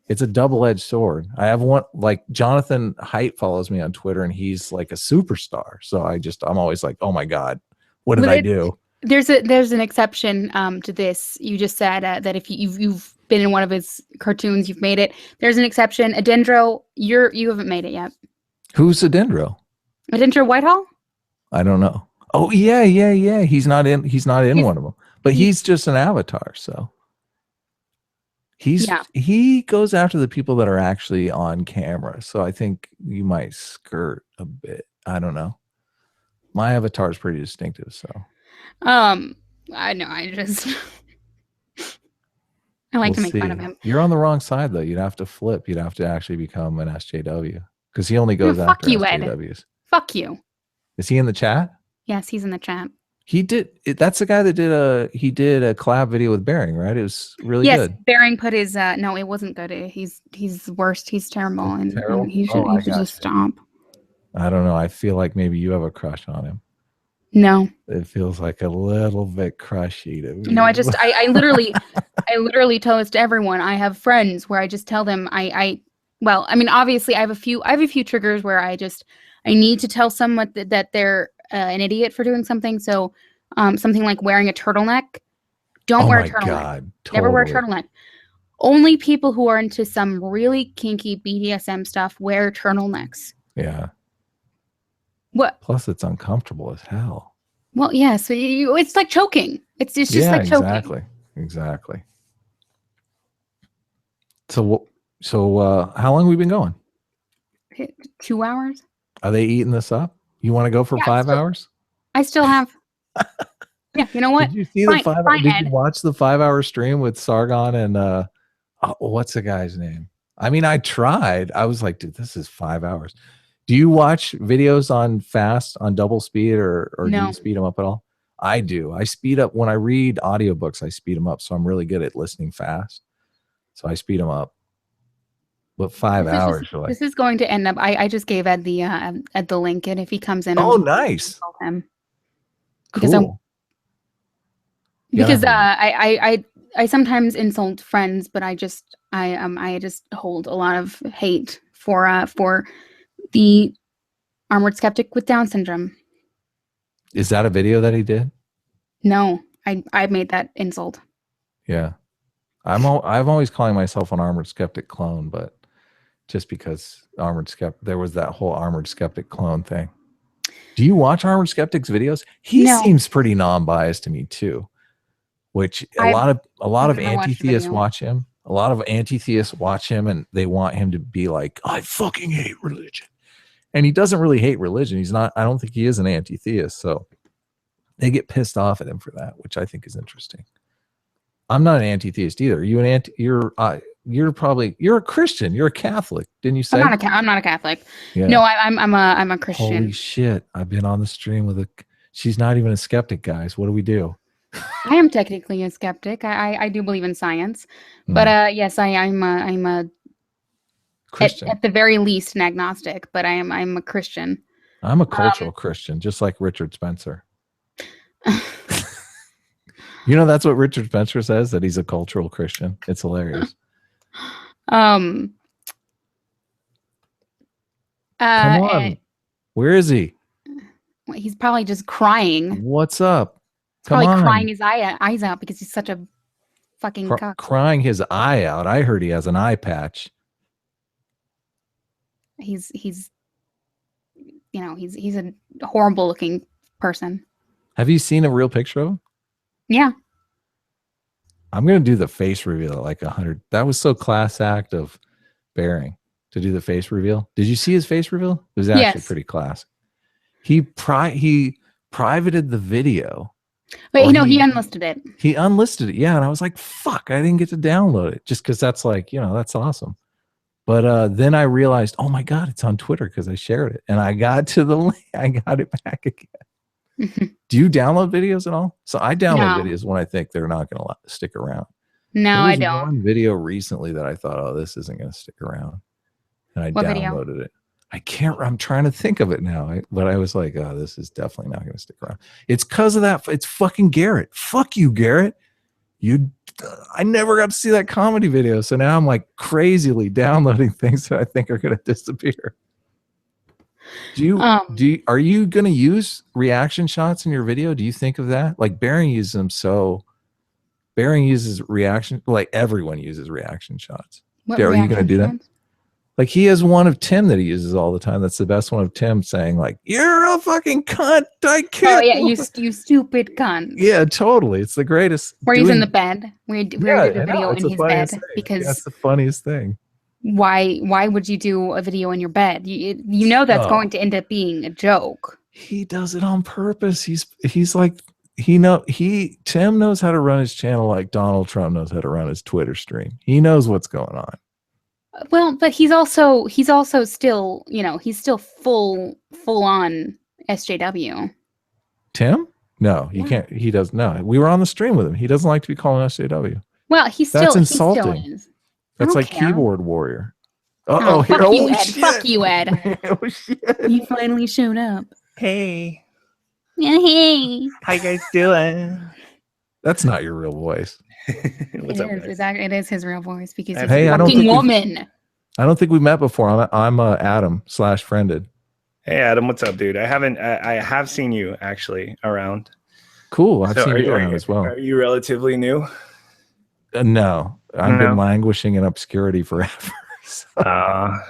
it's a double-edged sword. I have one like Jonathan Haidt follows me on Twitter and he's like a superstar. So I'm always like, oh my God, what did I do? There's an exception to this. You just said that if you've been in one of his cartoons, you've made it. There's an exception. Adendro, you haven't made it yet. Who's Adendro? Adendro Whitehall? I don't know. Oh yeah. He's not in one of them. But he's just an avatar, so he goes after the people that are actually on camera. So I think you might skirt a bit. I don't know. My avatar is pretty distinctive, so. I know. I like to make fun of him. You're on the wrong side though. You'd have to flip. You'd have to actually become an SJW because he only goes after SJWs. Fuck you. Is he in the chat? Yes, he's in the chat. He did. That's the guy that did a collab video with Bearing, right? It was really good. Yes, Bearing put his no, it wasn't good. He's worst. He's terrible, and he should just stop. I don't know. I feel like maybe you have a crush on him. No, it feels like a little bit crushy to me. No, I literally tell this to everyone. I have friends where I just tell them well, I mean, obviously I have a few triggers where I need to tell someone that they're an idiot for doing something. So something like wearing a turtleneck. Don't wear a turtleneck. God, totally. Never wear a turtleneck. Only people who are into some really kinky BDSM stuff wear turtlenecks. Yeah. What? Plus, it's uncomfortable as hell. Well, yeah. So it's like choking. It's just like choking. Exactly. So how long have we been going? 2 hours. Are they eating this up? You want to go for 5 hours? I still have. Yeah, you know what? Did you see Fine, the 5? fine, Did Ed. you watch the 5-hour stream with Sargon and what's the guy's name? I mean, I tried. I was like, dude, this is 5 hours. Do you watch videos on fast, on double speed, or do No. you speed them up at all? I do. I speed up when I read audiobooks. I speed them up, so I'm really good at listening fast. So I speed them up. But 5 hours, you're like, This is going to end up. I just gave Ed the link, and if he comes in, oh, I'm just gonna nice, insult him because cool. I sometimes insult friends, but I just hold a lot of hate for the armored skeptic with Down syndrome. Is that a video that he did? No, I made that insult. Yeah. I've always calling myself an armored skeptic clone, but just because there was that whole armored skeptic clone thing. Do you watch armored skeptics videos? He seems pretty non-biased to me too, which a lot of anti-theists watch him. A lot of anti-theists watch him and they want him to be like, I fucking hate religion. And he doesn't really hate religion. He's not, I don't think he is an anti-theist. So they get pissed off at him for that, which I think is interesting. I'm not an anti-theist either. You're a Christian. You're a Catholic, didn't you say? I'm not a Catholic. Yeah. No, I'm a Christian. Holy shit! I've been on the stream with she's not even a skeptic, guys. What do we do? I am technically a skeptic. I do believe in science, but yes, I'm a Christian. At the very least, an agnostic. But I'm a Christian. I'm a cultural Christian, just like Richard Spencer. You know, that's what Richard Spencer says, that he's a cultural Christian. It's hilarious. Come on. Where is he? He's probably just crying. What's up? He's probably crying his eyes out because he's such a fucking cock. Crying his eye out. I heard he has an eye patch. He's you know, he's a horrible looking person. Have you seen a real picture of him? Yeah. I'm going to do the face reveal at like 100. That was so class act of Bearing to do the face reveal. Did you see his face reveal? It was actually pretty classic. He privated the video. Wait, no, he unlisted it. He unlisted it. Yeah. And I was like, fuck, I didn't get to download it just because that's like, you know, that's awesome. But then I realized, oh my God, it's on Twitter because I shared it. And I got to the link. I got it back again. Do you download videos at all? So I download videos when I think they're not going to stick around. No, I don't. One video recently that I thought, oh, this isn't going to stick around, and I downloaded it. I'm trying to think of it now, but I was like, oh, this is definitely not going to stick around. It's because of that. It's fucking Garrett. Fuck you, Garrett. I never got to see that comedy video, so now I'm like crazily downloading things that I think are going to disappear. Are you going to use reaction shots in your video? Do you think of that? Like Bearing uses them. So Bearing uses reaction, like everyone uses reaction shots. Are you going to do that? Like he has one of Tim that he uses all the time. That's the best one of Tim saying like, you're a fucking cunt. I can't. Oh yeah, you stupid cunt. Yeah, totally. It's the greatest. Where he's in the bed. We did a video in his bed because that's the funniest thing. Why would you do a video in your bed? You know that's going to end up being a joke. He does it on purpose. He's like Tim knows how to run his channel like Donald Trump knows how to run his Twitter stream. He knows what's going on. Well, but he's also still, you know, he's still full on SJW. Tim? No, you can't. He does no. We were on the stream with him. He doesn't like to be called an SJW. Well, that's insulting. He still that's like keyboard warrior. Fuck you, Ed. Fuck you, Ed. Oh shit! You finally showed up. Hey. Yeah, hey. How you guys doing? That's not your real voice. What's up, guys? It is his real voice because he's a fucking woman. I don't think we met before. I'm Adam /friended. Hey Adam, what's up, dude? I have seen you actually around. Cool. I've seen you around as well. Are you relatively new? No, I've been languishing in obscurity forever.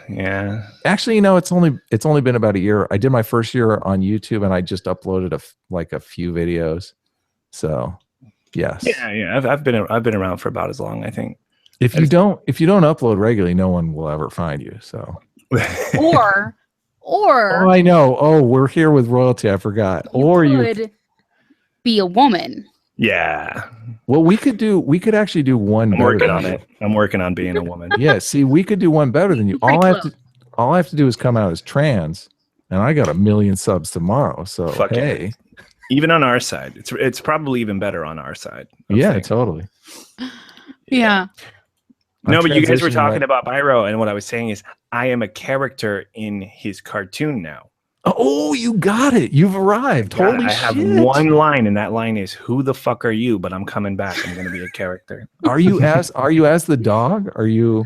Yeah. Actually, you know, it's only been about a year. I did my first year on YouTube, and I just uploaded a few videos. So, yes. Yeah. I've been around for about as long, I think. If you don't upload regularly, no one will ever find you. So, Or Oh, I know. Oh, we're here with royalty. I forgot. you could be a woman. Yeah. Well, we could actually do one I'm better working than on you. it. I'm working on being a woman. Yeah, see, we could do one better than you. Pretty close. All I have to do is come out as trans, and I got 1 million subs tomorrow. So Fuck yeah. hey. Even on our side. It's probably even better on our side. of Yeah, things. totally. Yeah. No, I'm but you guys were transitioning talking right- about Byro, and what I was saying is I am a character in his cartoon now. Oh, you got it. You've arrived. Holy I shit. have one line, and that line is "Who the fuck are you?" But I'm coming back. I'm going to be a character. Are you as the dog? Are you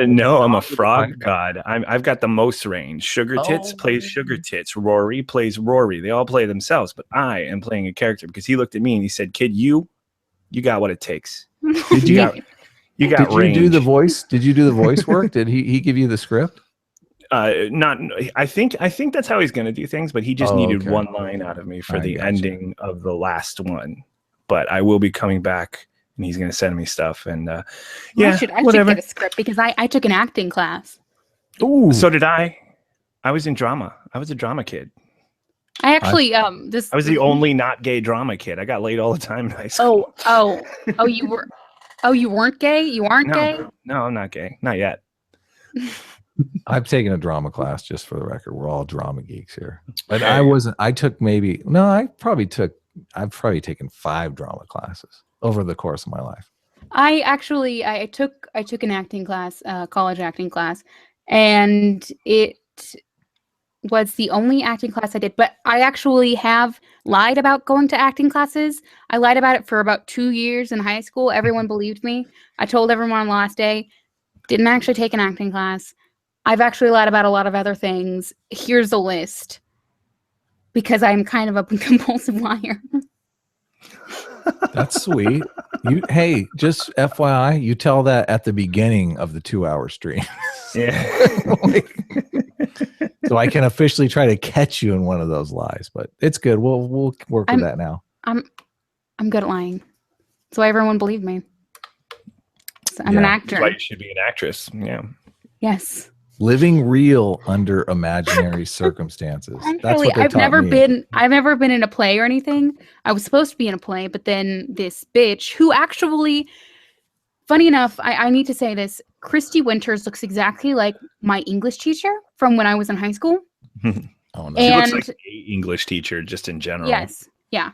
No, I'm a Dog with the frog fine- god. I've got the most range. Sugar Tits plays Sugar Oh. Tits. Rory plays Rory. They all play themselves, but I am playing a character because he looked at me and he said, "Kid, you got what it takes. Did You you got you got did you range." do the voice? Did you do the voice work? Did he give you the script? Not. I think that's how he's going to do things, but he just Oh, needed okay. one line out of me for I the gotcha. ending of the last one. But I will be coming back, and he's going to send me stuff. And yeah, I should whatever. get a script because I took an acting class. Ooh. So did I. I was in drama. I was a drama kid. I actually I was the only not gay drama kid. I got laid all the time in high school. Oh, you weren't gay? You aren't gay? No, I'm not gay. Not yet. I've taken a drama class, just for the record. We're all drama geeks here. But Okay. I wasn't. I've probably taken 5 drama classes over the course of my life. I took an acting class, college acting class, and it was the only acting class I did. But I actually have lied about going to acting classes. I lied about it for about 2 years in high school. Everyone believed me. I told everyone on the last day. Didn't actually take an acting class. I've actually lied about a lot of other things. Here's a list. Because I'm kind of a compulsive liar. That's sweet. Hey, just FYI, you tell that at the beginning of the 2-hour stream. Yeah. So I can officially try to catch you in one of those lies, but it's good. We'll work with that now. I'm good at lying. That's why everyone believed me. So I'm an Yeah. actor. That's why you should be an actress. Yeah. Yes. Living real under imaginary circumstances. That's Actually, what they I've taught never me. been in a play or anything. I was supposed to be in a play, but then this bitch who actually, funny enough, I need to say this. Christy Winters looks exactly like my English teacher from when I was in high school. Oh no. She looks And- like an English teacher just in general. Yes. Yeah.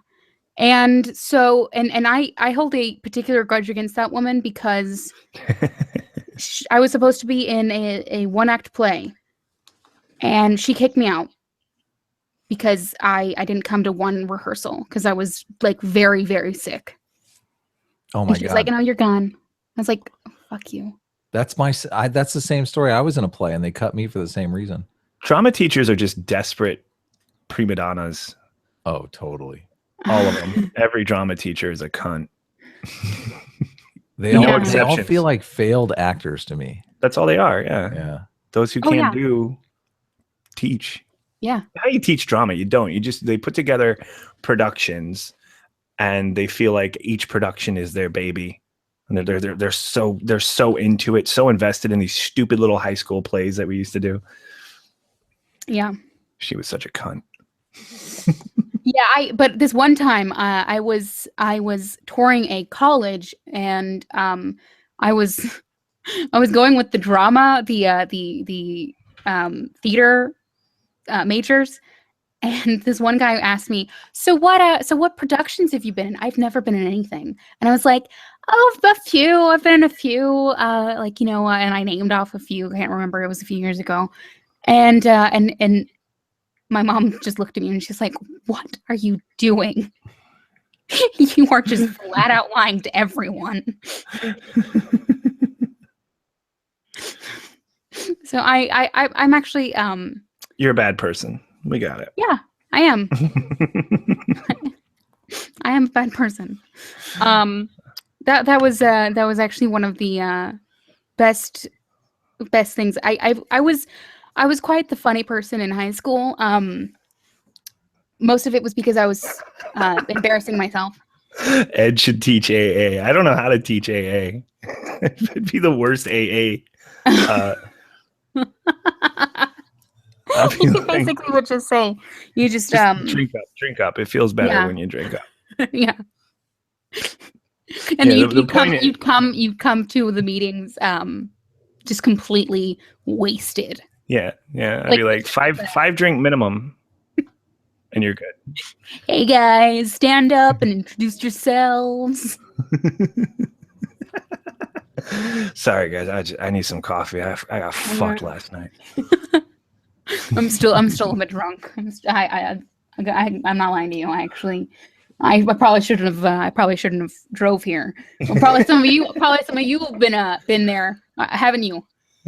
And so, and I hold a particular grudge against that woman because I was supposed to be in a one-act play, and she kicked me out because I didn't come to one rehearsal because I was like very, very sick. Oh And my she's god. like, "No, you're gone." I was like, oh, "Fuck you." That's that's the same story. I was in a play and they cut me for the same reason. Drama teachers are just desperate prima donnas. Oh, totally. All of them. Every drama teacher is a cunt. They No all exceptions. feel like failed actors to me. That's all they are. Yeah. Yeah. Those who Oh, can't yeah. do teach. Yeah. How you teach drama? You don't. They put together productions, and they feel like each production is their baby, and they're so into it, so invested in these stupid little high school plays that we used to do. Yeah. She was such a cunt. Yeah, but this one time I was touring a college, and I was going with the drama, the theater majors, and this one guy asked me, so what productions have you been in? I've never been in anything. And I was like, oh, a few. I've been in a few, and I named off a few. I can't remember. It was a few years ago. And my mom just looked at me and she's like, what are you doing? You are just flat out lying to everyone. So I'm actually You're a bad person. We got it. yeah, I am. I am a bad person. That was actually one of the best things. I was quite the funny person in high school. Most of it was because I was embarrassing myself. Ed should teach AA. I don't know how to teach AA. It'd be the worst AA. I feel You like basically would just say, you just drink up. It feels better Yeah. when you drink up. yeah. And Yeah, then the point is- you'd come to the meetings just completely wasted. Yeah. I'd Like- be like five drink minimum, and you're good. Hey guys, stand up and introduce yourselves. Sorry guys, I need some coffee. I got fucked last night. I'm still a bit drunk. I'm not lying to you. I probably shouldn't have drove here. Well, probably some of you have been there, haven't you?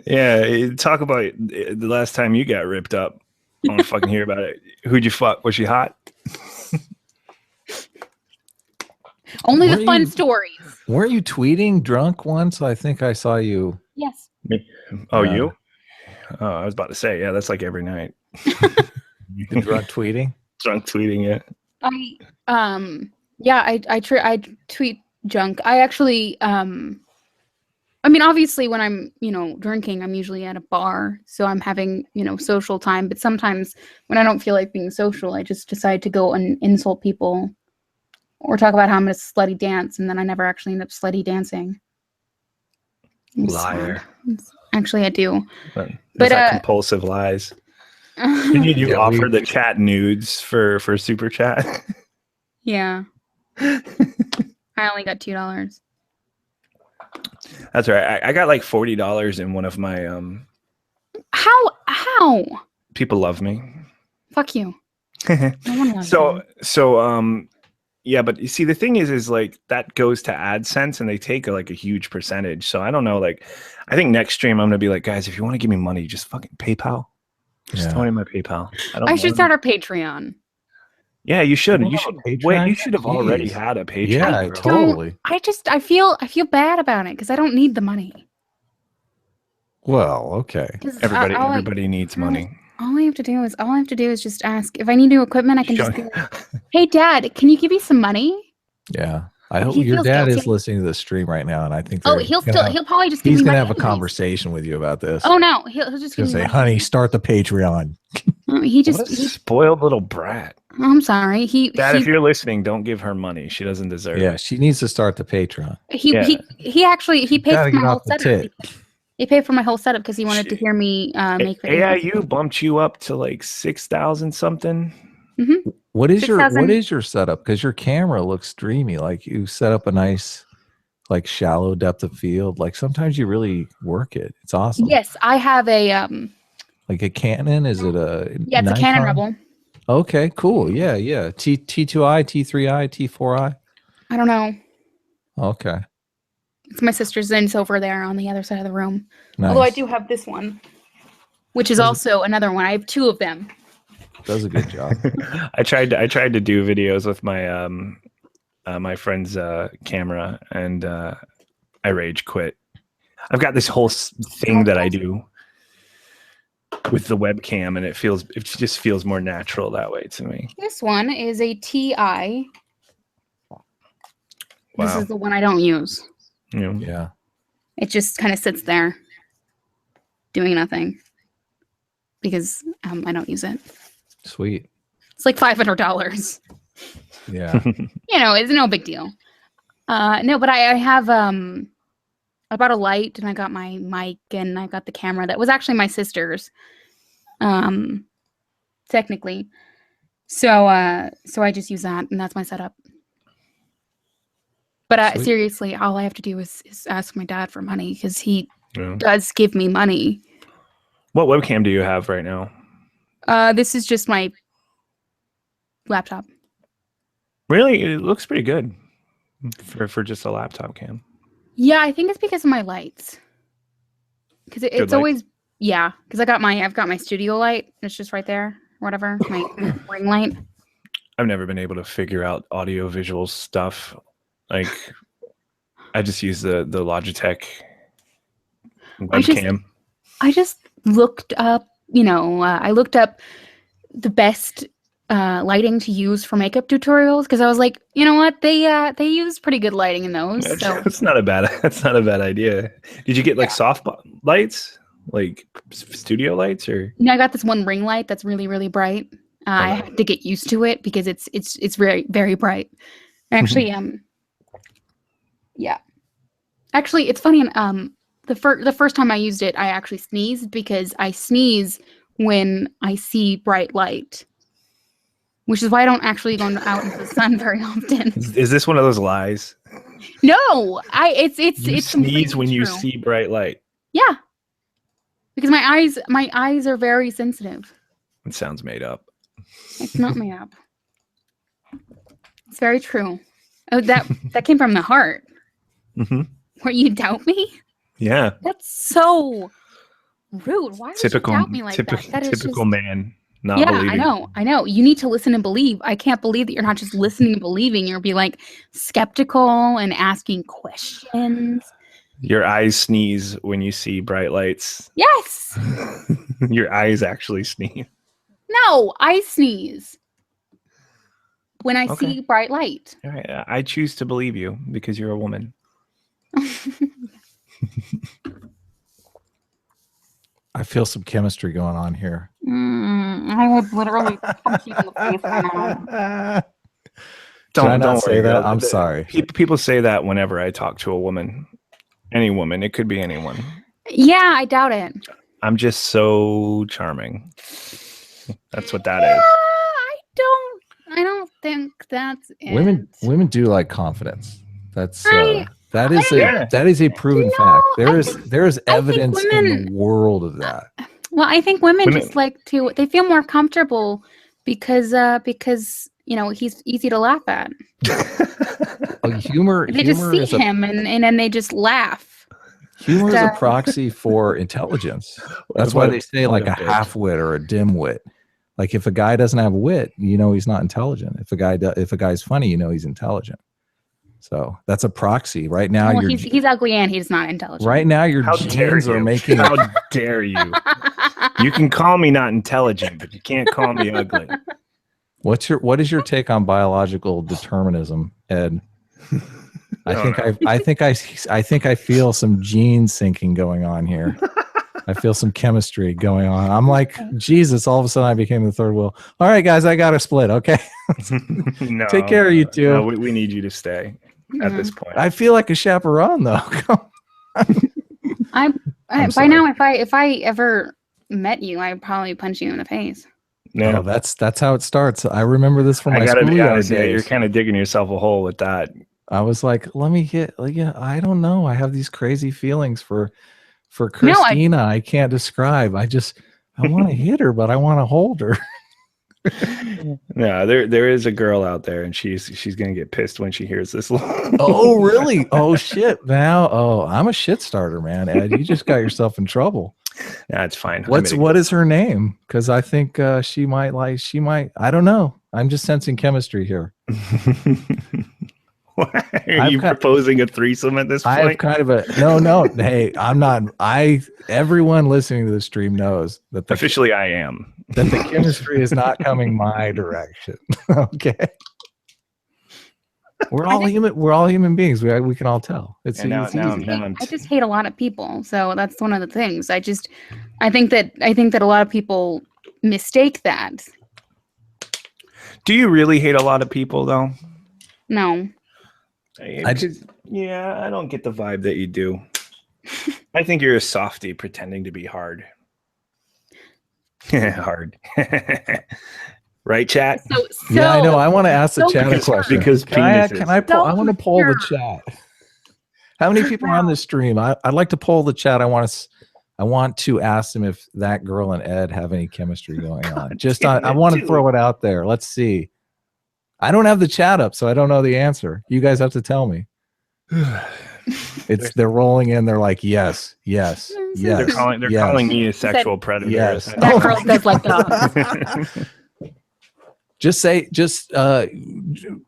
Yeah, talk about the last time you got ripped up. I want to fucking hear about it. Who'd you fuck? Was she hot? Only Were the fun you- stories. Weren't you tweeting drunk once? I think I saw you. Yes. Me? Oh, Yeah. you? Oh, I was about to say, yeah, that's like every night. The drunk tweeting. Drunk tweeting it. I tweet junk. I actually I mean, obviously when I'm, drinking, I'm usually at a bar, so I'm having, social time, but sometimes when I don't feel like being social, I just decide to go and insult people or talk about how I'm going to slutty dance, and then I never actually end up slutty dancing. I'm Liar. sad. Actually, I do. But But, that compulsive lies. Did you Yeah, offer the chat nudes for super chat? Yeah. I only got $2. That's right. I got like $40 in one of my How? people love me. Fuck you. No one loves you. So yeah, but you see the thing is like that goes to AdSense and they take like a huge percentage. So I don't know, like I think next stream I'm gonna be like, guys, if you want to give me money, just fucking PayPal. Just throw me my PayPal. I should start a Patreon. Yeah, you should. You You have should. a Patreon? Wait, you should have already Jeez. had a Patreon. Yeah, bro. totally. I feel bad about it because I don't need the money. Well, okay. 'Cause Everybody needs money. all I have to do is just ask if I need new equipment. I can just be Show- like, "Hey, Dad, can you give me some money?" Yeah. I hope He your feels dad is guilty. listening to the stream right now, and I think Oh, they're he'll gonna- probably just give he's me gonna money have a anyways. conversation with you about this. Oh no, he'll just He's give gonna me say, money. "Honey, start the Patreon." He What just a spoiled little brat. I'm sorry. Dad, if you're listening, don't give her money. She doesn't deserve Yeah, it. she needs to start the Patreon. he Yeah. paid Gotta for my get whole off the setup. tit. He paid for my whole setup because he wanted to hear me make videos. AIU bumped you up to like 6,000 something. What is your 6,000. setup? Because your camera looks dreamy. Like you set up a nice, like shallow depth of field. Like sometimes you really work it. It's awesome. Yes, I have a Like a Canon. Is it a yeah, it's a Canon Nikon? Rebel. Okay, cool. Yeah. T2i, T3i, T4i. I don't know. Okay. It's my sister's, and it's over there on the other side of the room. Nice. Although I do have this one, which is also another one. I have two of them. Does a good job. I tried to do videos with my my friend's camera, and I rage quit. I've got this whole thing that I do with the webcam, and it just feels more natural that way to me. This one is a TI. This Wow. is the one I don't use. You know, Yeah. It just kind of sits there doing nothing because I don't use it. Sweet. It's like $500. Yeah. It's no big deal. No, but I have I bought a light and I got my mic and I got the camera that was actually my sister's. Technically. So I just use that and that's my setup. But Sweet. seriously, all I have to do is ask my dad for money because he yeah. does give me money. What webcam do you have right now? This is just my laptop. Really, it looks pretty good for just a laptop cam. Yeah, I think it's because of my lights. Because it's lights. always because I've got my studio light. It's just right there, whatever. My ring light. I've never been able to figure out audio visual stuff. Like, I just use the Logitech webcam. I just looked up. I looked up the best lighting to use for makeup tutorials because I was like, you know what, they use pretty good lighting in those. So That's not a bad idea. Did you get like soft lights? Like studio lights, or I got this one ring light that's really, really bright. I Okay. had to get used to it because it's very, very bright. Actually, yeah. Actually, it's funny. The first time I used it, I actually sneezed because I sneeze when I see bright light, which is why I don't actually go out into the sun very often. is this one of those lies? No, it's You sneeze when you true. see bright light. Yeah, because my eyes are very sensitive. It sounds made up. It's not made up. It's very true. Oh, that came from the heart. Hmm. Where you doubt me? Yeah, That's so rude. Why would typical, you doubt me like that? That is typical just... man. Not Yeah, believing. I know. You need to listen and believe. I can't believe that you're not just listening and believing. You're be like skeptical and asking questions. Your eyes sneeze when you see bright lights. Yes. Your eyes actually sneeze. No, I sneeze when I Okay. see bright light. All right, I choose to believe you because you're a woman. I feel some chemistry going on here. I would literally punch you in the face right now. Did I not Don't say worry, that? girl. I'm sorry. People say that whenever I talk to a woman. Any woman. It could be anyone. Yeah, I doubt it. I'm just so charming. That's what that is. I don't think that's it. Women do like confidence. That's I that is Yeah. that is a proven No, fact. There I is think evidence in women- the world of that. Well, I think women Women- just like to. They feel more comfortable because he's easy to laugh at. Humor They just see is a him and then they just laugh. humor is a Uh, proxy for intelligence. That's why they say like a half-wit or a dim-wit. Like if a guy doesn't have wit, he's not intelligent. If a guy's funny, he's intelligent. So that's a proxy. Right now, Well, he's ugly and he's not intelligent. right now your How dare genes are you? making. How dare you? You can call me not intelligent, but you can't call me ugly. What is your take on biological determinism, Ed? I think I feel some gene syncing going on here. I feel some chemistry going on. I'm like, Jesus, all of a sudden I became the third wheel. All right, guys, I got to split. Okay. No, Take care of you two. No, we need you to stay at this point. I feel like a chaperone though. I'm By sorry. now, if I ever met you, I'd probably punch you in the face. No, Oh, that's how it starts. I remember this from I my gotta be schoolyard honest. Yeah, you're days. kind of digging yourself a hole with that. I was like, let me get, like, yeah, I don't know. I have these crazy feelings for No, Christina. I can't describe. I want to hit her, but I want to hold her. No, there is a girl out there, and she's gonna get pissed when she hears this. Oh, really? Oh, shit. Now, I'm a shit starter, man. Ed, you just got yourself in trouble. Yeah, it's fine. What is her name? Because I think she might. I don't know. I'm just sensing chemistry here. Are you proposing a threesome at this I have point? kind of a no. Hey, I'm not. Everyone listening to the stream knows that Officially, I am. that the chemistry is not coming my direction. Okay. We're all human. We're all human beings. We can all tell. It's And now easy. I'm I just hate a lot of people, so that's one of the things. I think that a lot of people mistake that. Do you really hate a lot of people, though? No, I don't get the vibe that you do. I think you're a softie pretending to be hard. Hard. Right, chat? so Yeah, I know. I want to ask the so chat a because- question. because Can I penises. pull? I want to poll the Sure. chat. How many people are on this stream? I'd like to poll the chat. I want to ask them if that girl and Ed have any chemistry going on. I want to throw it out there. Let's see. I don't have the chat up, so I don't know the answer. You guys have to tell me. They're rolling in. They're like, yes. They're calling me a sexual predator. Yes. that girl does like dogs. Just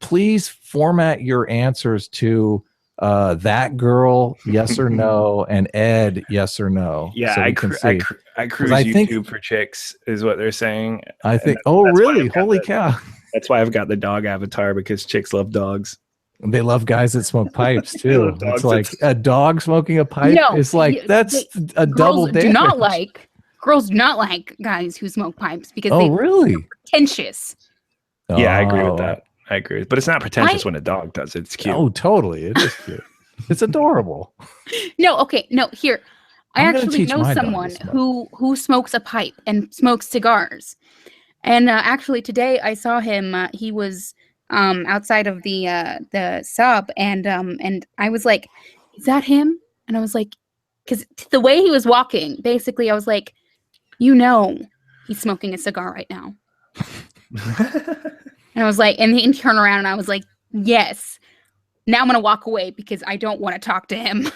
please format your answers to that girl, yes or no, and Ed, yes or no. Yeah, so I we can cruise I think- YouTube for chicks is what they're saying. I think. And Oh, that's why really? I've got Holy cow! That's why I've got the dog avatar, because chicks love dogs. They love guys that smoke pipes They too. love dogs It's like that- a dog smoking a pipe No, is like that's a double Girls damage. girls do not like guys who smoke pipes because Oh, they're really? pretentious. Yeah, I agree with Oh, that. I agree. But it's not pretentious when a dog does it. It's cute. Oh, totally. It is cute. It's adorable. No, okay, no. Here, I I'm gonna actually teach know my dog to someone smoke. who smokes a pipe and smokes cigars. And actually, today I saw him. He was outside of the sub, and I was like, "Is that him?" And I was like, because the way he was walking, basically, I was like, "You know, he's smoking a cigar right now." And I was like, and he turned around, and I was like, "Yes." Now I'm gonna walk away because I don't want to talk to him.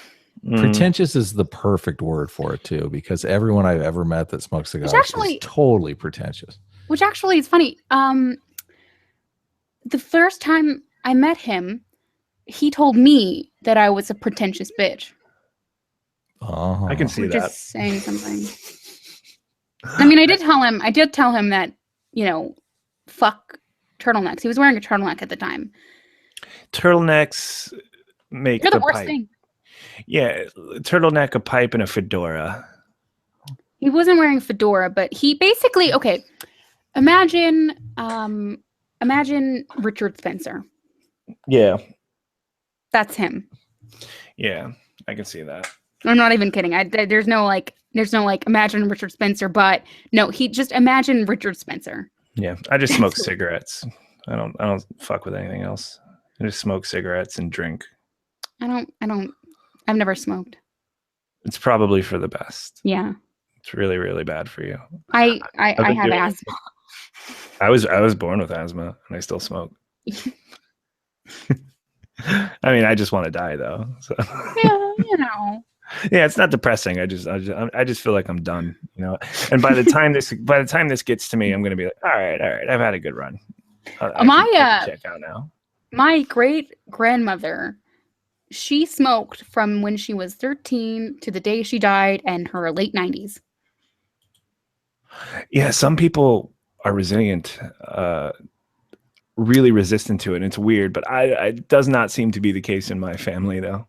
Pretentious is the perfect word for it too, because everyone I've ever met that smokes cigars is totally pretentious. Which actually is funny. The first time I met him, he told me that I was a pretentious bitch. Oh, I can see that. Just saying something. I mean, I did tell him that, you know, fuck turtlenecks. He was wearing a turtleneck at the time. Turtlenecks make You're the worst pipe. thing. Yeah, turtleneck, a pipe, and a fedora. He wasn't wearing a fedora, but he basically, okay, imagine Richard Spencer. Yeah. That's him. Yeah, I can see that. I'm not even kidding. There's no imagine Richard Spencer, but no, he just imagine Richard Spencer. Yeah, I just smoke cigarettes. I don't fuck with anything else. I just smoke cigarettes and drink. I've never smoked. It's probably for the best. Yeah. It's really, really bad for you. I have asthma. I was born with asthma and I still smoke. I mean, I just want to die though. So. Yeah, you know. Yeah, it's not depressing. I just feel like I'm done, you know. And by the time this gets to me, I'm gonna be like, all right, I've had a good run. I can check out now. My great grandmother, she smoked from when she was 13 to the day she died in her late 90s. Yeah, some people are resilient, really resistant to it. And it's weird, but it does not seem to be the case in my family, though.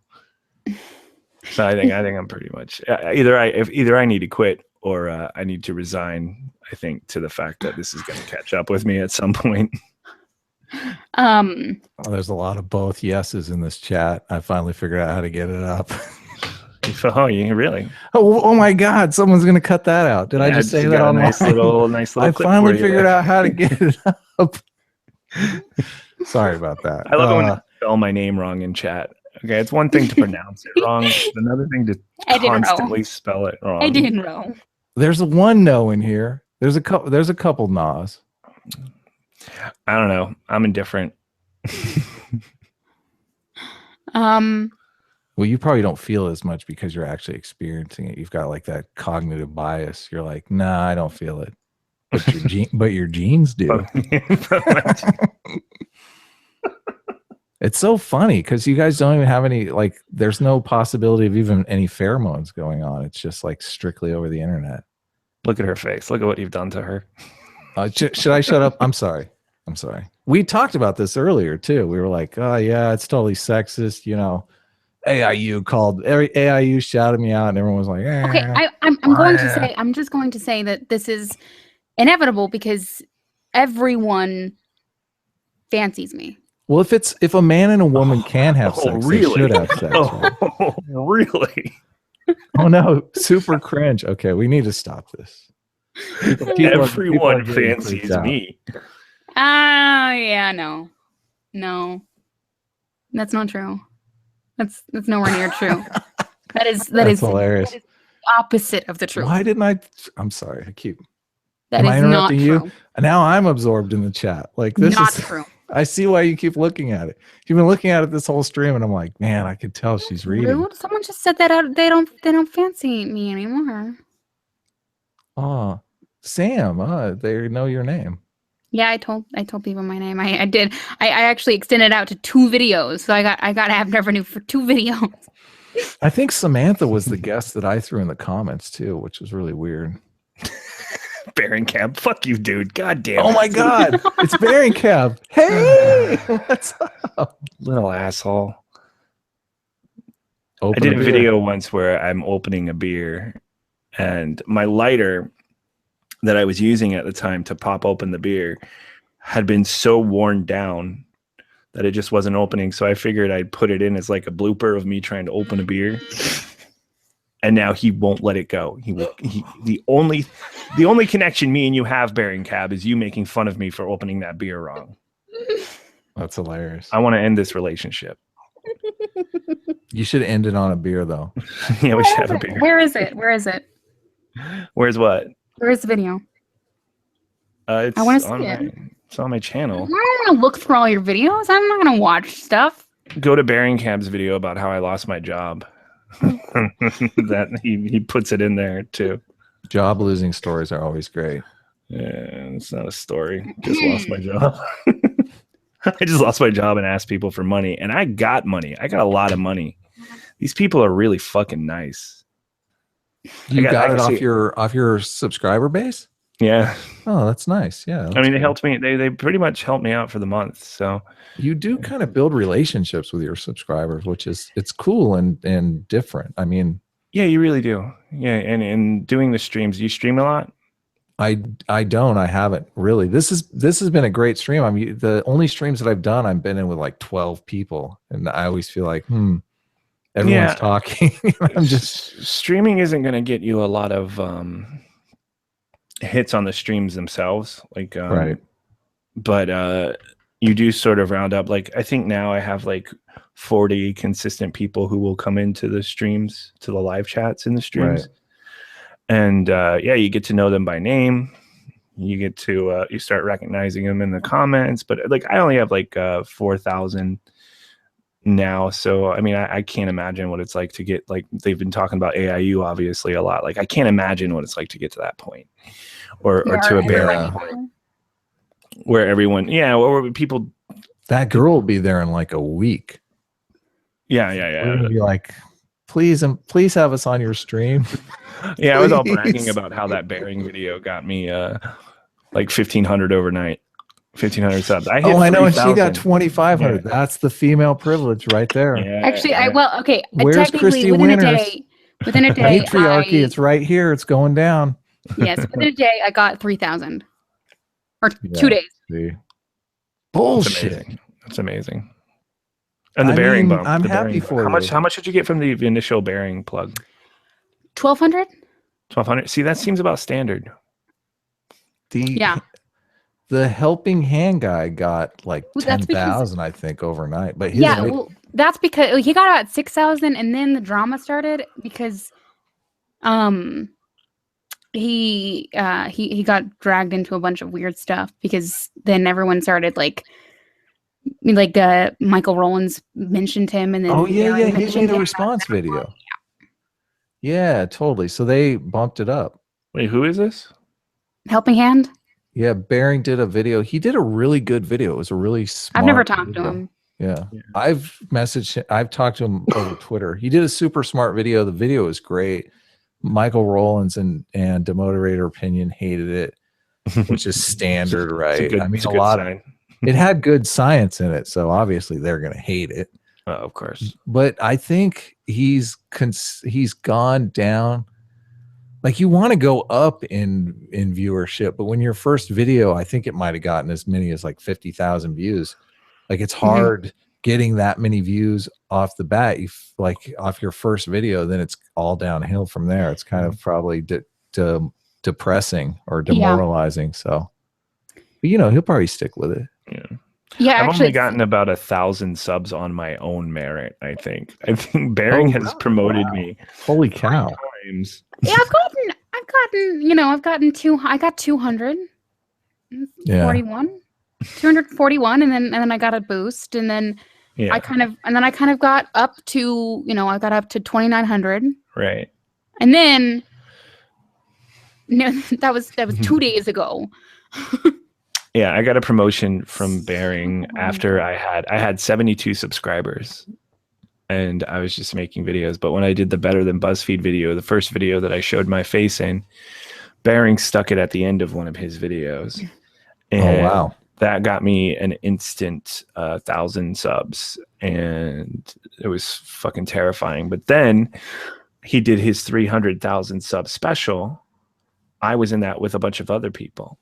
So I think I'm pretty much either I need to quit or I need to resign. I think to the fact that this is going to catch up with me at some point. There's a lot of both yeses in this chat. I finally figured out how to get it up. Oh, you really? Oh my God! Someone's gonna cut that out. Did I just say that on nice little I clip finally for you figured there. out how to get it up. Sorry about that. I love it when you spell my name wrong in chat. Okay, it's one thing to pronounce it wrong. It's another thing to constantly spell it wrong. I didn't know. There's one no in here. There's a couple no's. I don't know. I'm indifferent. Well, you probably don't feel as much because you're actually experiencing it. You've got like that cognitive bias. You're like, nah, I don't feel it. But your genes do. It's so funny because you guys don't even have any, like, there's no possibility of even any pheromones going on. It's just like strictly over the internet. Look at her face. Look at what you've done to her. Should I shut up? I'm sorry. We talked about this earlier too. We were like, oh yeah, it's totally sexist. You know, AIU shouted me out and everyone was like, okay, I'm just going to say that this is inevitable because everyone fancies me. Well, if a man and a woman can have sex, really? they should have sex. Right? Oh, really? Oh no, super cringe. Okay, we need to stop this. Everyone fancies me. Yeah, no, that's not true. That's nowhere near true. That is hilarious. That is opposite of the truth. Why didn't I? I'm sorry. That is not true. You? Now I'm absorbed in the chat. Like this not is true. I see why you keep looking at it. You've been looking at it this whole stream, and I'm like, man, I could tell she's reading. Rude. Someone just said that out. They don't fancy me anymore. Oh, Sam. They know your name. Yeah, I told people my name. I did. I actually extended out to 2 videos, so I got ad revenue for 2 videos. I think Samantha was the guest that I threw in the comments too, which was really weird. Bearing Cab. Fuck you, dude. God damn Oh it. my God. It's Bearing Cab. Hey, what's up? Little asshole. Open I did a beer. video once where I'm opening a beer, and my lighter that I was using at the time to pop open the beer had been so worn down that it just wasn't opening. So I figured I'd put it in as like a blooper of me trying to open a beer. And now he won't let it go. The only connection me and you have, Bearing Cab, is you making fun of me for opening that beer wrong. That's hilarious. I want to end this relationship. You should end it on a beer, though. Yeah, we should have a beer. Where is it? Where is it? Where's what? Where is the video? It's I wanna see on it. it's on my I channel. don't want to look through all your videos. I'm not going to watch stuff. Go to Bearing Cab's video about how I lost my job. That he puts it in there too. Job losing stories are always great. Yeah, it's not a story. Just lost my job. I just lost my job and asked people for money, and I got money. I got a lot of money. These people are really fucking nice. You got it actually- off your subscriber base? Yeah, Oh, that's nice. Yeah. I mean, they helped me. They pretty much helped me out for the month. So You do kind of build relationships with your subscribers, which is it's cool and different. I mean, yeah, you really do. Yeah, and doing the streams, you stream a lot. I haven't really. This has been a great stream. I mean, the only streams that I've done, I've been in with like 12 people, and I always feel like, everyone's talking. I'm just Streaming isn't going to get you a lot of hits on the streams themselves, like right. But you do sort of round up. Like I think now I have like 40 consistent people who will come into the streams, to the live chats in the streams. Right. And yeah, you get to know them by name. You get to you start recognizing them in the comments. But like I only have like 4,000 now, so I mean I can't imagine what it's like to get, like, they've been talking about AIU obviously a lot. Like I can't imagine what it's like to get to that point, or to a bearing point where everyone, or people. That girl will be there in like a week. Yeah. We're gonna be like, please have us on your stream. Yeah, I was all Please. bragging about how that bearing video got me like 1,500 overnight, 1,500 subs. I hit Oh, I know, and she 3,000. got 2,500. Yeah. that's the female privilege right there. Yeah, Actually, yeah. Where's technically Christy within Winters? a day, Patriarchy, it's right here. It's going down. yes, within a day, I got 3,000, or Yeah. 2 days. See. That's Bullshit. amazing. That's amazing. And the I bearing mean, bump. I'm the happy bearing for bump. you. How much did you get from the initial bearing plug? 1,200. 1,200. See, that seems about standard. Yeah. The helping hand guy got like Well, that's because- 10,000, I think, overnight. But his Yeah, vid- well, that's because he got about 6,000, and then the drama started because, he got dragged into a bunch of weird stuff because then everyone started like Michael Rowlands mentioned him, and then oh yeah, Barry he mentioned made a him. response video. Yeah, totally. So they bumped it up. Wait, who is this? Helping Hand. Yeah, Bering did a video. He did a really good video. It was a really smart I've never talked to video. him. Yeah. I've messaged him. I've talked to him over Twitter. He did a super smart video. The video is great. Michael Rowlands and the moderator opinion hated it, which is standard, right? I mean, it's a a good lot sign. it had good science in it, so obviously they're going to hate it. Of course. But I think he's gone down. Like, you want to go up in viewership, but when your first video, I think it might have gotten as many as like 50,000 views. Like, it's hard getting that many views off the bat. Like off your first video, then it's all downhill from there. It's kind of probably depressing or demoralizing. So, but he'll probably stick with it. Yeah, I've actually, only gotten about 1,000 subs on my own merit. I think Bering has promoted me Holy cow! times. yeah, I've gotten I got 200. Yeah. 241, and then I got a boost, and then Yeah, I kind of got up to, I got up to 2,900, right. and then that was 2 days ago. Yeah, I got a promotion from Bering after I had 72 subscribers, and I was just making videos. But when I did the Better Than BuzzFeed video, the first video that I showed my face in, Bering stuck it at the end of one of his videos. Oh, And wow. that got me an instant 1,000 subs, and it was fucking terrifying. But then he did his 300,000 sub special. I was in that with a bunch of other people.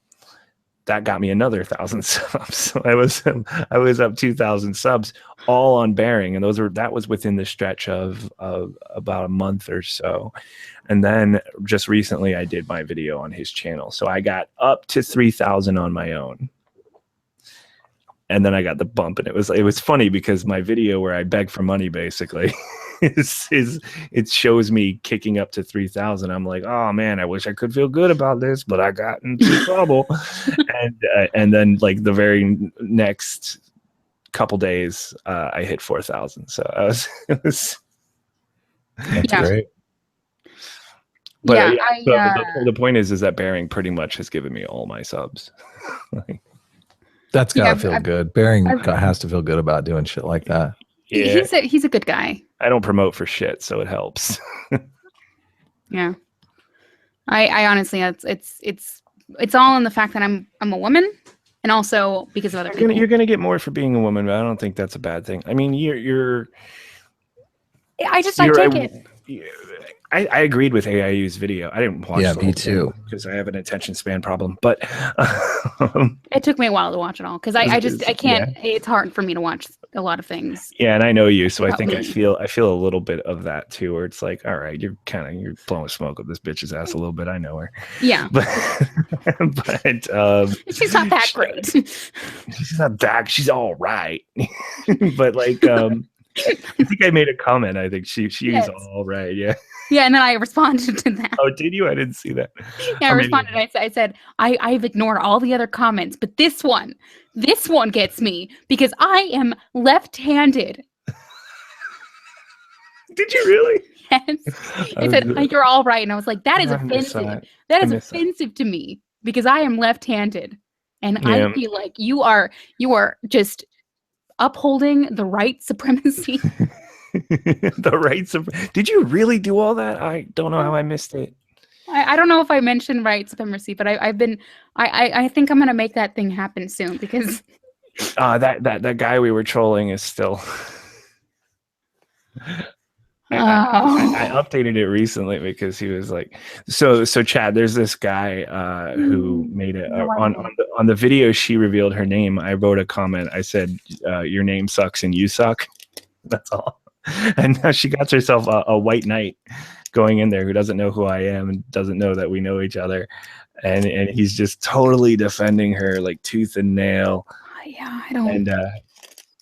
That got me another 1,000 subs. So I was up 2,000 subs, all on Bering, and that was within the stretch of about a month or so. And then just recently, I did my video on his channel, so I got up to 3,000 on my own. And then I got the bump, and it was funny because my video where I beg for money basically it shows me kicking up to 3,000. I'm like, oh man, I wish I could feel good about this, but I got into trouble. And then like the very next couple days, I hit 4,000. So it was That's great. But Yeah, the point is that Bering pretty much has given me all my subs. Like, That's gotta feel I've- good. Bering has to feel good about doing shit like that. yeah, he's a good guy. I don't promote for shit, so it helps. Yeah. I honestly, it's all in the fact that I'm a woman, and also because of other people. You're gonna get more for being a woman, but I don't think that's a bad thing. I mean, I take it. I agreed with AIU's video. I didn't watch. Yeah, the me whole too. thing because I have an attention span problem. But It took me a while to watch it all because I can't. Yeah. It's hard for me to watch a lot of things. yeah, and I know you, so I think Probably. I feel a little bit of that too, where it's like, all right, you're blowing smoke up this bitch's ass a little bit. I know her, Yeah, but she's not that great. she's not that. She's all right, but like I think I made a comment. I think she Yes. was all right. Yeah. Yeah, and then I responded to that. Oh, did you? I didn't see that. Yeah, I Or maybe- responded. I said I've ignored all the other comments, but this one gets me because I am left-handed. Did you really? Yes. I said you're all right, and I was like, that is I missed offensive. that. That I is missed that. offensive to me because I am left-handed, and Yeah. I feel like you are just upholding the white supremacy. The rights of. Did you really do all that? I don't know how I missed it. I don't know if I mentioned white supremacy, but I think I'm gonna make that thing happen soon because That guy we were trolling is still. I updated it recently because he was like, so Chad, there's this guy who made it on the video. She revealed her name. I wrote a comment. I said, "Your name sucks and you suck." That's all. And now she got herself a white knight going in there who doesn't know who I am and doesn't know that we know each other, and he's just totally defending her like tooth and nail. Yeah, And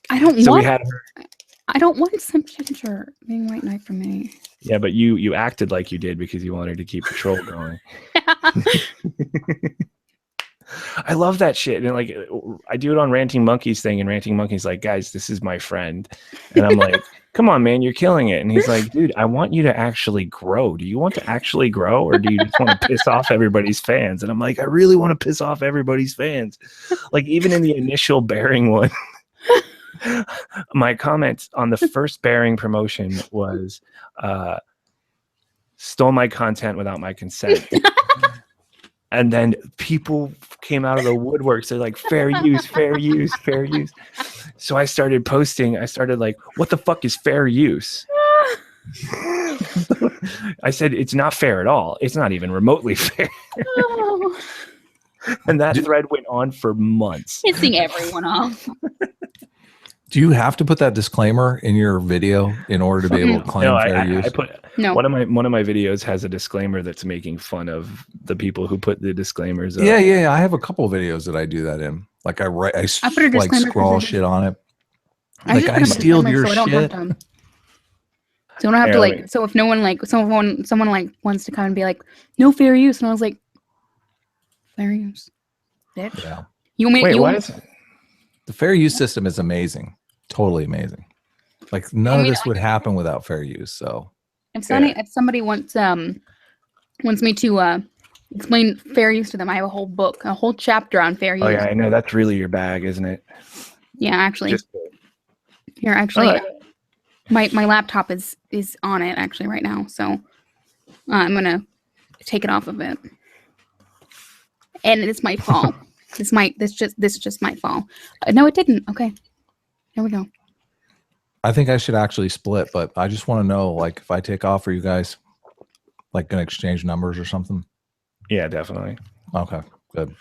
I don't so want. we had her. I don't want some ginger being white knight for me. Yeah, but you acted like you did because you wanted to keep the troll going. I love that shit. And like, I do it on Ranting Monkeys thing, and Ranting Monkeys like, guys, this is my friend. And I'm like, come on, man, you're killing it. And he's like, dude, I want you to actually grow. Do you want to actually grow, or do you just want to piss off everybody's fans? And I'm like, I really want to piss off everybody's fans. Like, even in the initial Bering one, my comment on the first Bering promotion was, stole my content without my consent. And then people came out of the woodworks. They're like, fair use, fair use, fair use. So I started posting. I started like, what the fuck is fair use? I said, it's not fair at all. It's not even remotely fair. Oh, And that thread went on for months. pissing everyone off. Do you have to put that disclaimer in your video in order to be able to claim No, fair I use? put No. one of my videos has a disclaimer that's making fun of the people who put the disclaimers up. Yeah. I have a couple of videos that I do that in. Like I put a like disclaimer scrawl for shit on it. I Like just I put a steal disclaimer your so I don't have shit. to- So I don't have to Yeah, like. like- So if no one like someone like wants to come and be like, no fair use, and I was like, fair use, bitch. Yeah. You want me? Wait, you what want, is The fair use system is amazing. Totally amazing. Like none of this would happen without fair use. So if somebody wants me to explain fair use to them, I have a whole book, a whole chapter on fair use. Oh yeah, I know that's really your bag, isn't it? Yeah, actually, Just here actually, Alright. my laptop is on it actually right now, so I'm gonna take it off of it. and this might fall. This just might fall. No, it didn't. Okay, there we go. I think I should actually split, but I just want to know, like, if I take off, are you guys like going to exchange numbers or something? Yeah, definitely. Okay, good.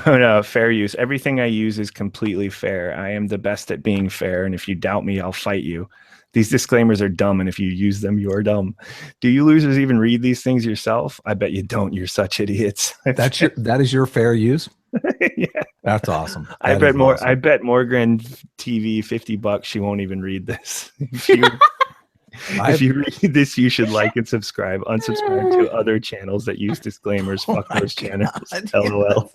No, fair use. Everything I use is completely fair. I am the best at being fair, and if you doubt me, I'll fight you. These disclaimers are dumb, and if you use them, you're dumb. Do you losers even read these things yourself? I bet you don't. You're such idiots. That is your fair use? Yeah. That's awesome. I That bet is more. awesome. I bet Morgan TV $50. She won't even read this. If you read this, you should like and subscribe. Unsubscribe to other channels that use disclaimers. Fuck those channels. LOL.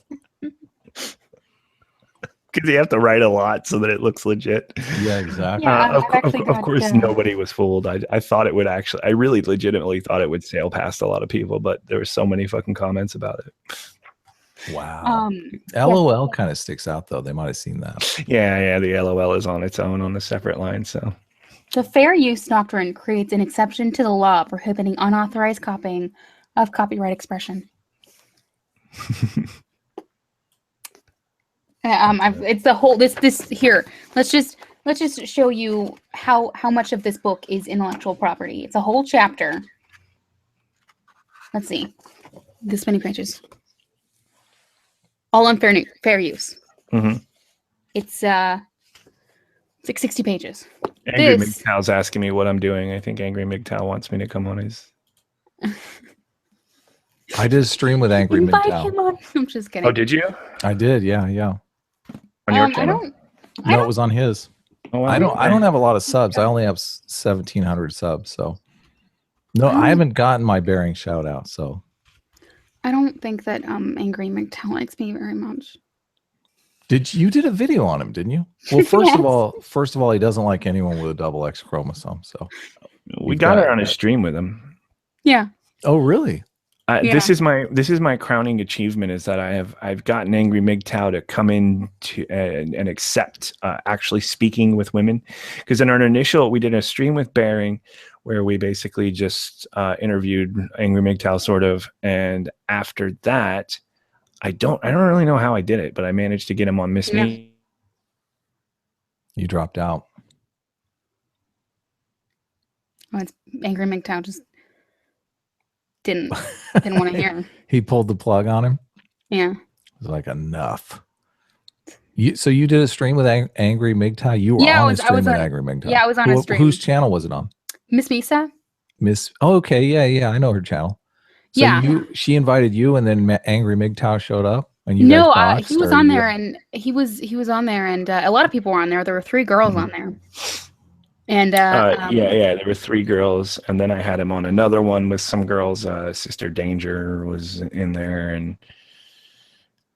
Because you have to write a lot so that it looks legit. Yeah, exactly. Yeah, Of course, nobody was fooled. I thought it would actually. I really legitimately thought it would sail past a lot of people, but there were so many fucking comments about it. Wow. LOL kind of sticks out though. They might have seen that. Yeah. The LOL is on its own on a separate line. So the fair use doctrine creates an exception to the law prohibiting unauthorized copying of copyright expression. It's the whole this here. Let's just show you how much of this book is intellectual property. It's a whole chapter. Let's see, this many pages, all on fair use. Mm-hmm. It's like 60 pages. Angry MGTOW's asking me what I'm doing. I think Angry MGTOW wants me to come on his. I did a stream with Angry Invite MGTOW. him on. I'm just kidding. Oh, did you? I did, yeah. On your channel? No, it was on his. Oh, I don't have a lot of subs. I only have 1,700 subs. So no, I haven't gotten my Bearing shout out. So I don't think that Angry MGTOW likes me very much. you did a video on him, didn't you? Well, first Yes. of all, he doesn't like anyone with a double X chromosome. So We got it on a stream with him. Yeah. oh really? Yeah. This is my crowning achievement is that I've gotten Angry MGTOW to come in to and accept actually speaking with women, because in our initial we did a stream with Bearing where we basically just interviewed Angry MGTOW sort of, and after that I don't really know how I did it, but I managed to get him on Miss Me. You dropped out. Oh, it's Angry MGTOW just didn't want to hear. He pulled the plug on him. Yeah. It was like enough. So you did a stream with Angry MGTOW? You were on a stream with Angry MGTOW? Yeah, I was on a stream. Whose channel was it on? Miss Misa? Oh, okay, yeah, I know her channel. So Yeah. she invited you, and then Angry MGTOW showed up, and you No, guys boxed, he was or on you- there, and he was on there, and a lot of people were on there. There were 3 girls on there. And Yeah, there were 3 girls, and then I had him on another one with some girls. Sister Danger was in there,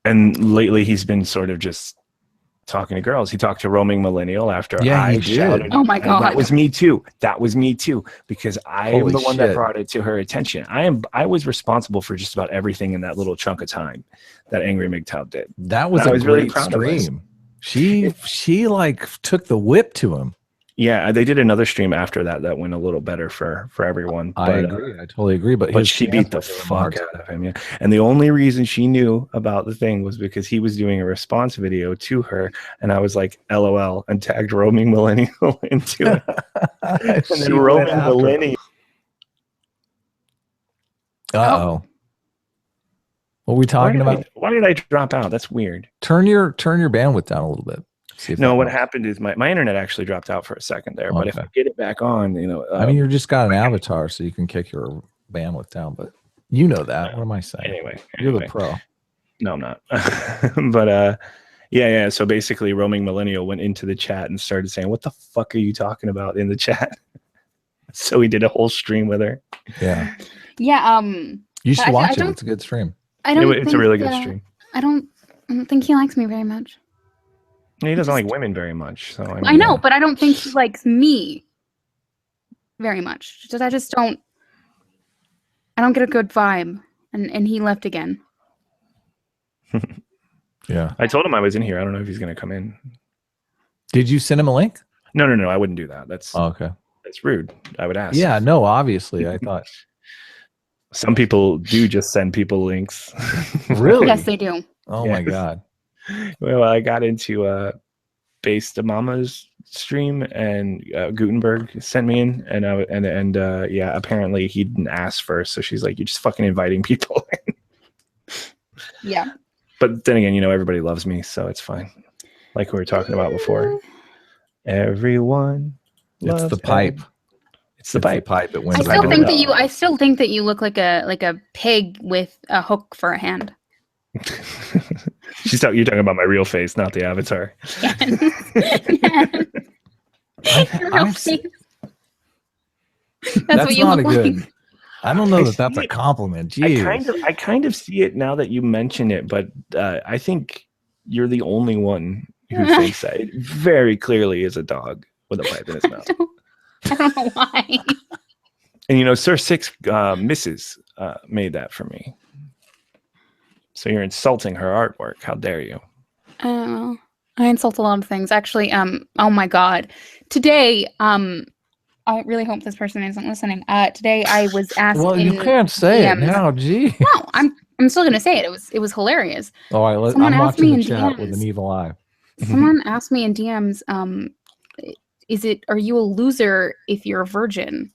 and lately he's been sort of just talking to girls. He talked to Roaming Millennial after I shouted. Oh my God. That was me too. Because I am Holy the one that shit. brought it to her attention. I was responsible for just about everything in that little chunk of time that Angry MGTOW did. That was I a was really great proud of us. stream. She like took the whip to him. Yeah, they did another stream after that went a little better for everyone. I agree. I totally agree. But she beat the fuck out of him. Yeah. And the only reason she knew about the thing was because he was doing a response video to her. And I was like, LOL, and tagged Roaming Millennial into it. And then Roaming Millennial. Uh-oh. What are we talking about? Why did I drop out? That's weird. Turn your bandwidth down a little bit. See if No, that what helps. happened is my internet actually dropped out for a second there. But if Okay. I get it back on, I mean, you're just got an avatar, so you can kick your bandwidth down. But you know that. What am I saying? anyway. You're the pro. No, I'm not. But yeah. So basically, Roaming Millennial went into the chat and started saying, "What the fuck are you talking about in the chat?" So we did a whole stream with her. Yeah. Yeah. You should I watch it. don't- It's a good stream. I don't. It's a think really good that- stream. I don't think he likes me very much. He doesn't like women very much. So I know, but I don't think he likes me very much. I just don't. I don't get a good vibe, and he left again. Yeah. I told him I was in here. I don't know if he's going to come in. Did you send him a link? No. I wouldn't do that. That's Oh, okay. rude. I would ask. Yeah. No. Obviously, I thought. Some people do just send people links. Really? Yes, they do. Oh Yes. my god. Well, I got into Base the Mama's stream, and Gutenberg sent me in, and yeah, apparently he didn't ask first, so she's like, "You're just fucking inviting people." Yeah. But then again, everybody loves me, so it's fine. Like we were talking about before, everyone. It's the loves pipe. Ed. It's the pipe. It wins. I It's still the think pipe. that you. I still think that you look like a pig with a hook for a hand. You're talking about my real face, not the avatar. Your real I've se- face. That's what you not look a good. like. I don't know I that that's see a it. compliment. Jeez. I kind of see it now that you mention it, but I think you're the only one who thinks that. It very clearly is a dog with a pipe in his mouth. I don't know why. And Sir Six Mrs. Made that for me. So you're insulting her artwork. How dare you? Oh, I insult a lot of things. Actually, oh my god. Today, I really hope this person isn't listening. Today I was asked. Well, you can't say it DMs. now. Gee. No, I'm still gonna say it. It was hilarious. All right, Someone I'm asked me watching the in chat with an DMs. evil eye. Someone asked me in DMs, are you a loser if you're a virgin?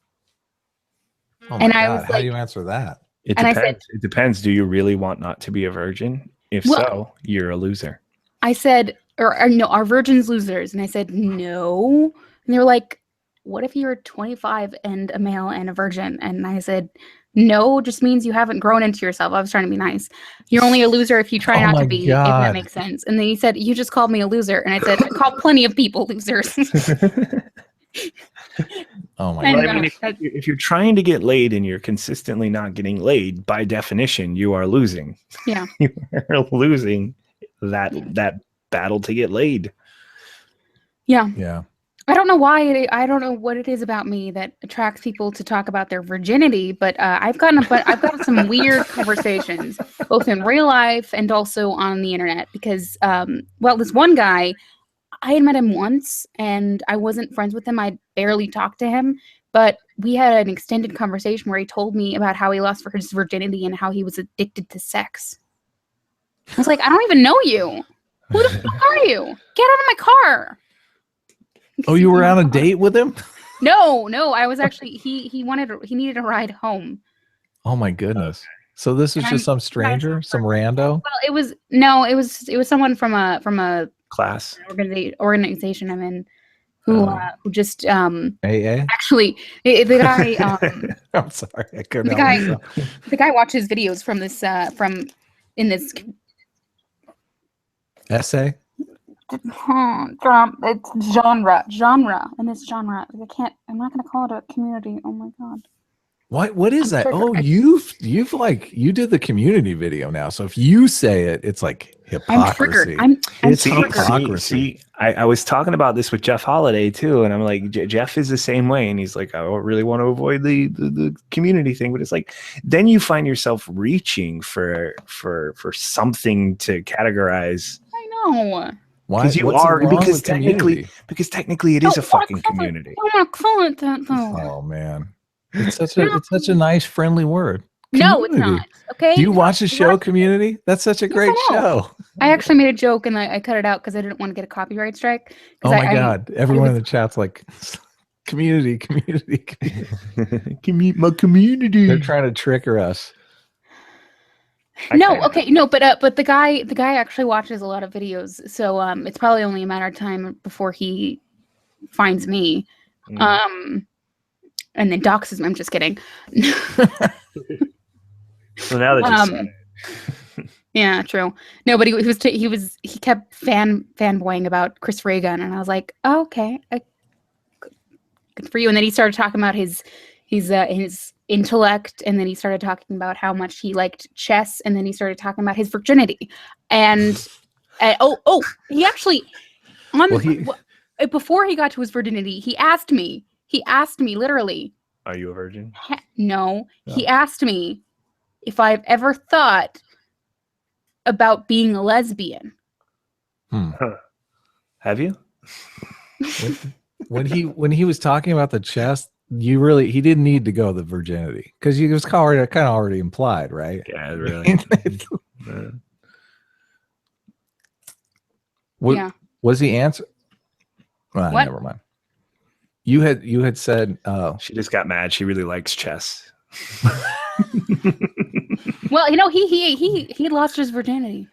Oh my And god, I was how do you answer that? It And I depends. said- It depends. Do you really want not to be a virgin? If Well- so, you're a loser. I said, or no, are virgins losers? And I said, no. And they were like, what if you're 25 and a male and a virgin? And I said, no, just means you haven't grown into yourself. I was trying to be nice. You're only a loser if you try Oh not my to be, if God. that makes sense. And then he said, you just called me a loser. And I said, I call plenty of people losers. Oh my And, god. I mean, if you're trying to get laid and you're consistently not getting laid, by definition, you are losing. Yeah. You are losing that battle to get laid. Yeah. Yeah. I don't know why. I don't know what it is about me that attracts people to talk about their virginity, but I've gotten some weird conversations, both in real life and also on the internet. Because, this one guy, I had met him once, and I wasn't friends with him. I barely talked to him, but we had an extended conversation where he told me about how he lost his virginity and how he was addicted to sex. I was like, I don't even know you. Who the fuck are you? Get out of my car. Oh, you were on a date with him? No, I was actually he needed a ride home. Oh my goodness. So this was And just some stranger, some rando? Well, it was someone from a Class. organization I'm in who just AA? actually the guy I'm sorry, I couldn't the help guy myself. the guy watches videos from this in this Essay? it's genre in this genre. I'm not gonna call it a community. Oh my god. What is that? triggered. Oh, you've you did the community video now. So if you say it, it's like I'm triggered. hypocrisy. I'm It's triggered. hypocrisy. I was talking about this with Jeff Holiday too, and I'm like, Jeff is the same way, and he's like, I don't really want to avoid the community thing, but it's like, then you find yourself reaching for something to categorize. I know. Why? Because you what's are wrong because with community? technically it is a fucking community. I want to call it that though. Oh man, it's such a nice, friendly word. No, it's Community. not. Okay. Do you watch the show Community? That's such a great I know. show. I actually made a joke and I cut it out because I didn't want to get a copyright strike. 'Cause Oh my I god, everyone in was- the chat's like, community. My community. They're trying to trigger us. No, okay, no, but the guy actually watches a lot of videos, so it's probably only a matter of time before he finds me, and then doxes me. I'm just kidding. So now that you said it. Yeah, true. No, but he kept fanboying about Chris Reagan, and I was like, oh, okay, good for you. And then he started talking about his intellect, and then he started talking about how much he liked chess, and then he started talking about his virginity, and he actually before he got to his virginity, he asked me literally, Are you a virgin? no, he asked me if I've ever thought about being a lesbian. Have you? When he was talking about the chess, he didn't need to go the virginity because he was kind of already implied, right? Yeah, really. What was the answer? Well, What? never mind. You had said She just got mad. She really likes chess. Well, he lost his virginity.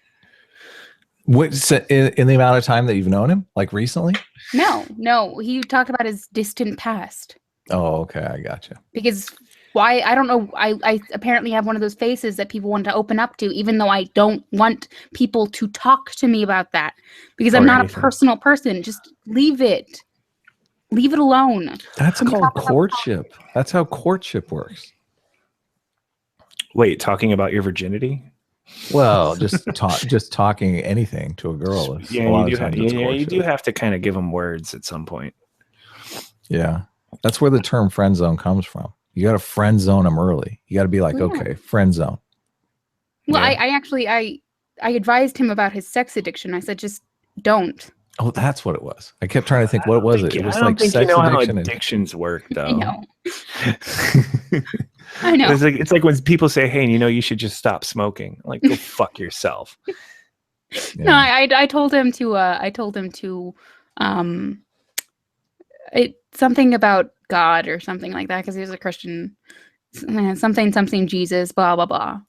what in the amount of time that you've known him, like recently? No, he talked about his distant past. Oh, okay, I gotcha. Because why? I don't know. I apparently have one of those faces that people want to open up to, even though I don't want people to talk to me about that because I'm Or not anything. a personal person. Just leave it. Leave it alone. That's called courtship. That's how courtship works. Wait, talking about your virginity? Well, just talking anything to a girl. Is Yeah, a lot you of do. times it's You courtship. do have to kind of give them words at some point. Yeah, that's where the term friend zone comes from. You got to friend zone them early. You got to be like, Well, yeah. okay, friend zone. Well, Yeah. I actually I advised him about his sex addiction. I said, just don't. Oh, that's what it was. I kept trying to think, what was it? It was I don't like think sex you know how addiction. addictions work, though. I know. I know. It's like when people say, "Hey, you should just stop smoking." I'm like, go fuck yourself. No, I told him to. Something about God or something like that because he was a Christian. Something Jesus. Blah blah blah.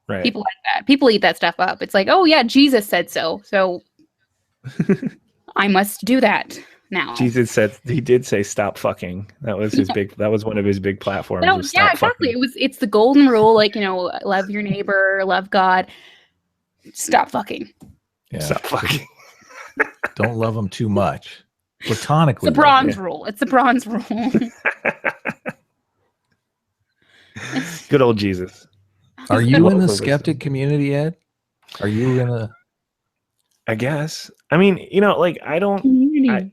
Right. People like that. People eat that stuff up. It's like, oh yeah, Jesus said so. So I must do that now. Jesus said he did say stop fucking. That was his big. That was one of his big platforms. No, was yeah, stop exactly. fucking. It's the golden rule. Like, love your neighbor, love God. Stop fucking. Yeah. Stop fucking. Don't love them too much. Platonically. It's the bronze rule. It's the bronze rule. Good old Jesus. Are you in the Love skeptic community, Ed? Are you in a? I guess. I mean, like I don't. Community.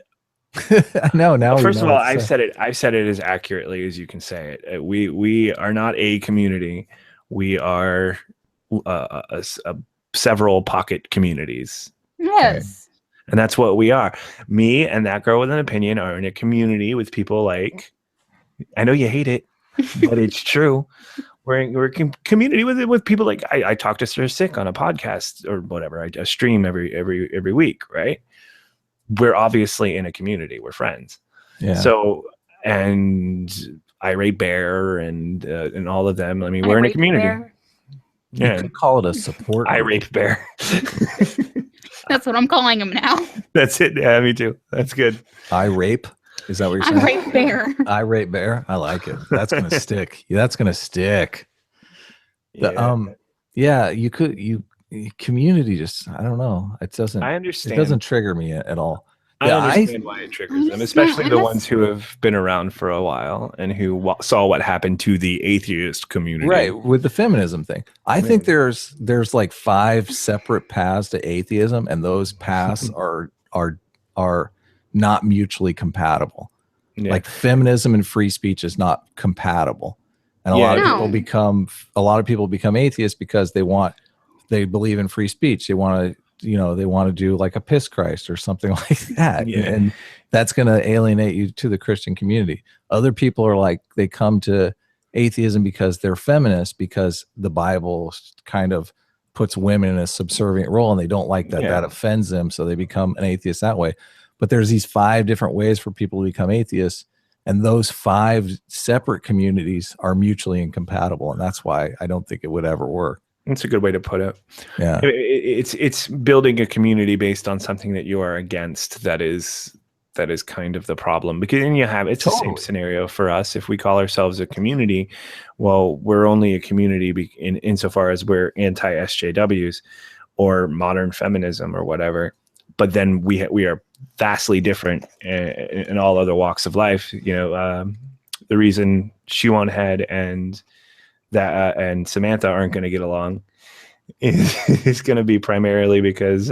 I know now. Well, first of all, what to I've say. said it. I've said it as accurately as you can say it. We are not a community. We are several pocket communities, Yes. and that's what we are. Me and that girl with an opinion are in a community with people like. I know you hate it, but it's true. We're in community with people like I talk to Sir Sick on a podcast or whatever. I stream every week, right? We're obviously in a community. We're friends. Yeah. So, and Irate Bear and all of them. I mean, we're in a community. Bear. You could call it a support. Irate Bear. That's what I'm calling him now. That's it. Yeah, me too. That's good. I rape. Is that what you're saying? Irate Bear. Irate bear. I like it. That's gonna stick. Yeah, that's gonna stick. Yeah. You could community just I don't know. It doesn't. I It understand. doesn't trigger me at all. I Yeah, understand why it triggers them, especially the ones who have been around for a while and who saw what happened to the atheist community. Right, with the feminism thing. I think there's like 5 separate paths to atheism, and those paths are not mutually compatible. Yeah. Like feminism and free speech is not compatible. And a lot of people become atheists because they believe in free speech. They want to do like a piss Christ or something like that. Yeah. And that's going to alienate you to the Christian community. Other people are like, they come to atheism because they're feminists, because the Bible kind of puts women in a subservient role and they don't like that. That offends them. So they become an atheist that way. But there's these 5 different ways for people to become atheists. And those 5 separate communities are mutually incompatible. And that's why I don't think it would ever work. That's a good way to put it. Yeah. It's building a community based on something that you are against. That is kind of the problem, because then it's the same scenario for us. If we call ourselves a community, well, we're only a community insofar as we're anti-SJWs or modern feminism or whatever. But then we are vastly different in all other walks of life. The reason Shoe Head and Samantha aren't going to get along is going to be primarily because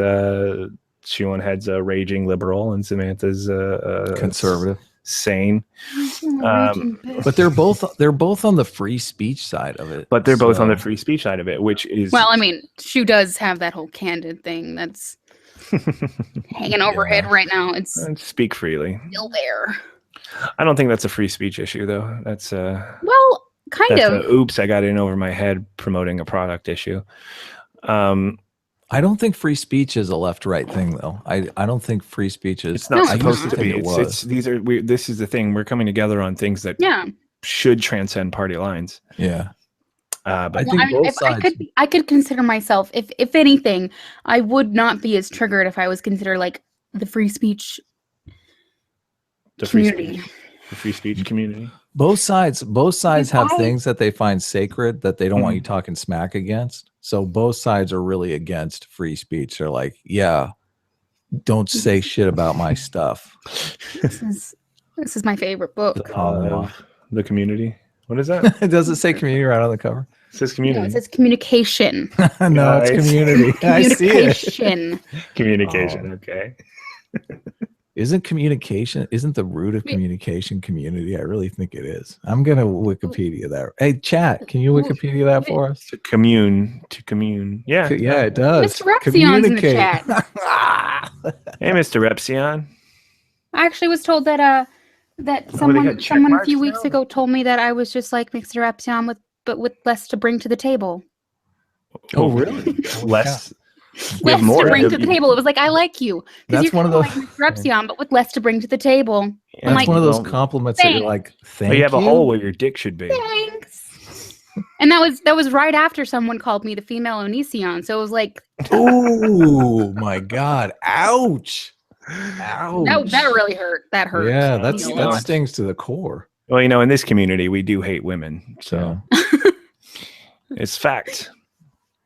Shoe Head's a raging liberal and Samantha's Conservative, sane. But they're both on the free speech side of it. But they're both on the free speech side of it, which is Well, I mean, Shoe does have that whole candid thing that's hanging over her head right now. It's speak freely. still there. I don't think that's a free speech issue, though. That's Well, kind that's of. oops, I got in over my head promoting a product issue. I don't think free speech is a left-right thing, though. I don't think free speech is. It's not No, supposed it's to be. It It's these are this is the thing. We're coming together on things that Yeah. should transcend party lines. Yeah. But I think both if sides. I could consider myself, if anything, I would not be as triggered if I was considered like the free speech the free community. speech, the free speech community. Both sides have I- things that they find sacred that they don't want Mhm. you talking smack against. So both sides are really against free speech. They're like, yeah, don't say shit about my stuff. This is my favorite book. The common law. The community. What is that? It Does it say community right on the cover? says No, community. it says communication. No, it's Guys. community. I see it. Communication. Communication. Oh. Okay. Isn't the root of communication community? I really think it is. I'm gonna Wikipedia that. Hey, chat, can you Wikipedia that for us? To commune. Yeah. Yeah, it does. Mr. Repsion's in the chat. Hey, Mr. Repsion. I actually was told that they someone got check a marks few weeks now? ago told me that I was just like Mr. Epsilon with less to bring to the table. Oh, really? Less. We have Less more. to bring to the table. It was like I like you. That's You're one of kinda those. like Mr. Epsilon, but with less to bring to the table. Yeah, That's like, one of those well, compliments that you're thanks. like, well, thank you have a hole where your dick should be. Thanks. And that was right after someone called me the female Onision. So it was like Oh my god! Ouch! Ouch! that really hurt. That hurt. Yeah, me a that lot. stings to the core. Well, in this community, we do hate women, so So it's fact.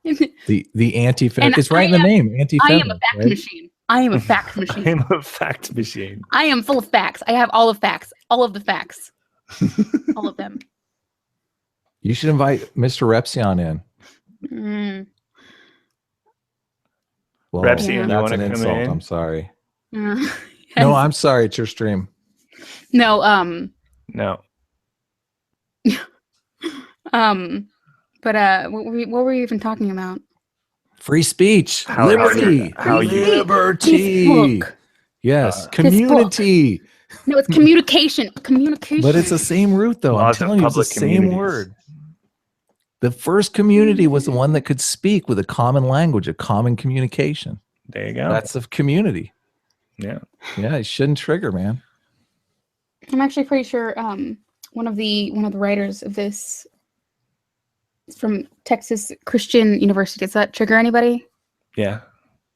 the anti And it's right in the name, anti I am a fact machine. I am a fact machine. I'm a fact machine. I am full of facts. I have all of facts. All of the facts. All of them. You should invite Mr. Repsion in. Mm. Well, Repsion, you that's wanna an come insult. in? I'm sorry. Uh, No, I'm sorry. It's your stream. no. No. But what were we even talking about? Free speech, How- liberty, how you- liberty. This book. Yes, This community. No, it's communication. Communication. But it's the same root, though. I'm Laws of telling you, it's the public same communities. word. The first community was the one that could speak with a common language, a common communication. There you go. That's the community. Yeah. Yeah, it shouldn't trigger, man. I'm actually pretty sure one of the writers of this is from Texas Christian University. Does that trigger anybody? Yeah.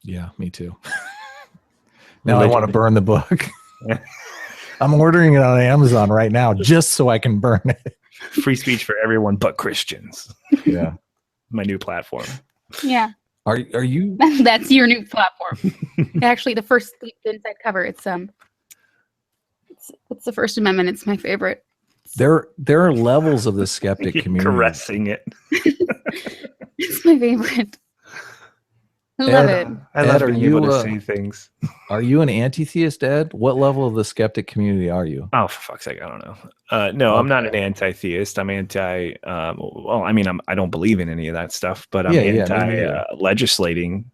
Yeah, me too. Now I want to burn the book. I'm ordering it on Amazon right now just so I can burn it. Free speech for everyone but Christians. Yeah. My new platform. Yeah, Are you? that's your new platform. Actually, the inside cover. It's the First Amendment. It's my favorite. There are levels of the skeptic You're community. caressing it. It's my favorite. I love Ed, it. I love Ed, are being able you, to say things. Are you an anti-theist, Ed? What level of the skeptic community are you? Oh, for fuck's sake, I don't know. No, I'm not an anti-theist. I'm anti. Well, I mean, I don't believe in any of that stuff, but I'm Yeah, me anti neither. legislating.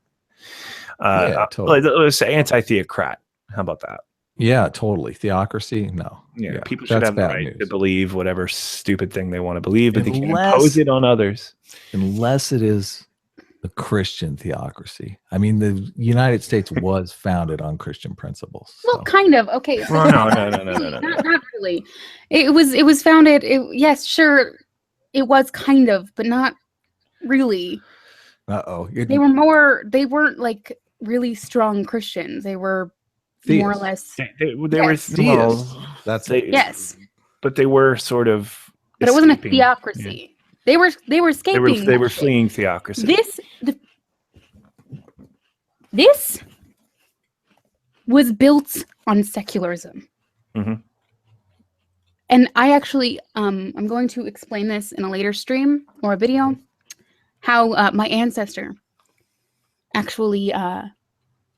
Yeah, totally. Let's say anti-theocrat. How about that? Yeah, totally. Theocracy? No. Yeah, people should that's have the bad right news. to believe whatever stupid thing they want to believe, but they can't Unless- impose it on others. Unless it is a Christian theocracy. I mean, the United States was founded on Christian principles. Well, so. kind of. Okay. So Well, no. not really. It was founded. Yes, sure. It was kind of, but not really. Uh-oh. They weren't like really strong Christians. They were more or Theists. less. They Yes. were well, Theists. That's they, Yes, but they were sort of. but it wasn't a escaping. theocracy. They were escaping. They were that shit. fleeing theocracy. This was built on secularism. Mhm. And I actually, I'm going to explain this in a later stream or a video, how my ancestor actually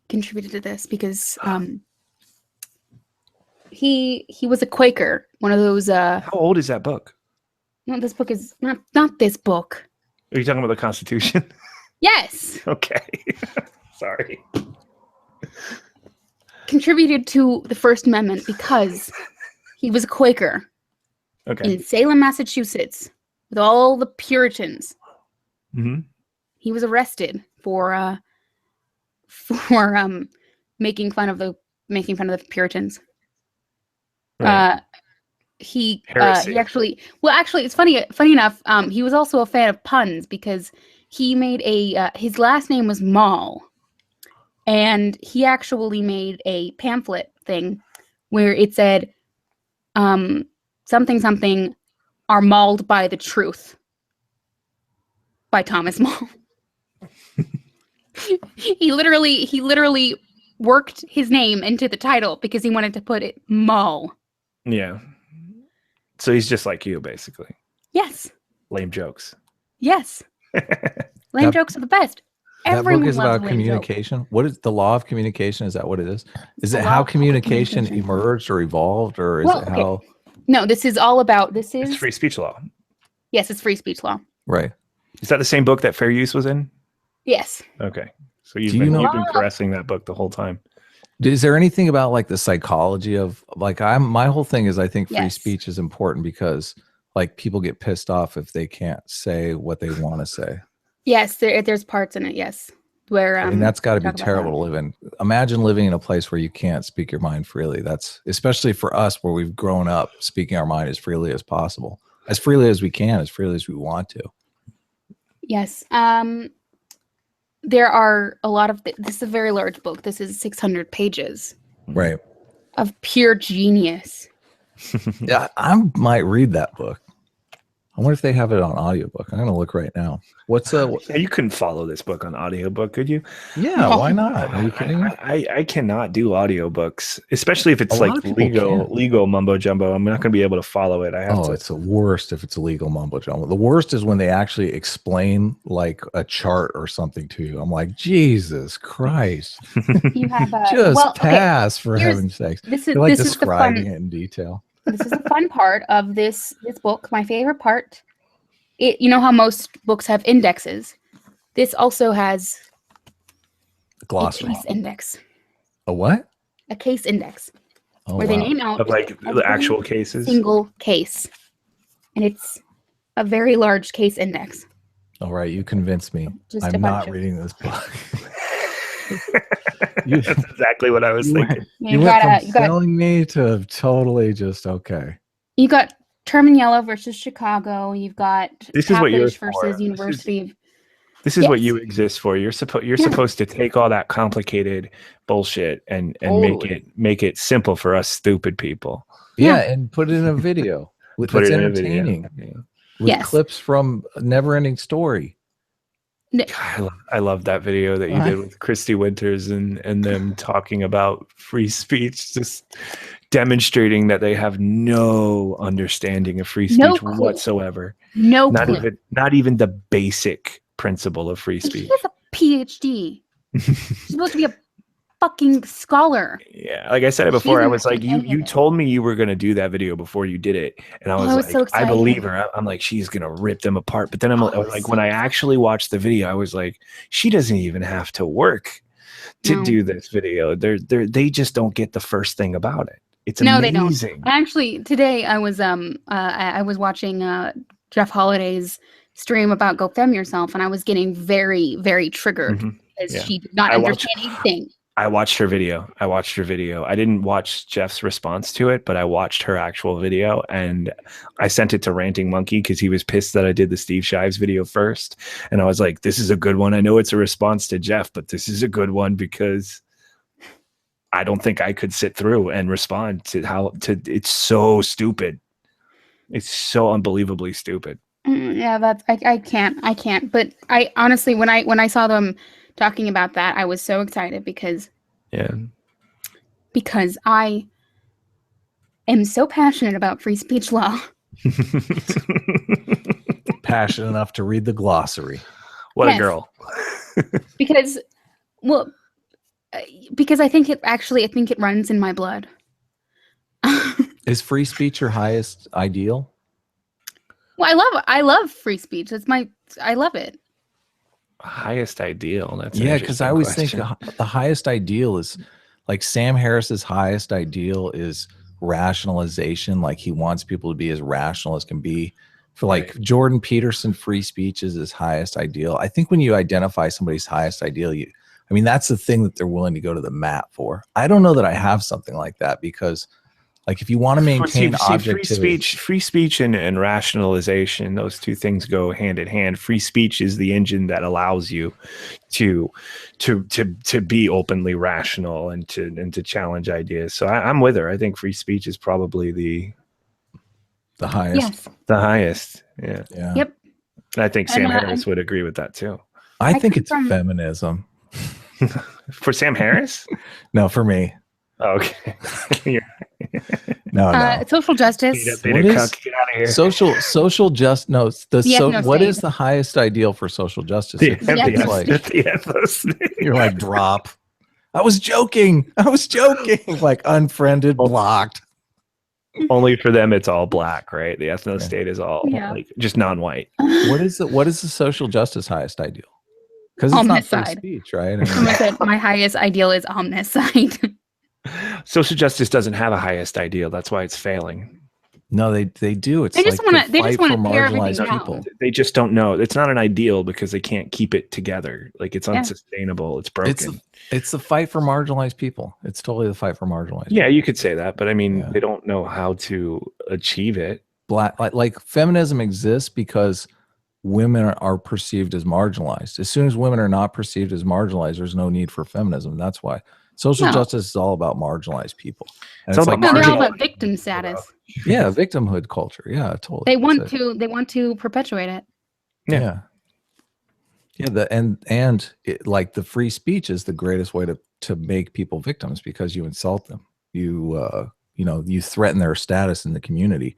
contributed to this because he was a Quaker, one of those. How old is that book? No, this book is not this book. Are you talking about the Constitution? Yes, Okay. Sorry. contributed to the First Amendment because He was a Quaker Okay. in Salem, Massachusetts, with all the Puritans. Hmm. He was arrested for making fun of the Puritans. Right. He Heresy. actually it's funny enough, he was also a fan of puns because he made his last name was Mall, and he actually made a pamphlet thing where it said something are mauled by the truth by Thomas Mall. he literally worked his name into the title because he wanted to put it Mall. Yeah. So he's just like you, basically. Yes. Lame jokes. Yes. Lame jokes are the best. That Everyone book is loves a about lame joke. communication. What is the law of communication? Is that what it is? Is The it law how of communication communication. emerged or evolved, or is it how? No, this is all about. It's free speech law. Yes, it's free speech law. Right. Is that the same book that fair use was in? Yes. Okay. So you've Do you been, know- you've been caressing that book the whole time. Is there anything about like the psychology of like my whole thing is I think free Yes. speech is important because like people get pissed off if they can't say what they want to say. Yes, there's parts in it. Yes, where I mean, that's got to be talk about terrible to live in. Imagine living in a place where you can't speak your mind freely. That's especially for us where we've grown up speaking our mind as freely as possible, as freely as we can, as freely as we want to. Yes. There are a lot of this is a very large book. This is 600 pages Right. of pure genius. Yeah, I might read that book. I wonder if they have it on audiobook. I'm gonna look right now. What's Yeah, you couldn't follow this book on audiobook, could you? yeah, why not? Are you kidding me? I cannot do audiobooks, especially if it's A lot like of people legal mumbo jumbo. I'm not going to be able to follow it. I have Oh, to. it's the worst if it's illegal mumbo jumbo. The worst is when they actually explain like a chart or something to you. I'm like, Jesus Christ. You have Just pass for here's- heaven's sakes. This They're like is the describing fun. it in detail. This is the fun part of this book. My favorite part. You know how most books have indexes. This also has a Glossary. case index. A what? A case index Oh, where they wow. name out Of like the every actual cases. single case, and it's a very large case index. All right, you convinced me. Just a I'm bunch not of- reading this book. That's exactly what I was thinking. You went from selling me to totally just okay. You got Terminello versus Chicago. You've got This is what you're Tapish versus University of. This is what Yes. you exist for. You're supposed to take all that complicated bullshit and Totally. make it simple for us stupid people. Yeah, and put it in a video. Put That's it in a video. entertaining. Yeah. With Yes. clips from Never Ending Story. God, I love that video that you did with Christy Winters and them talking about free speech, just demonstrating that they have no understanding of free speech No clue. whatsoever. No Not clue. not even the basic principle of free She speech. has a PhD. She's supposed to be a fucking scholar. Yeah, like I said it She before, I doesn't was like, understand any you of it. told me you were going to do that video before you did it, and I was, I was like, so I excited. believe her. I'm like, she's going to rip them apart. But then I was like, when I actually watched the video, I was like, she doesn't even have to work to No. do this video. They just don't get the first thing about it. It's No, they don't. amazing. Actually, today I was I was watching Jeff Holliday's stream about Go Fem Yourself, and I was getting very, very triggered Mhm. because Yeah. she did not I understand anything. I watched her video. I didn't watch Jeff's response to it, but I watched her actual video, and I sent it to Ranting Monkey because he was pissed that I did the Steve Shives video first. And I was like, this is a good one. I know it's a response to Jeff, but this is a good one because I don't think I could sit through and respond to it's so stupid. It's so unbelievably stupid. Yeah, that's I can't. But I honestly, when I saw them talking about that, I was so excited because Yeah. I am so passionate about free speech law. Passionate enough to read the glossary. What Yes. a girl. Because because I think it runs in my blood. Is free speech your highest ideal? Well, I love free speech. I love it. Highest ideal. That's an Yeah, because I interesting always think question. the highest ideal is like Sam Harris's highest ideal is rationalization. Like he wants people to be as rational as can be. For like Jordan Peterson, free speech is his highest ideal. I think when you identify somebody's highest ideal, I mean, that's the thing that they're willing to go to the mat for. I don't know that I have something like that because, like, if you want to maintain objectivity, free speech and rationalization, those two things go hand in hand. Free speech is the engine that allows you to be openly rational and to challenge ideas. So I'm with her. I think free speech is probably the highest. Yes. The highest. Yeah. Yep. And I think Sam Harris would agree with that too. I think it's feminism. For Sam Harris? No, for me. Oh, okay. No. Social justice. Get out of here. Social justice. No, what is the highest ideal for social justice? The ethos. You're like, drop. I was joking. Like unfriended, blocked. Only for them, it's all black, right? The ethno state is all like just non-white. What is the social justice highest ideal? Because it's not free speech, right? I said my highest ideal is omnicide. Social justice doesn't have a highest ideal. That's why it's failing. No, they do. It's they just want to tear marginalized everything people. down. They just don't know. It's not an ideal because they can't keep it together. Like it's unsustainable. It's broken. It's the fight for marginalized people. It's totally the fight for marginalized. Yeah, you could say that, but I mean, they don't know how to achieve it. Like feminism exists because women are perceived as marginalized. As soon as women are not perceived as marginalized, there's no need for feminism. That's why social justice is all about marginalized people. And they're all about victim status. Yeah, victimhood culture. Yeah, totally. They want to perpetuate it. Yeah. And like the free speech is the greatest way to make people victims because you insult them. You you threaten their status in the community.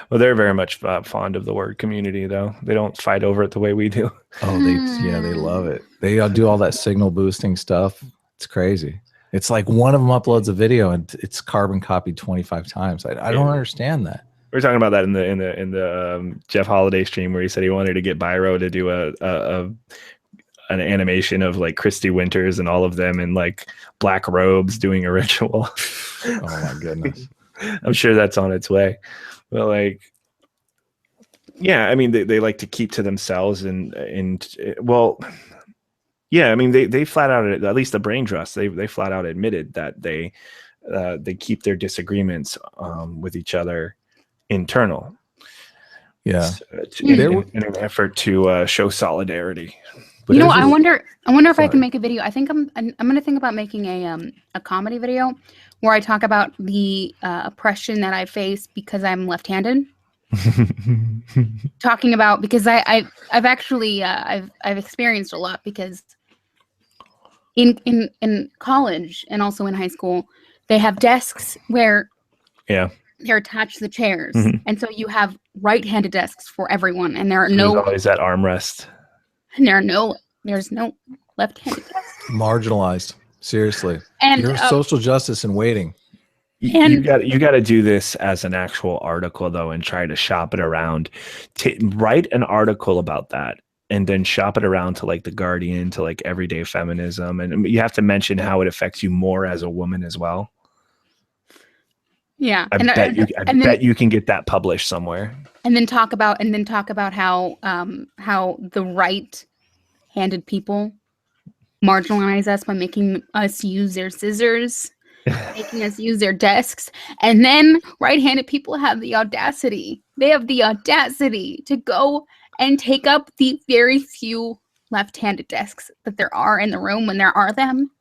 Well, they're very much fond of the word community, though. They don't fight over it the way we do. Oh, they love it. They do all that signal boosting stuff. It's crazy. It's like one of them uploads a video and it's carbon copied 25 times. I don't understand that. We were talking about that in the Jeff Holiday stream where he said he wanted to get Byro to do an animation of like Christy Winters and all of them in like black robes doing a ritual. Oh my goodness. I'm sure that's on its way. But like, yeah, I mean, they like to keep to themselves and well, yeah, I mean, they flat out, at least the brain trust, they flat out admitted that they keep their disagreements with each other internal. Yeah, in an effort to show solidarity. But I wonder if I can make a video. I think I'm going to think about making a comedy video where I talk about the oppression that I face because I'm left-handed. Talking about because I've actually I've experienced a lot because in college and also in high school they have desks where they're attached to the chairs, and so you have right-handed desks for everyone, and there's always that armrest. And there's no left-handed desk. Marginalized, seriously. And you're social justice in waiting. You got to do this as an actual article though, and try to shop it around. Write an article about that, and then shop it around to like The Guardian, to like Everyday Feminism, and you have to mention how it affects you more as a woman as well. Yeah, I bet you can get that published somewhere. And then talk about how the right-handed people marginalize us by making us use their scissors, making us use their desks, and then right-handed people have the audacity. They have the audacity to go and take up the very few left-handed desks that there are in the room when there are them,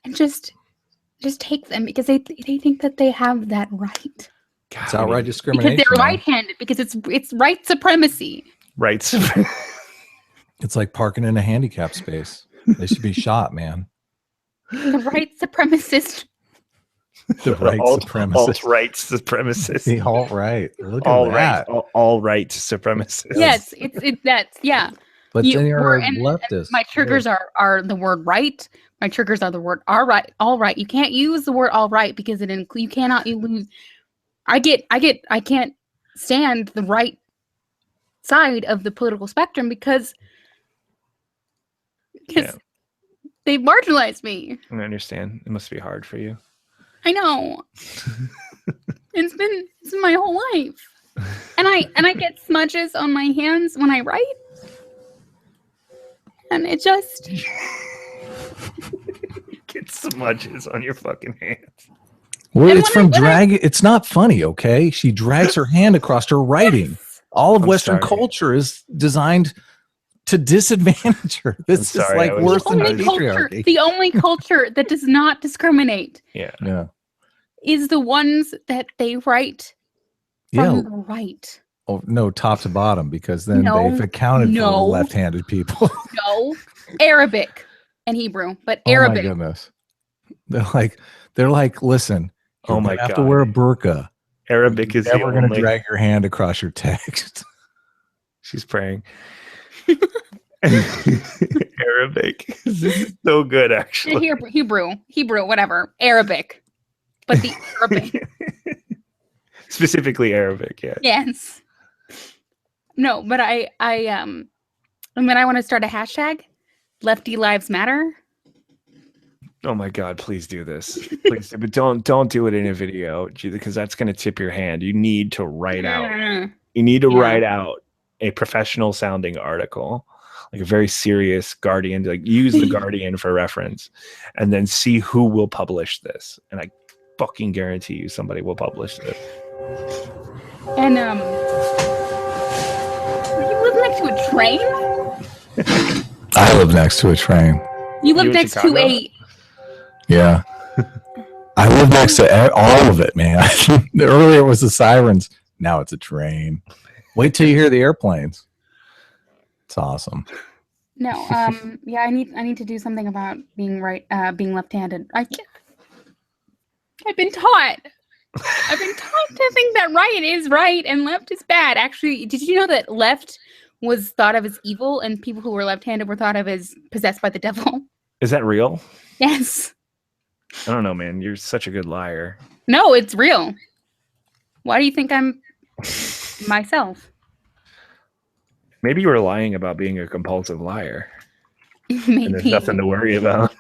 and just take them because they think that they have that right. God, it's outright discrimination. Because they're right-handed. Because it's right supremacy. Right supremacy. It's like parking in a handicap space. They should be shot, man. The right supremacist. The right supremacist. Alt-right supremacist. The alt-right. Look at that. All-right supremacist. Yes, that's. But then you're a leftist. My triggers are the word right. My triggers are the word all right. You can't use the word all right because you cannot lose. I can't stand the right side of the political spectrum because They marginalized me. I understand. It must be hard for you. I know. It's been my whole life. And I get smudges on my hands when I write. And it just Get smudges on your fucking hands. Well, And it's from drag. It's not funny, okay? She drags her hand across her writing. All of I'm Western sorry. culture is designed to disadvantage her. This is sorry, like I was- worse than the patriarchy. only culture that does not discriminate Yeah. Yeah. is the ones that they write Yeah. from the right. Oh, no, top to bottom, because then No, they've accounted for no. left-handed people. No, Arabic and Hebrew, but Oh my Arabic. goodness. They're like, listen, you're Oh my gonna have to God. wear a burqa. Arabic is Never the gonna only. drag your hand across your text. She's praying. Arabic. This is so good, actually. Hebrew, whatever. Arabic, but the Arabic. Specifically Arabic, yeah. Yes. No, but I want to start a hashtag. Lefty Lives Matter. Oh my God, please do this. Please, but don't do it in a video because that's going to tip your hand. You need to write out. You need to Yeah. write out a professional sounding article, like a very serious Guardian, like use the Guardian for reference, and then see who will publish this. And I fucking guarantee you somebody will publish this. And you live next to a train? I live next to a train. You live You in next Chicago? to a Yeah. I live next to all of it, man. Earlier it was the sirens. Now it's a train. Wait till you hear the airplanes. It's awesome. No, yeah, I need to do something about being left-handed. I've been taught to think that right is right and left is bad. Actually, did you know that left was thought of as evil and people who were left-handed were thought of as possessed by the devil? Is that real? Yes. I don't know, man. You're such a good liar. No, it's real. Why do you think I'm myself? Maybe you were lying about being a compulsive liar. And there's Maybe. nothing to worry about.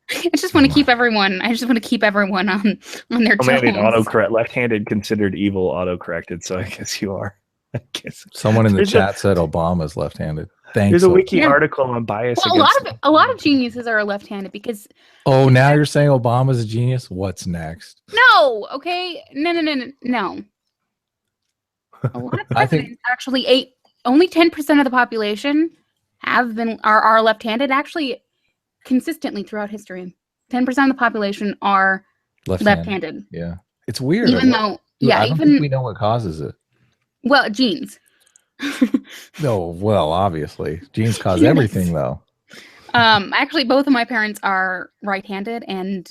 I just want to keep everyone on their Oh man, toes. autocorrect. Left-handed considered evil, autocorrected. So I guess you are. I guess Someone in the There's a- chat said Obama's left-handed. Thanks. there's a wiki Yeah. article on bias. Well, against a lot of geniuses are left-handed because Oh, now you're saying Obama's a genius? What's next? no, okay, no. A lot of I think- presidents actually only 10% of the population are left-handed. Actually, consistently throughout history, 10% of the population are left-handed. Yeah. It's weird. Even though, yeah, I don't think we know what causes it. well, genes. No, well, obviously. Genes cause Yes. everything, though. Actually, both of my parents are right-handed, and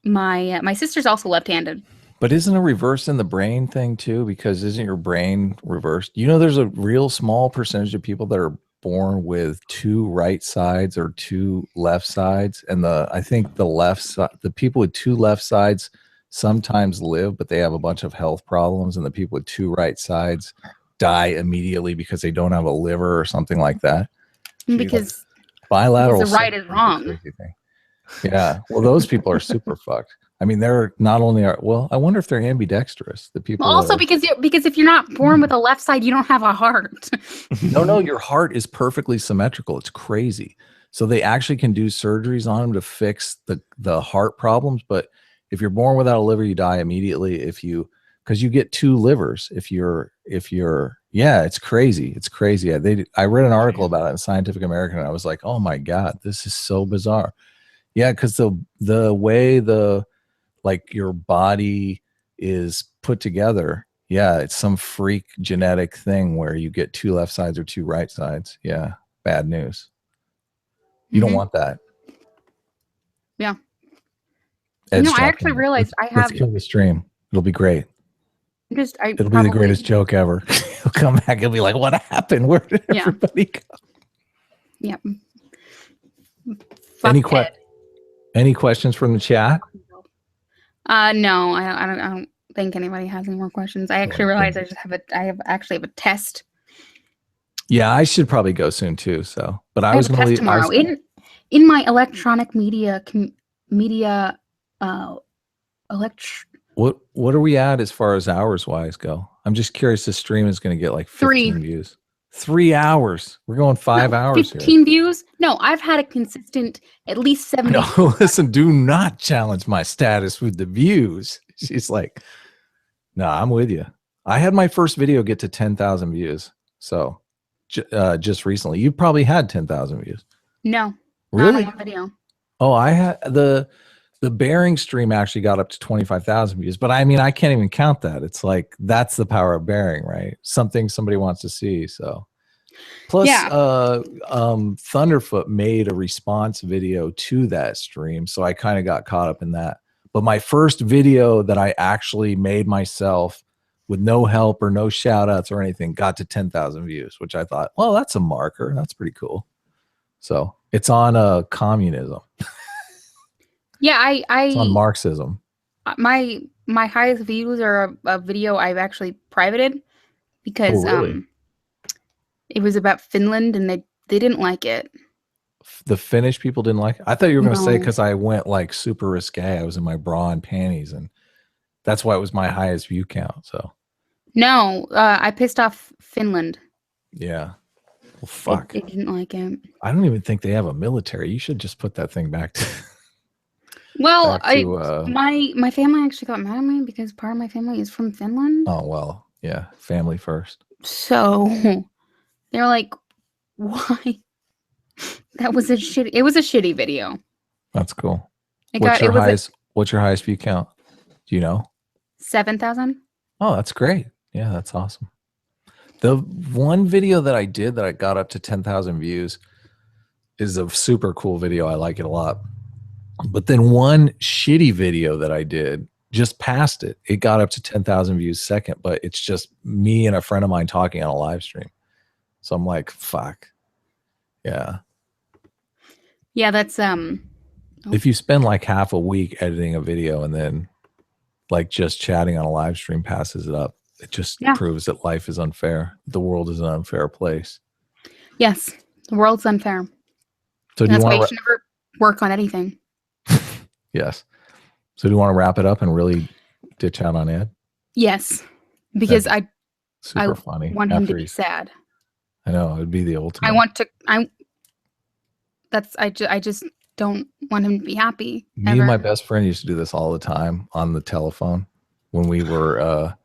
my sister's also left-handed. But isn't a reverse in the brain thing, too? Because isn't your brain reversed? You know, there's a real small percentage of people that are born with two right sides or two left sides. And I think the left side, the people with two left sides sometimes live, but they have a bunch of health problems. And the people with two right sides die immediately because they don't have a liver or something like that. Because Bilateral. the right is syndrome wrong. a crazy thing. Yeah. Well, those people are super fucked. I mean, they're not only I wonder if they're ambidextrous. The people well, also that are- because if you're not born with a left side, you don't have a heart. no, your heart is perfectly symmetrical. It's crazy. So they actually can do surgeries on them to fix the heart problems. But if you're born without a liver, you die immediately. Because you get two livers. If you're, yeah, it's crazy. It's crazy. I read an article about it in Scientific American, and I was like, oh my God, this is so bizarre. Yeah, because the way like your body is put together, yeah, it's some freak genetic thing where you get two left sides or two right sides. Yeah, bad news. You don't want that. Yeah. Ed's No, I talking. actually realized I Let's have kill the stream. It'll be great. It'll be the greatest joke ever. He'll come back. He'll be like, "What happened? Where did Yeah. everybody go?" Yeah. Any questions from the chat? No, I don't think anybody has any more questions. I actually realized I actually have a test Yeah, I should probably go soon too. So, but I I was have a gonna test leave. I tomorrow was, in my electronic media elect what are we at as far as hours wise go? I'm just curious. This stream is going to get like 15 3. views. 3 hours. We're going 5 No, hours here. 15 views. No, I've had a consistent at least 70. No, listen, do not challenge my status with the views. She's like, no, I'm with you. I had my first video get to 10,000 views. So just recently, you probably had 10,000 views. No, Really? not on one video. Oh, I had the bearing stream actually got up to 25,000 views, but I mean, I can't even count that. It's like, that's the power of bearing, right? Something somebody wants to see. So plus, Yeah. Thunderfoot made a response video to that stream. So I kind of got caught up in that. But my first video that I actually made myself with no help or no shout outs or anything got to 10,000 views, which I thought, well, that's a marker. That's pretty cool. So it's on communism. Yeah, It's on Marxism. my highest views are a video I've actually privated because Oh, really? it was about Finland and they didn't like it. The Finnish people didn't like it? I thought you were going to say No. because I went like super risque. I was in my bra and panties, and that's why it was my highest view count. So No, I pissed off Finland. yeah. Well, fuck. They didn't like it. I don't even think they have a military. You should just put that thing back to. Well, back to, my family actually got mad at me because part of my family is from Finland. Oh well, yeah, family first. So they're like, "Why?" That was it was a shitty video. That's cool. What's your highest view count? Do you know? 7,000. Oh, that's great. Yeah, that's awesome. The one video that I did that I got up to 10,000 views is a super cool video. I like it a lot. But then one shitty video that I did just passed it. It got up to 10,000 views second, but it's just me and a friend of mine talking on a live stream. So I'm like, fuck. Yeah. Yeah, that's If you spend like half a week editing a video and then like just chatting on a live stream passes it up, it just proves that life is unfair. The world is an unfair place. Yes, the world's unfair. So that's why you should never work on anything. Yes. So do you want to wrap it up and really ditch out on Ed? Yes, because I funny. want him to be sad. I know, it would be the ultimate. I just don't want him to be happy. Me and my best friend used to do this all the time on the telephone when we were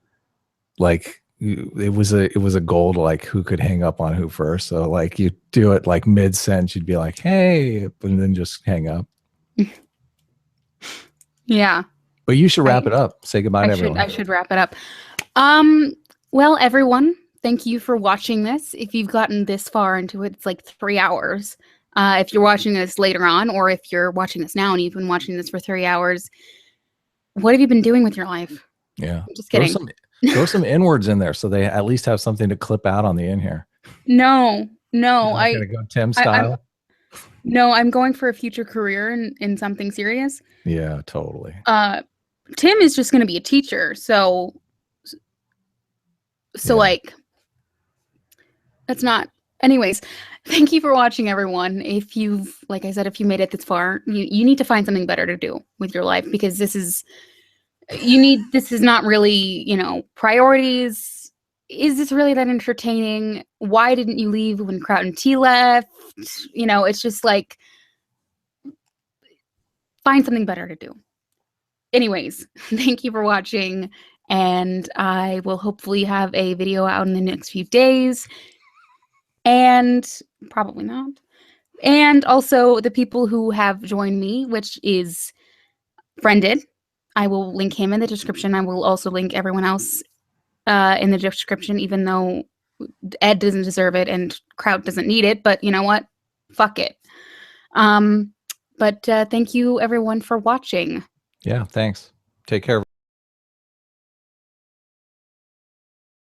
like it was a goal to like who could hang up on who first. So like you do it like mid-sentence, you'd be like, hey, and then just hang up. Yeah. But you should wrap it up. Say goodbye to everyone. I should wrap it up. Well, everyone, thank you for watching this. If you've gotten this far into it, it's like 3 hours. If you're watching this later on, or if you're watching this now and you've been watching this for 3 hours, what have you been doing with your life? Yeah. I'm just kidding. Throw some inwards in there so they at least have something to clip out on the end here. No. I'm gonna go Tim style. I'm going for a future career in something serious. Yeah, totally. Tim is just gonna be a teacher, so like that's not. Anyways, thank you for watching, everyone. If you've, like I said, if you made it this far, you need to find something better to do with your life, because this is not really, priorities. Is this really that entertaining? Why didn't you leave when Kraut and T left? It's just like, find something better to do. Anyways, thank you for watching, and I will hopefully have a video out in the next few days. And probably not. And also the people who have joined me, which is Friended. I will link him in the description. I will also link everyone else in the description, even though Ed doesn't deserve it and Kraut doesn't need it. But you know what? Fuck it. But thank you, everyone, for watching. Yeah, thanks. Take care.